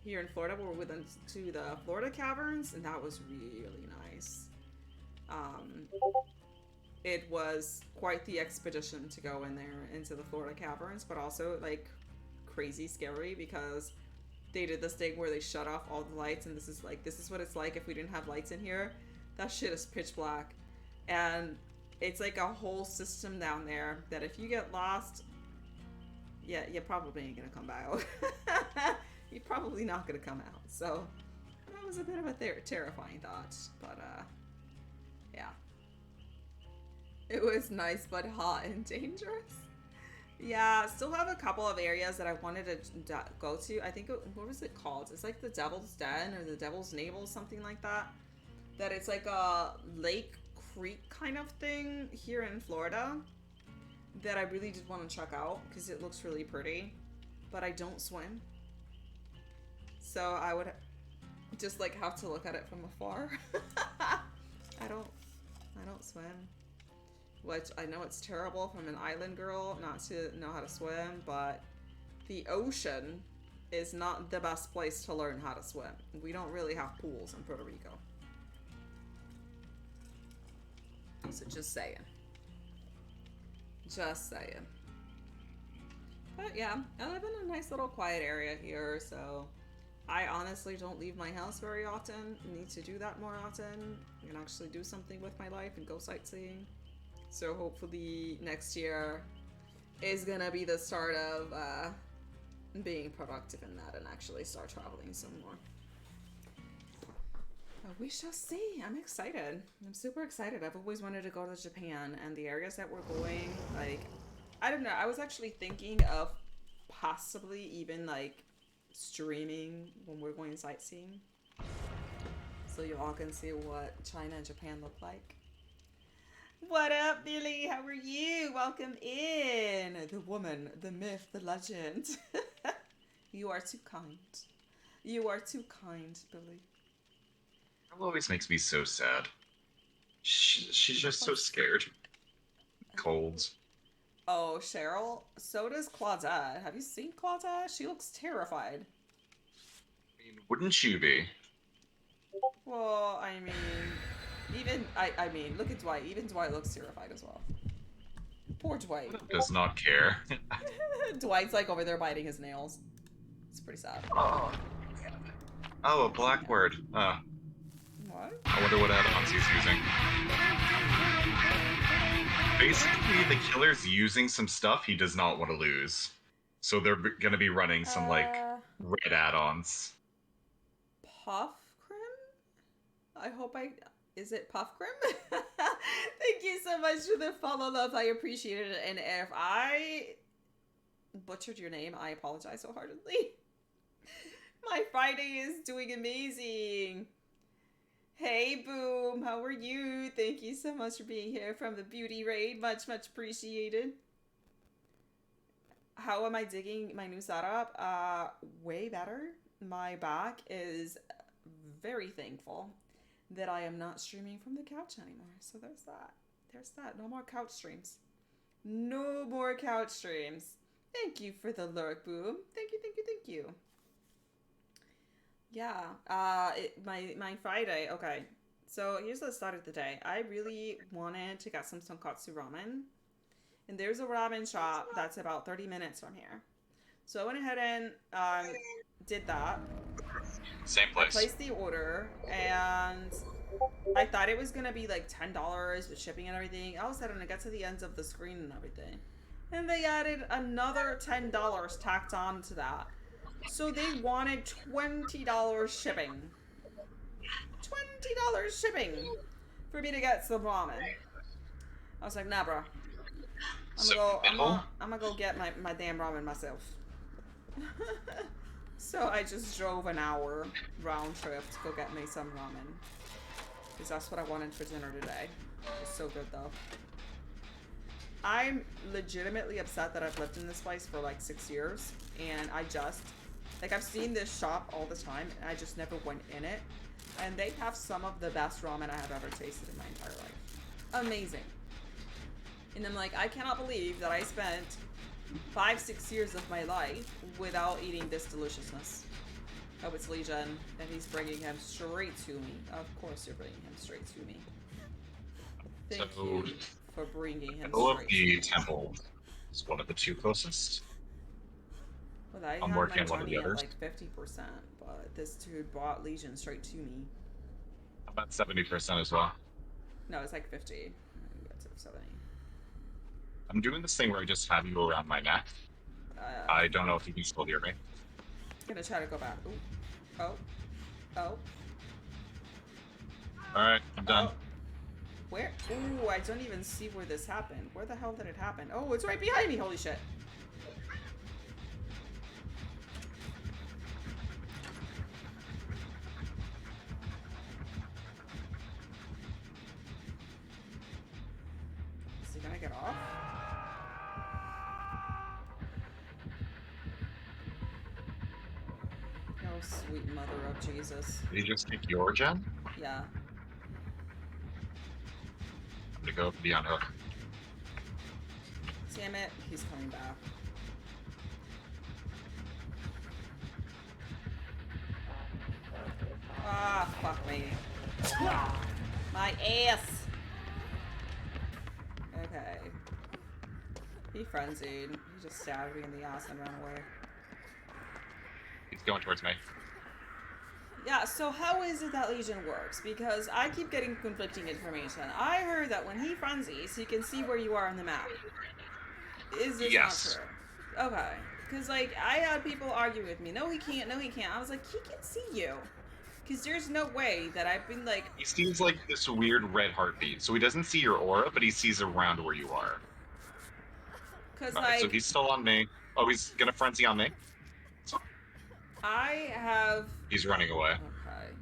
here in Florida where we went to the Florida Caverns, and that was really nice. It was quite the expedition to go in there into the Florida Caverns, but also like crazy scary because they did this thing where they shut off all the lights, and this is what it's like if we didn't have lights in here. That shit is pitch black, and it's like a whole system down there that if you get lost, yeah, you probably ain't gonna come out. You're probably not gonna come out. So that was a bit of a terrifying thought, but yeah. It was nice but hot and dangerous. Yeah, still have a couple of areas that I wanted to go to. I think, what was it called? It's like the Devil's Den or the Devil's Navel, something like that. That it's like a lake creek kind of thing here in Florida that I really did want to check out because it looks really pretty. But I don't swim. So I would just like have to look at it from afar. I don't swim. Which I know it's terrible from an island girl not to know how to swim, but the ocean is not the best place to learn how to swim. We don't really have pools in Puerto Rico. So just saying. Just saying. But yeah, I live in a nice little quiet area here, so I honestly don't leave my house very often. I need to do that more often and actually do something with my life and go sightseeing. So hopefully next year is gonna be the start of being productive in that and actually start traveling some more. But we shall see. I'm excited. I'm super excited. I've always wanted to go to Japan, and the areas that we're going, like, I don't know. I was actually thinking of possibly even like streaming when we're going sightseeing, so you all can see what China and Japan look like. What up, Billy? How are you? Welcome in. The woman, the myth, the legend. You are too kind. You are too kind, Billy. It always makes me so sad. She's just so scared. Colds. Oh, Cheryl. So does Claudette. Have you seen Claudette? She looks terrified. I mean, wouldn't you be? Well, I mean, I mean, look at Dwight. Even Dwight looks terrified as well. Poor Dwight. Does not care. Dwight's like over there biting his nails. It's pretty sad. Oh, a black word. What? I wonder what add-ons he's using. Basically, the killer's using some stuff he does not want to lose. So they're going to be running some, like, red add-ons. Puff Crim? I hope I... Is it Puff Crim? Thank you so much for the follow, love. I appreciate it. And if I butchered your name, I apologize wholeheartedly. My Friday is doing amazing. Hey, Boom. How are you? Thank you so much for being here from the beauty raid. Much, much appreciated. How am I digging my new setup? Way better. My back is very thankful that I am not streaming from the couch anymore. So there's that. There's that. No more couch streams. No more couch streams. Thank you for the lurk, Boom. Thank you, thank you, thank you. Yeah, my Friday, okay. So here's the start of the day. I really wanted to get some tonkatsu ramen. And there's a ramen shop that's about 30 minutes from here. So I went ahead and did that. Same place. I placed the order, and I thought it was going to be like $10 with shipping and everything. All of a sudden, I got to the ends of the screen and everything. And they added another $10 tacked on to that. So they wanted $20 shipping. $20 shipping for me to get some ramen. I was like, nah, bro. I'm gonna go get my damn ramen myself. So I just drove an hour round trip to go get me some ramen. Because that's what I wanted for dinner today. It's so good though. I'm legitimately upset that I've lived in this place for like 6 years. And I just, like, I've seen this shop all the time and I just never went in it. And they have some of the best ramen I have ever tasted in my entire life. Amazing. And I'm like, I cannot believe that I spent 5-6 years of my life without eating this deliciousness. Oh, it's Legion, and he's bringing him straight to me. Of course you're bringing him straight to me. Thank you for bringing him straight to me. The temple is one of the two closest. Well, I I'm had working my on one of the money at others. like 50%, but this dude brought Legion straight to me. About 70% as well. No, it's like 50. I got to 70. I'm doing this thing where I just have you around my neck. I don't know if you can still hear me. Gonna try to go back. Ooh. Oh. Oh. Alright, I'm done. Oh. Where? Ooh, I don't even see where this happened. Where the hell did it happen? Oh, it's right behind me. Holy shit. Is he gonna get off? Oh, sweet mother of Jesus. Did you just take your gen? Yeah. I'm gonna go beyond hook. Damn it, he's coming back. Ah, fuck me. My ass! Okay. He frenzied. He just stabbed me in the ass and ran away. He's going towards me. Yeah, so how is it that Legion works? Because I keep getting conflicting information. I heard that when he frenzies, he can see where you are on the map. Is this not true? Okay. Because, like, I had people argue with me. No, he can't. No, he can't. I was like, he can see you. Because there's no way that I've been, like... He sees, like, this weird red heartbeat. So he doesn't see your aura, but he sees around where you are. Because, like... So he's still on me. Oh, he's gonna frenzy on me? I have... He's running away. Okay.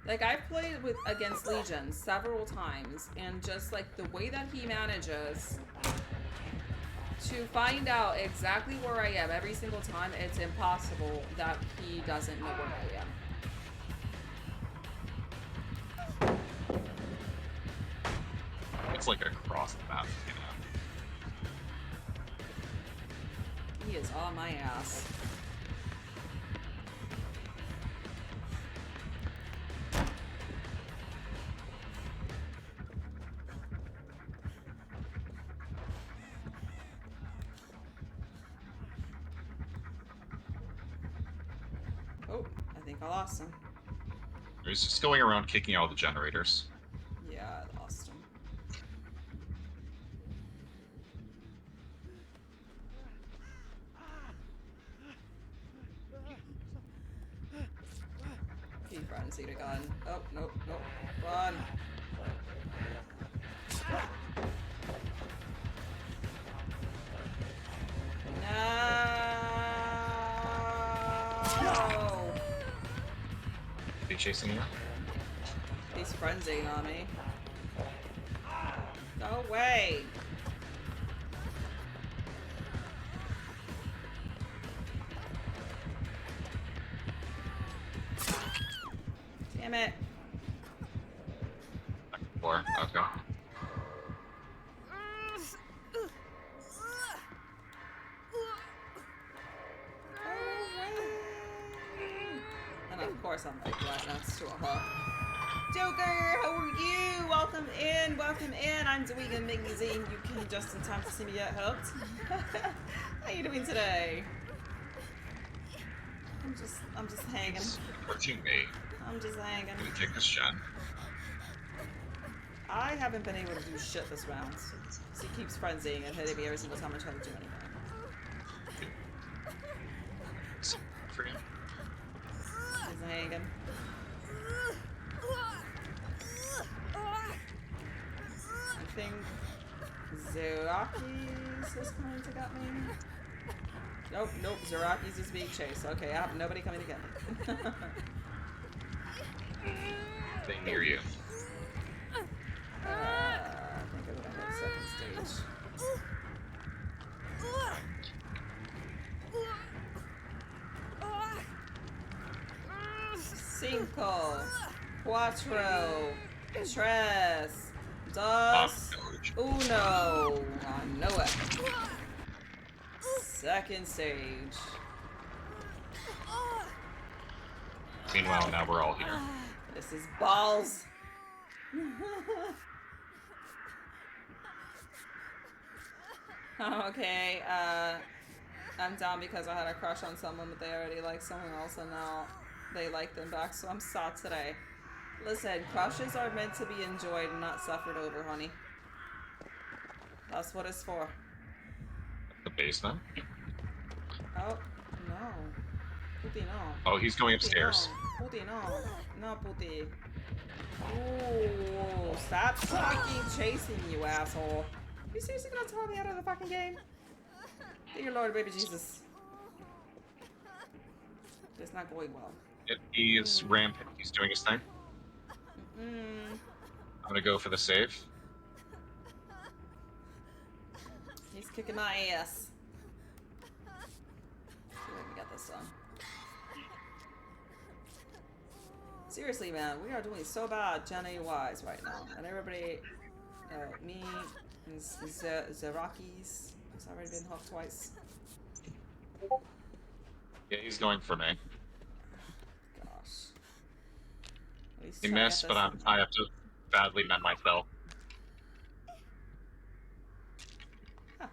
Like, I've played against Legion several times, and just, like, the way that he manages to find out exactly where I am every single time, it's impossible that he doesn't know where I am. It's like across the map, you know. He is on my ass. think I lost him. He's just going around kicking all the generators. Yeah, I lost him. He frenzied a gun. Oh, nope, nope. Run. No! Is he chasing you? He's frenzying on me. Go away! Damn it! Four. Okay. And of course I'm like right next to a hook. Joker, how are you? Welcome in, welcome in. I'm Dwegan McZine. You came just in time to see me get hooked. How you doing today? I'm just hanging. Supporting me. I'm just hanging. Can you take this gen? I haven't been able to do shit this round. So he keeps frenzying and hitting me every single time I try to do anything. For you. He's hanging. I think Zeraki's is coming to get me. Nope, nope, Zeraki's is being chased. Okay, I have nobody coming to get me. They hear you. I think I'm gonna hit second stage. Cinco, cuatro, tres, dos, uno. I know it. Second stage. Meanwhile, now we're all here. This is balls. Okay, I'm down because I had a crush on someone, but they already liked someone else, and now they like them back, so I'm sad today. Listen, crushes are meant to be enjoyed and not suffered over, honey. That's what it's for. The basement? Oh, no. Puti, no. Oh, he's going upstairs. Puti, no. No, Puti. Ooh, stop fucking chasing me, you asshole. You seriously gonna throw me out of the fucking game? Dear Lord, baby Jesus. It's not going well. He is rampant. He's doing his thing. I'm gonna go for the save. He's kicking my ass. See if I can get this done. Seriously, man, we are doing so bad Jenny-wise right now. And everybody, me, and Zeraki's has already been hooked twice. Yeah, he's going for me. Gosh. He missed, but I have to badly mend myself. Huh.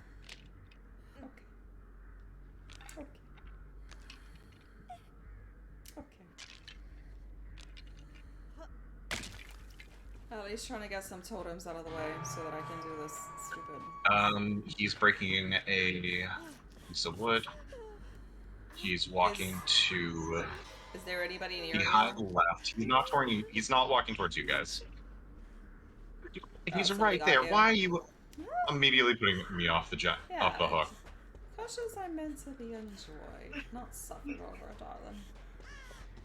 Okay. At least trying to get some totems out of the way so that I can do this stupid. He's breaking a piece of wood. He's walking to. Is there anybody near behind left? He's not walking towards you guys. He's right there. Why are you immediately putting me off the off the hook? Crushes are meant to be enjoyed, not suffered over, darling.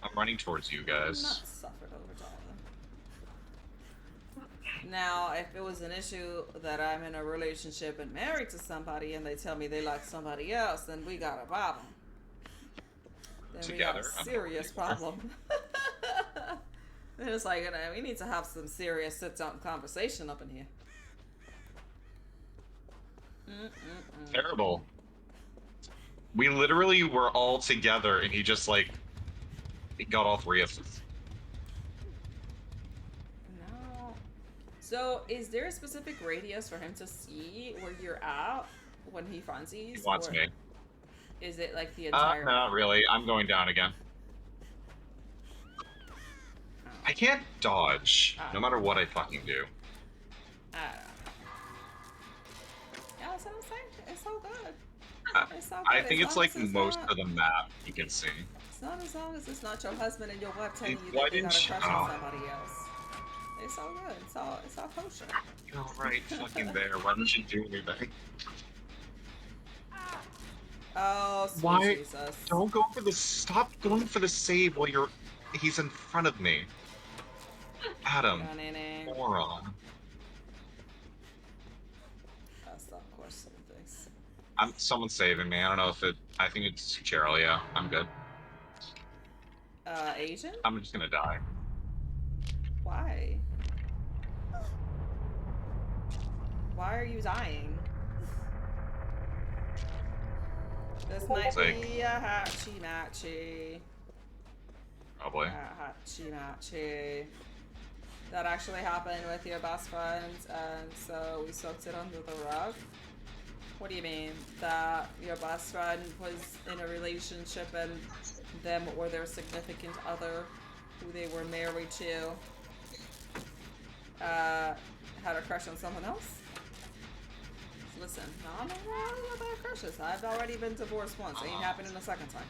I'm running towards you guys. Not suffered over, darling. Now, if it was an issue that I'm in a relationship and married to somebody and they tell me they like somebody else, then we got a problem. Then Together, we got a serious problem. Then it's like, you know, we need to have some serious sit-down conversation up in here. Terrible. We literally were all together and he just like got all three of us. No. So, is there a specific radius for him to see where you're at when he frenzies? He wants me. Is it like the entire not really. I'm going down again. I can't dodge, no matter what I fucking do. I don't know. Yeah, that's what I'm saying. It's so good. It's so good. I think it's like most of the map you can see. It's not as long as it's not your husband and your wife telling you that they got a crush on somebody else. It's so good. It's all kosher. You're right fucking there. Why don't you do anything? Oh, sweet Why? Jesus. Don't go for the... Stop going for the save while he's in front of me. Adam. Moron. That's of course some things. Someone's saving me. I don't know if it... I think it's Cheryl, yeah. I'm good. Asian? I'm just gonna die. Why? Why are you dying? This might be a hatchy-matchy. Probably. Hatchy-matchy. That actually happened with your best friend, and so we swept it under the rug. What do you mean? That your best friend was in a relationship and them or their significant other, who they were married to, had a crush on someone else? Listen, I'm not about crushes. I've already been divorced once. It ain't happening a second time.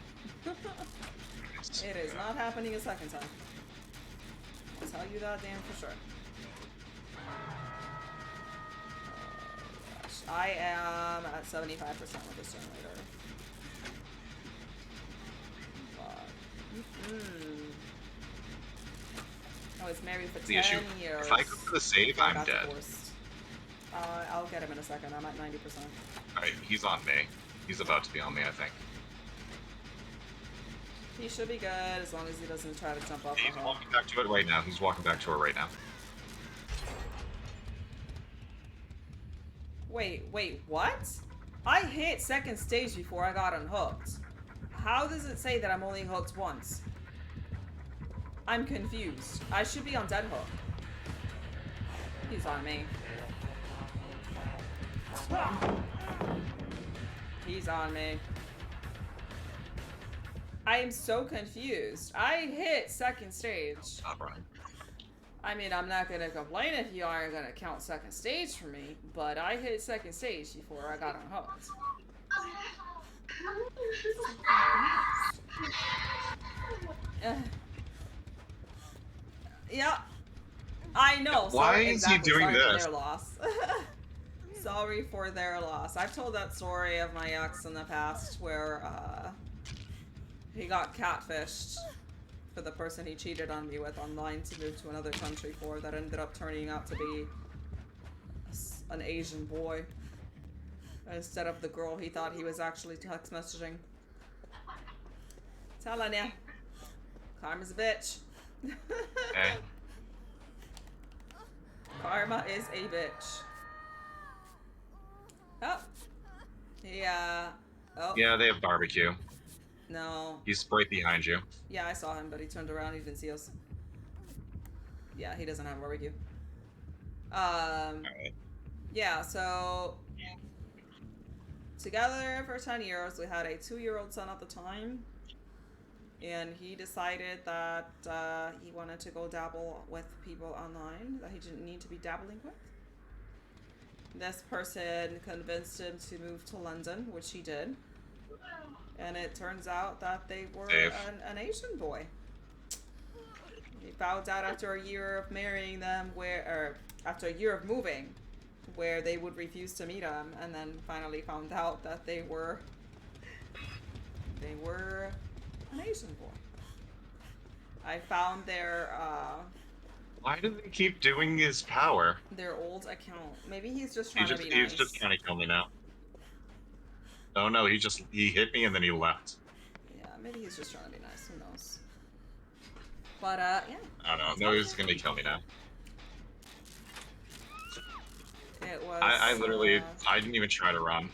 It is not happening a second time. I'll tell you that damn for sure. I am at 75% with this generator. I was married for 10 years. If I go for the save, I'm dead. Divorced. I'll get him in a second. I'm at 90%. Alright, he's on me. He's about to be on me, I think. He should be good as long as he doesn't try to jump off. He's walking back to it right now. He's walking back to her right now. Wait, what? I hit second stage before I got unhooked. How does it say that I'm only hooked once? I'm confused. I should be on dead hook. He's on me. He's on me. I am so confused. I hit second stage. Alright. I mean, I'm not gonna complain if you aren't gonna count second stage for me, but I hit second stage before I got unhooked. Yeah, I know. Why is he doing this? Their loss. Sorry for their loss. I've told that story of my ex in the past where he got catfished for the person he cheated on me with online to move to another country for, that ended up turning out to be an Asian boy instead of the girl he thought he was actually text messaging. Telling ya, karma's a bitch. Hey. Karma is a bitch. Oh. Yeah. Oh. Yeah, they have barbecue. No. He's right behind you. Yeah, I saw him, but he turned around. He didn't see us. Yeah, he doesn't have a barbecue. Alright. Yeah, so together for 10 years. We had a 2-year-old son at the time. And he decided that he wanted to go dabble with people online that he didn't need to be dabbling with. This person convinced him to move to London, which he did. And it turns out that they were an Asian boy. He found out after a year of marrying them, after a year of moving, where they would refuse to meet him, and then finally found out that they were an Asian boy. I found their Why do they keep doing his power? Their old account. Maybe he's just trying to be nice. He's just trying to kill me now. Oh no, he hit me and then he left. Yeah, maybe he's just trying to be nice. Who knows? But yeah. I don't know. No, he's gonna kill me now. It was. I literally, I didn't even try to run.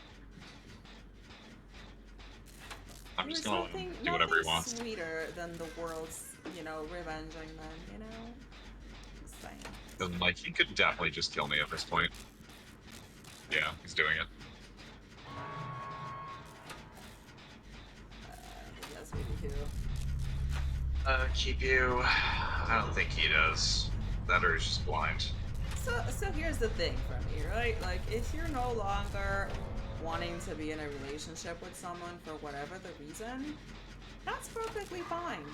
I'm just gonna let him do whatever he wants. Sweeter than the world's, revenging them, Just saying. Because, like, he could definitely just kill me at this point. Yeah, he's doing it. Yes, maybe too. Keep you. I don't think he does. That or he's just blind. So here's the thing for me, right? Like, if you're no longer wanting to be in a relationship with someone for whatever the reason, that's perfectly fine.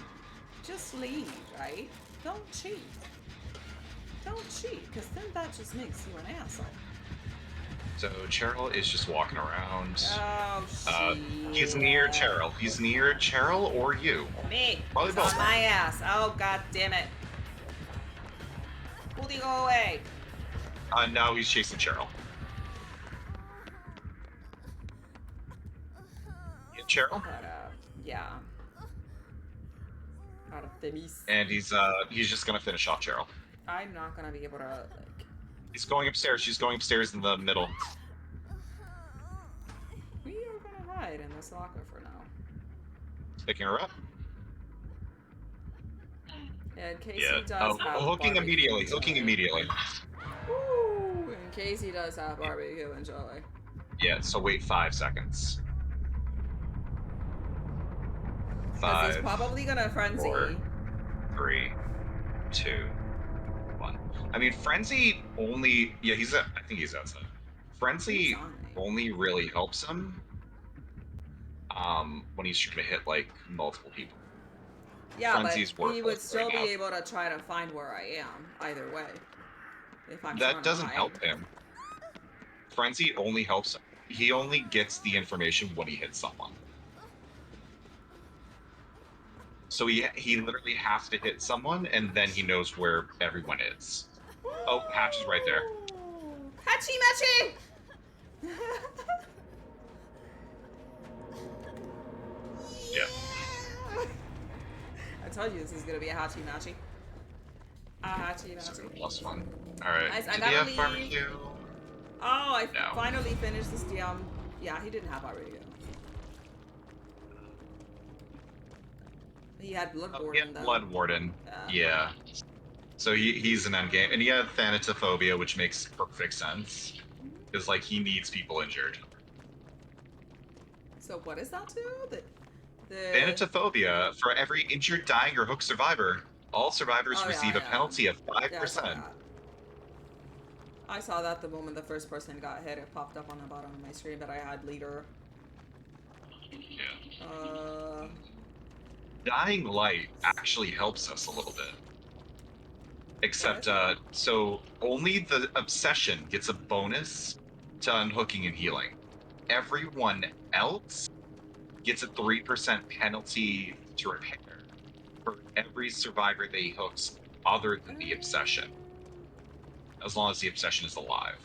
Just leave, right? Don't cheat. Don't cheat, because then that just makes you an asshole. So Cheryl is just walking around. Oh, shit. He's near Cheryl. He's near Cheryl or you. Me. Probably He's both. on my ass. Oh, god damn it. Will you go away? Now he's chasing Cheryl. Hit Cheryl. But, yeah. Out of Themis. And he's just gonna finish off Cheryl. I'm not gonna be able to, like... He's going upstairs. She's going upstairs in the middle. We are gonna hide in this locker for now. Picking her up. And Casey does have hooking immediately. Hooking immediately. Woo! And Casey does have barbecue. Enjoy. Yeah, so wait 5 seconds. 5. He's probably gonna frenzy. 4, 3, 2, 1. I mean, frenzy only. Yeah, I think he's outside. Frenzy only really helps him when he's trying to hit like multiple people. Yeah, Frenzy's but he would still be able to try to find where I am either way. If I'm that doesn't help him. Frenzy only helps him. He only gets the information when he hits someone. So he literally has to hit someone, and then he knows where everyone is. Oh, Hatch is right there. Hatchy matchy! Yeah. I told you this is gonna be a Hachi matchy. A Hachi matchy. +1. Alright. Nice. I Did gotta he have leave. barbecue? Oh, I finally finished this DM. Yeah, he didn't have barbecue. He had Blood Warden. He had Blood Warden. Yeah. So he's an endgame. And he had Thanatophobia, which makes perfect sense. Because, like, he needs people injured. So what does that do? Thanatophobia. For every injured, dying, or hooked survivor, all survivors receive a penalty of 5%. Yeah, I saw that the moment the first person got hit. It popped up on the bottom of my screen that I had leader. Yeah. Dying light actually helps us a little bit. Except, so only the obsession gets a bonus to unhooking and healing. Everyone else gets a 3% penalty to repair for every survivor they hooks other than the obsession. As long as the obsession is alive.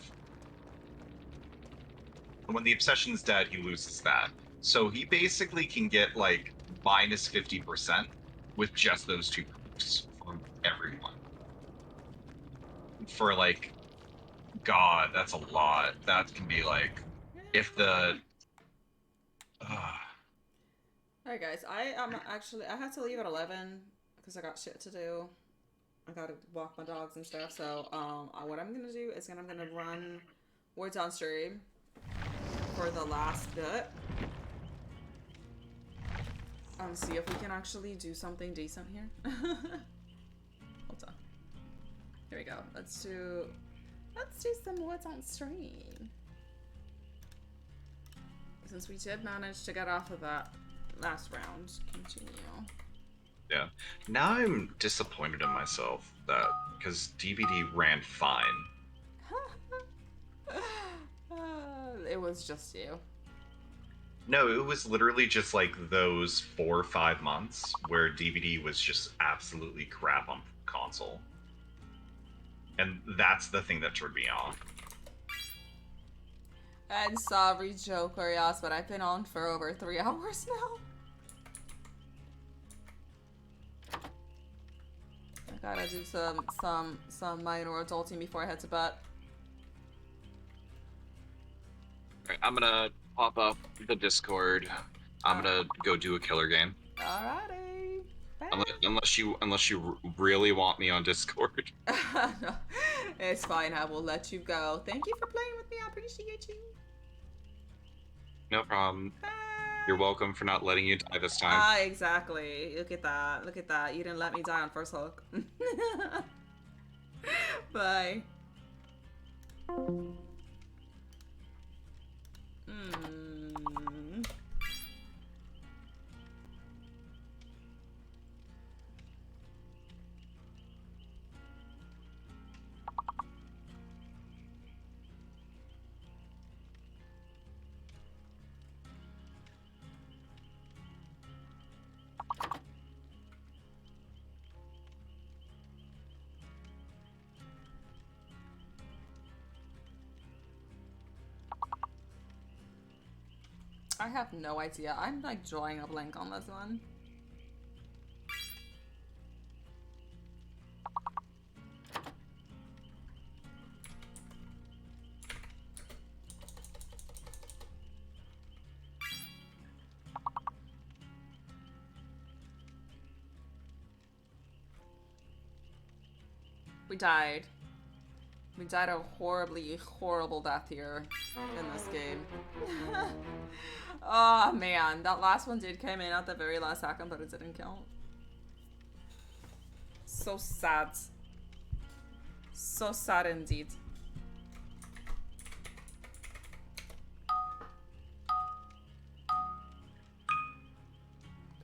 And when the obsession's dead, he loses that. So he basically can get, like, minus 50% with just those 2 perks from everyone. For, like, God, that's a lot. That can be, like, if the... Alright guys, I have to leave at 11 because I got shit to do. I gotta walk my dogs and stuff, so what I'm gonna do is I'm gonna run Words on Stream for the last bit. See if we can actually do something decent here. Hold on. Here we go. Let's do some Words on Stream. Since we did manage to get off of that last round, continue. Yeah. Now I'm disappointed in myself that because DBD ran fine. It was just you. No, it was literally just like those 4 or 5 months where DBD was just absolutely crap on console. And that's the thing that turned me off. And sorry, Joker, yes, but I've been on for over 3 hours now. I gotta do some minor adulting before I head to bed. Alright, I'm gonna pop up the Discord. I'm gonna go do a killer game. Alrighty. Unless you really want me on Discord. No, it's fine. I will let you go. Thank you for playing with me. I appreciate you. No problem. Bye. You're welcome for not letting you die this time. Ah, exactly. Look at that. Look at that. You didn't let me die on first hook. Bye. I have no idea. I'm like drawing a blank on this one. We died. We died a horribly, horrible death here in this game. Oh man, that last one did come in at the very last second, but it didn't count. So sad. So sad indeed.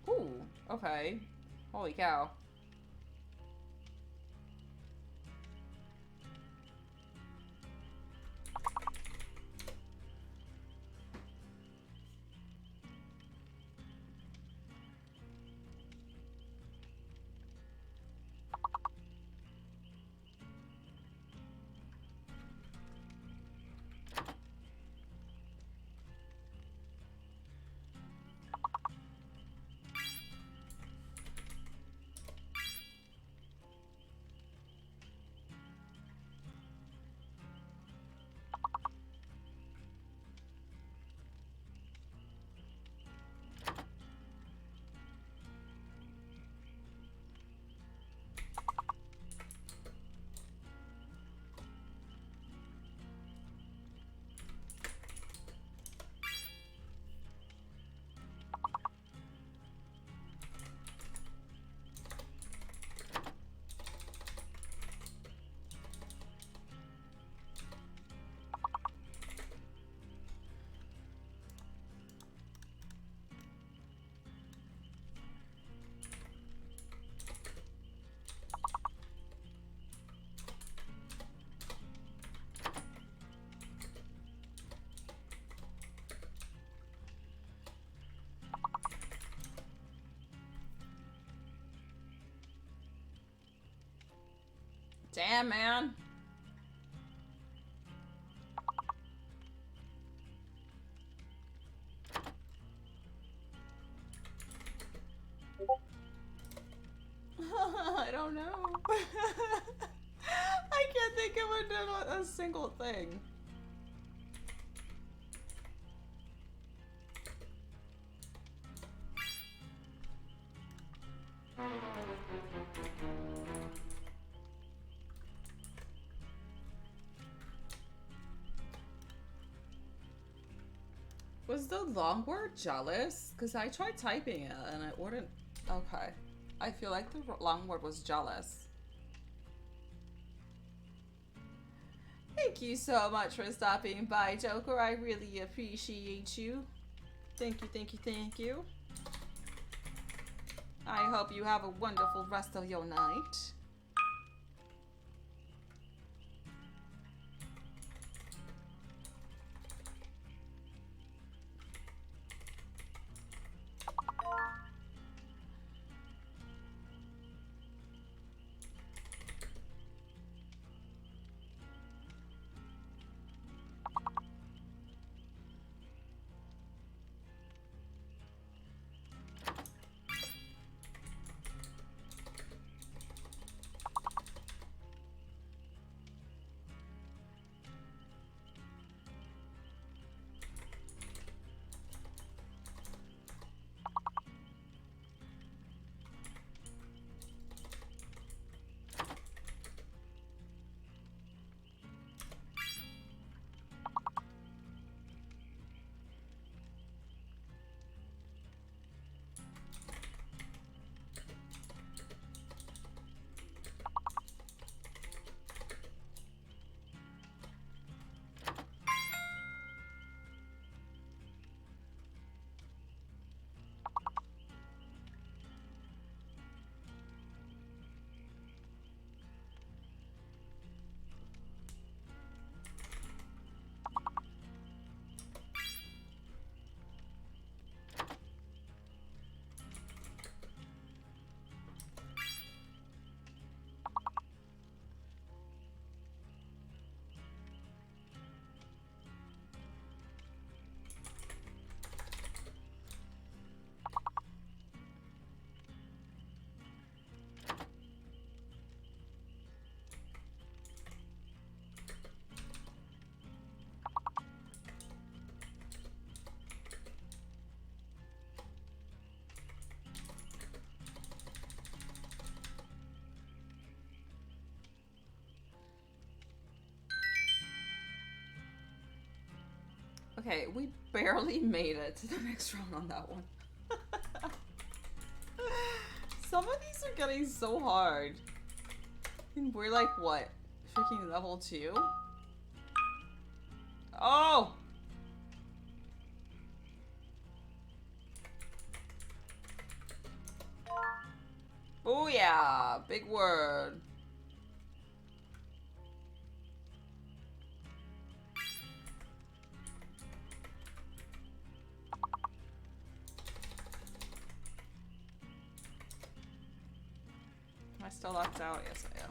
Ooh, okay. Holy cow. Damn, man. I don't know. I can't think of a single thing. Was the long word jealous? Because I tried typing it and it wouldn't. Okay. I feel like the long word was jealous. Thank you so much for stopping by, Joker. I really appreciate you. Thank you, thank you, thank you. I hope you have a wonderful rest of your night. Okay, we barely made it to the next round on that one. Some of these are getting so hard. And we're like, what? Freaking level 2? Oh! Oh yeah! Big word. Am I still locked out? Yes, I am.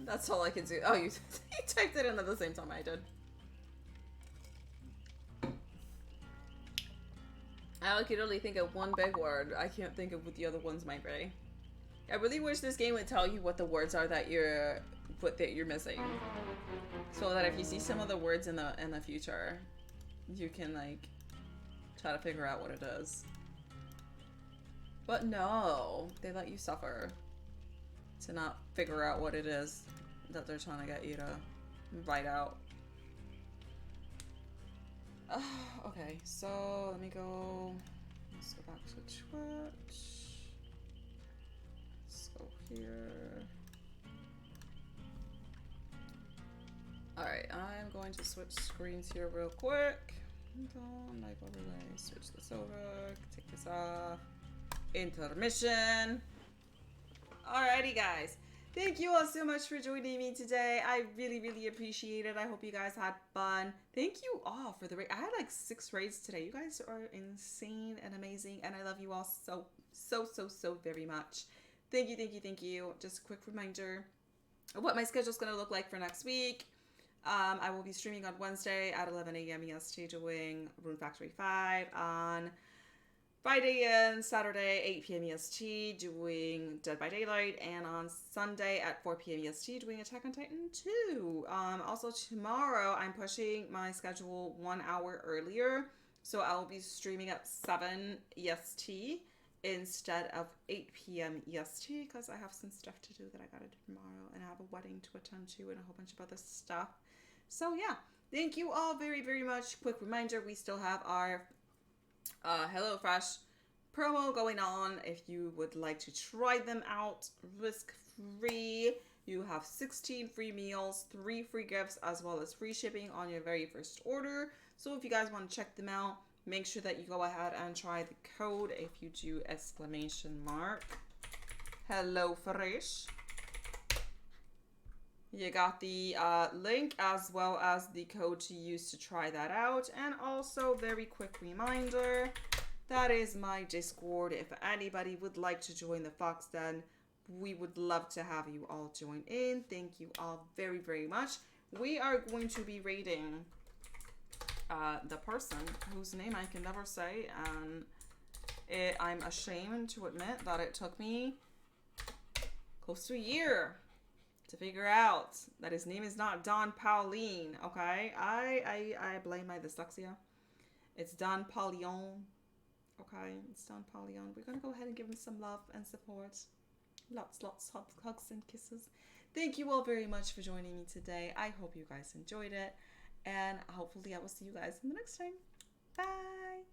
That's all I can do. Oh, you typed it in at the same time I did. I can only think of one big word. I can't think of what the other ones might be. I really wish this game would tell you what the words are that you're missing, so that if you see some of the words in the future, you can like try to figure out what it is. But no, they let you suffer to not figure out what it is that they're trying to get you to write out. Okay, so let me go. Let's go back to Twitch. Let's go here. Alright, I'm going to switch screens here real quick. Live overlay, switch this over, take this off. Intermission. Alrighty, guys. Thank you all so much for joining me today. I really, really appreciate it. I hope you guys had fun. Thank you all for the raid. I had like 6 raids today. You guys are insane and amazing, and I love you all so very much. Thank you, thank you, thank you. Just a quick reminder of what my schedule's going to look like for next week. I will be streaming on Wednesday at 11 a.m. EST doing Rune Factory 5. On Friday and Saturday, 8 p.m. EST, doing Dead by Daylight, and on Sunday at 4 p.m. EST, doing Attack on Titan 2. Also, tomorrow, I'm pushing my schedule 1 hour earlier, so I will be streaming at 7 EST instead of 8 p.m. EST, because I have some stuff to do that I gotta do tomorrow, and I have a wedding to attend to, and a whole bunch of other stuff. So, yeah, thank you all very, very much. Quick reminder, we still have our HelloFresh promo going on. If you would like to try them out risk-free, you have 16 free meals, 3 free gifts, as well as free shipping on your very first order. So if you guys want to check them out, make sure that you go ahead and try the code. If you do !HelloFresh, you got the link as well as the code to use to try that out. And also, very quick reminder, that is my Discord. If anybody would like to join the Foxden, we would love to have you all join in. Thank you all very, very much. We are going to be rating the person whose name I can never say, and I'm ashamed to admit that it took me close to a year to figure out that his name is not Don Pauline, okay? I blame my dyslexia. It's Don Paulion, okay? It's Don Paulion. We're gonna go ahead and give him some love and support. Lots of hugs and kisses. Thank you all very much for joining me today. I hope you guys enjoyed it. And hopefully I will see you guys in the next time. Bye.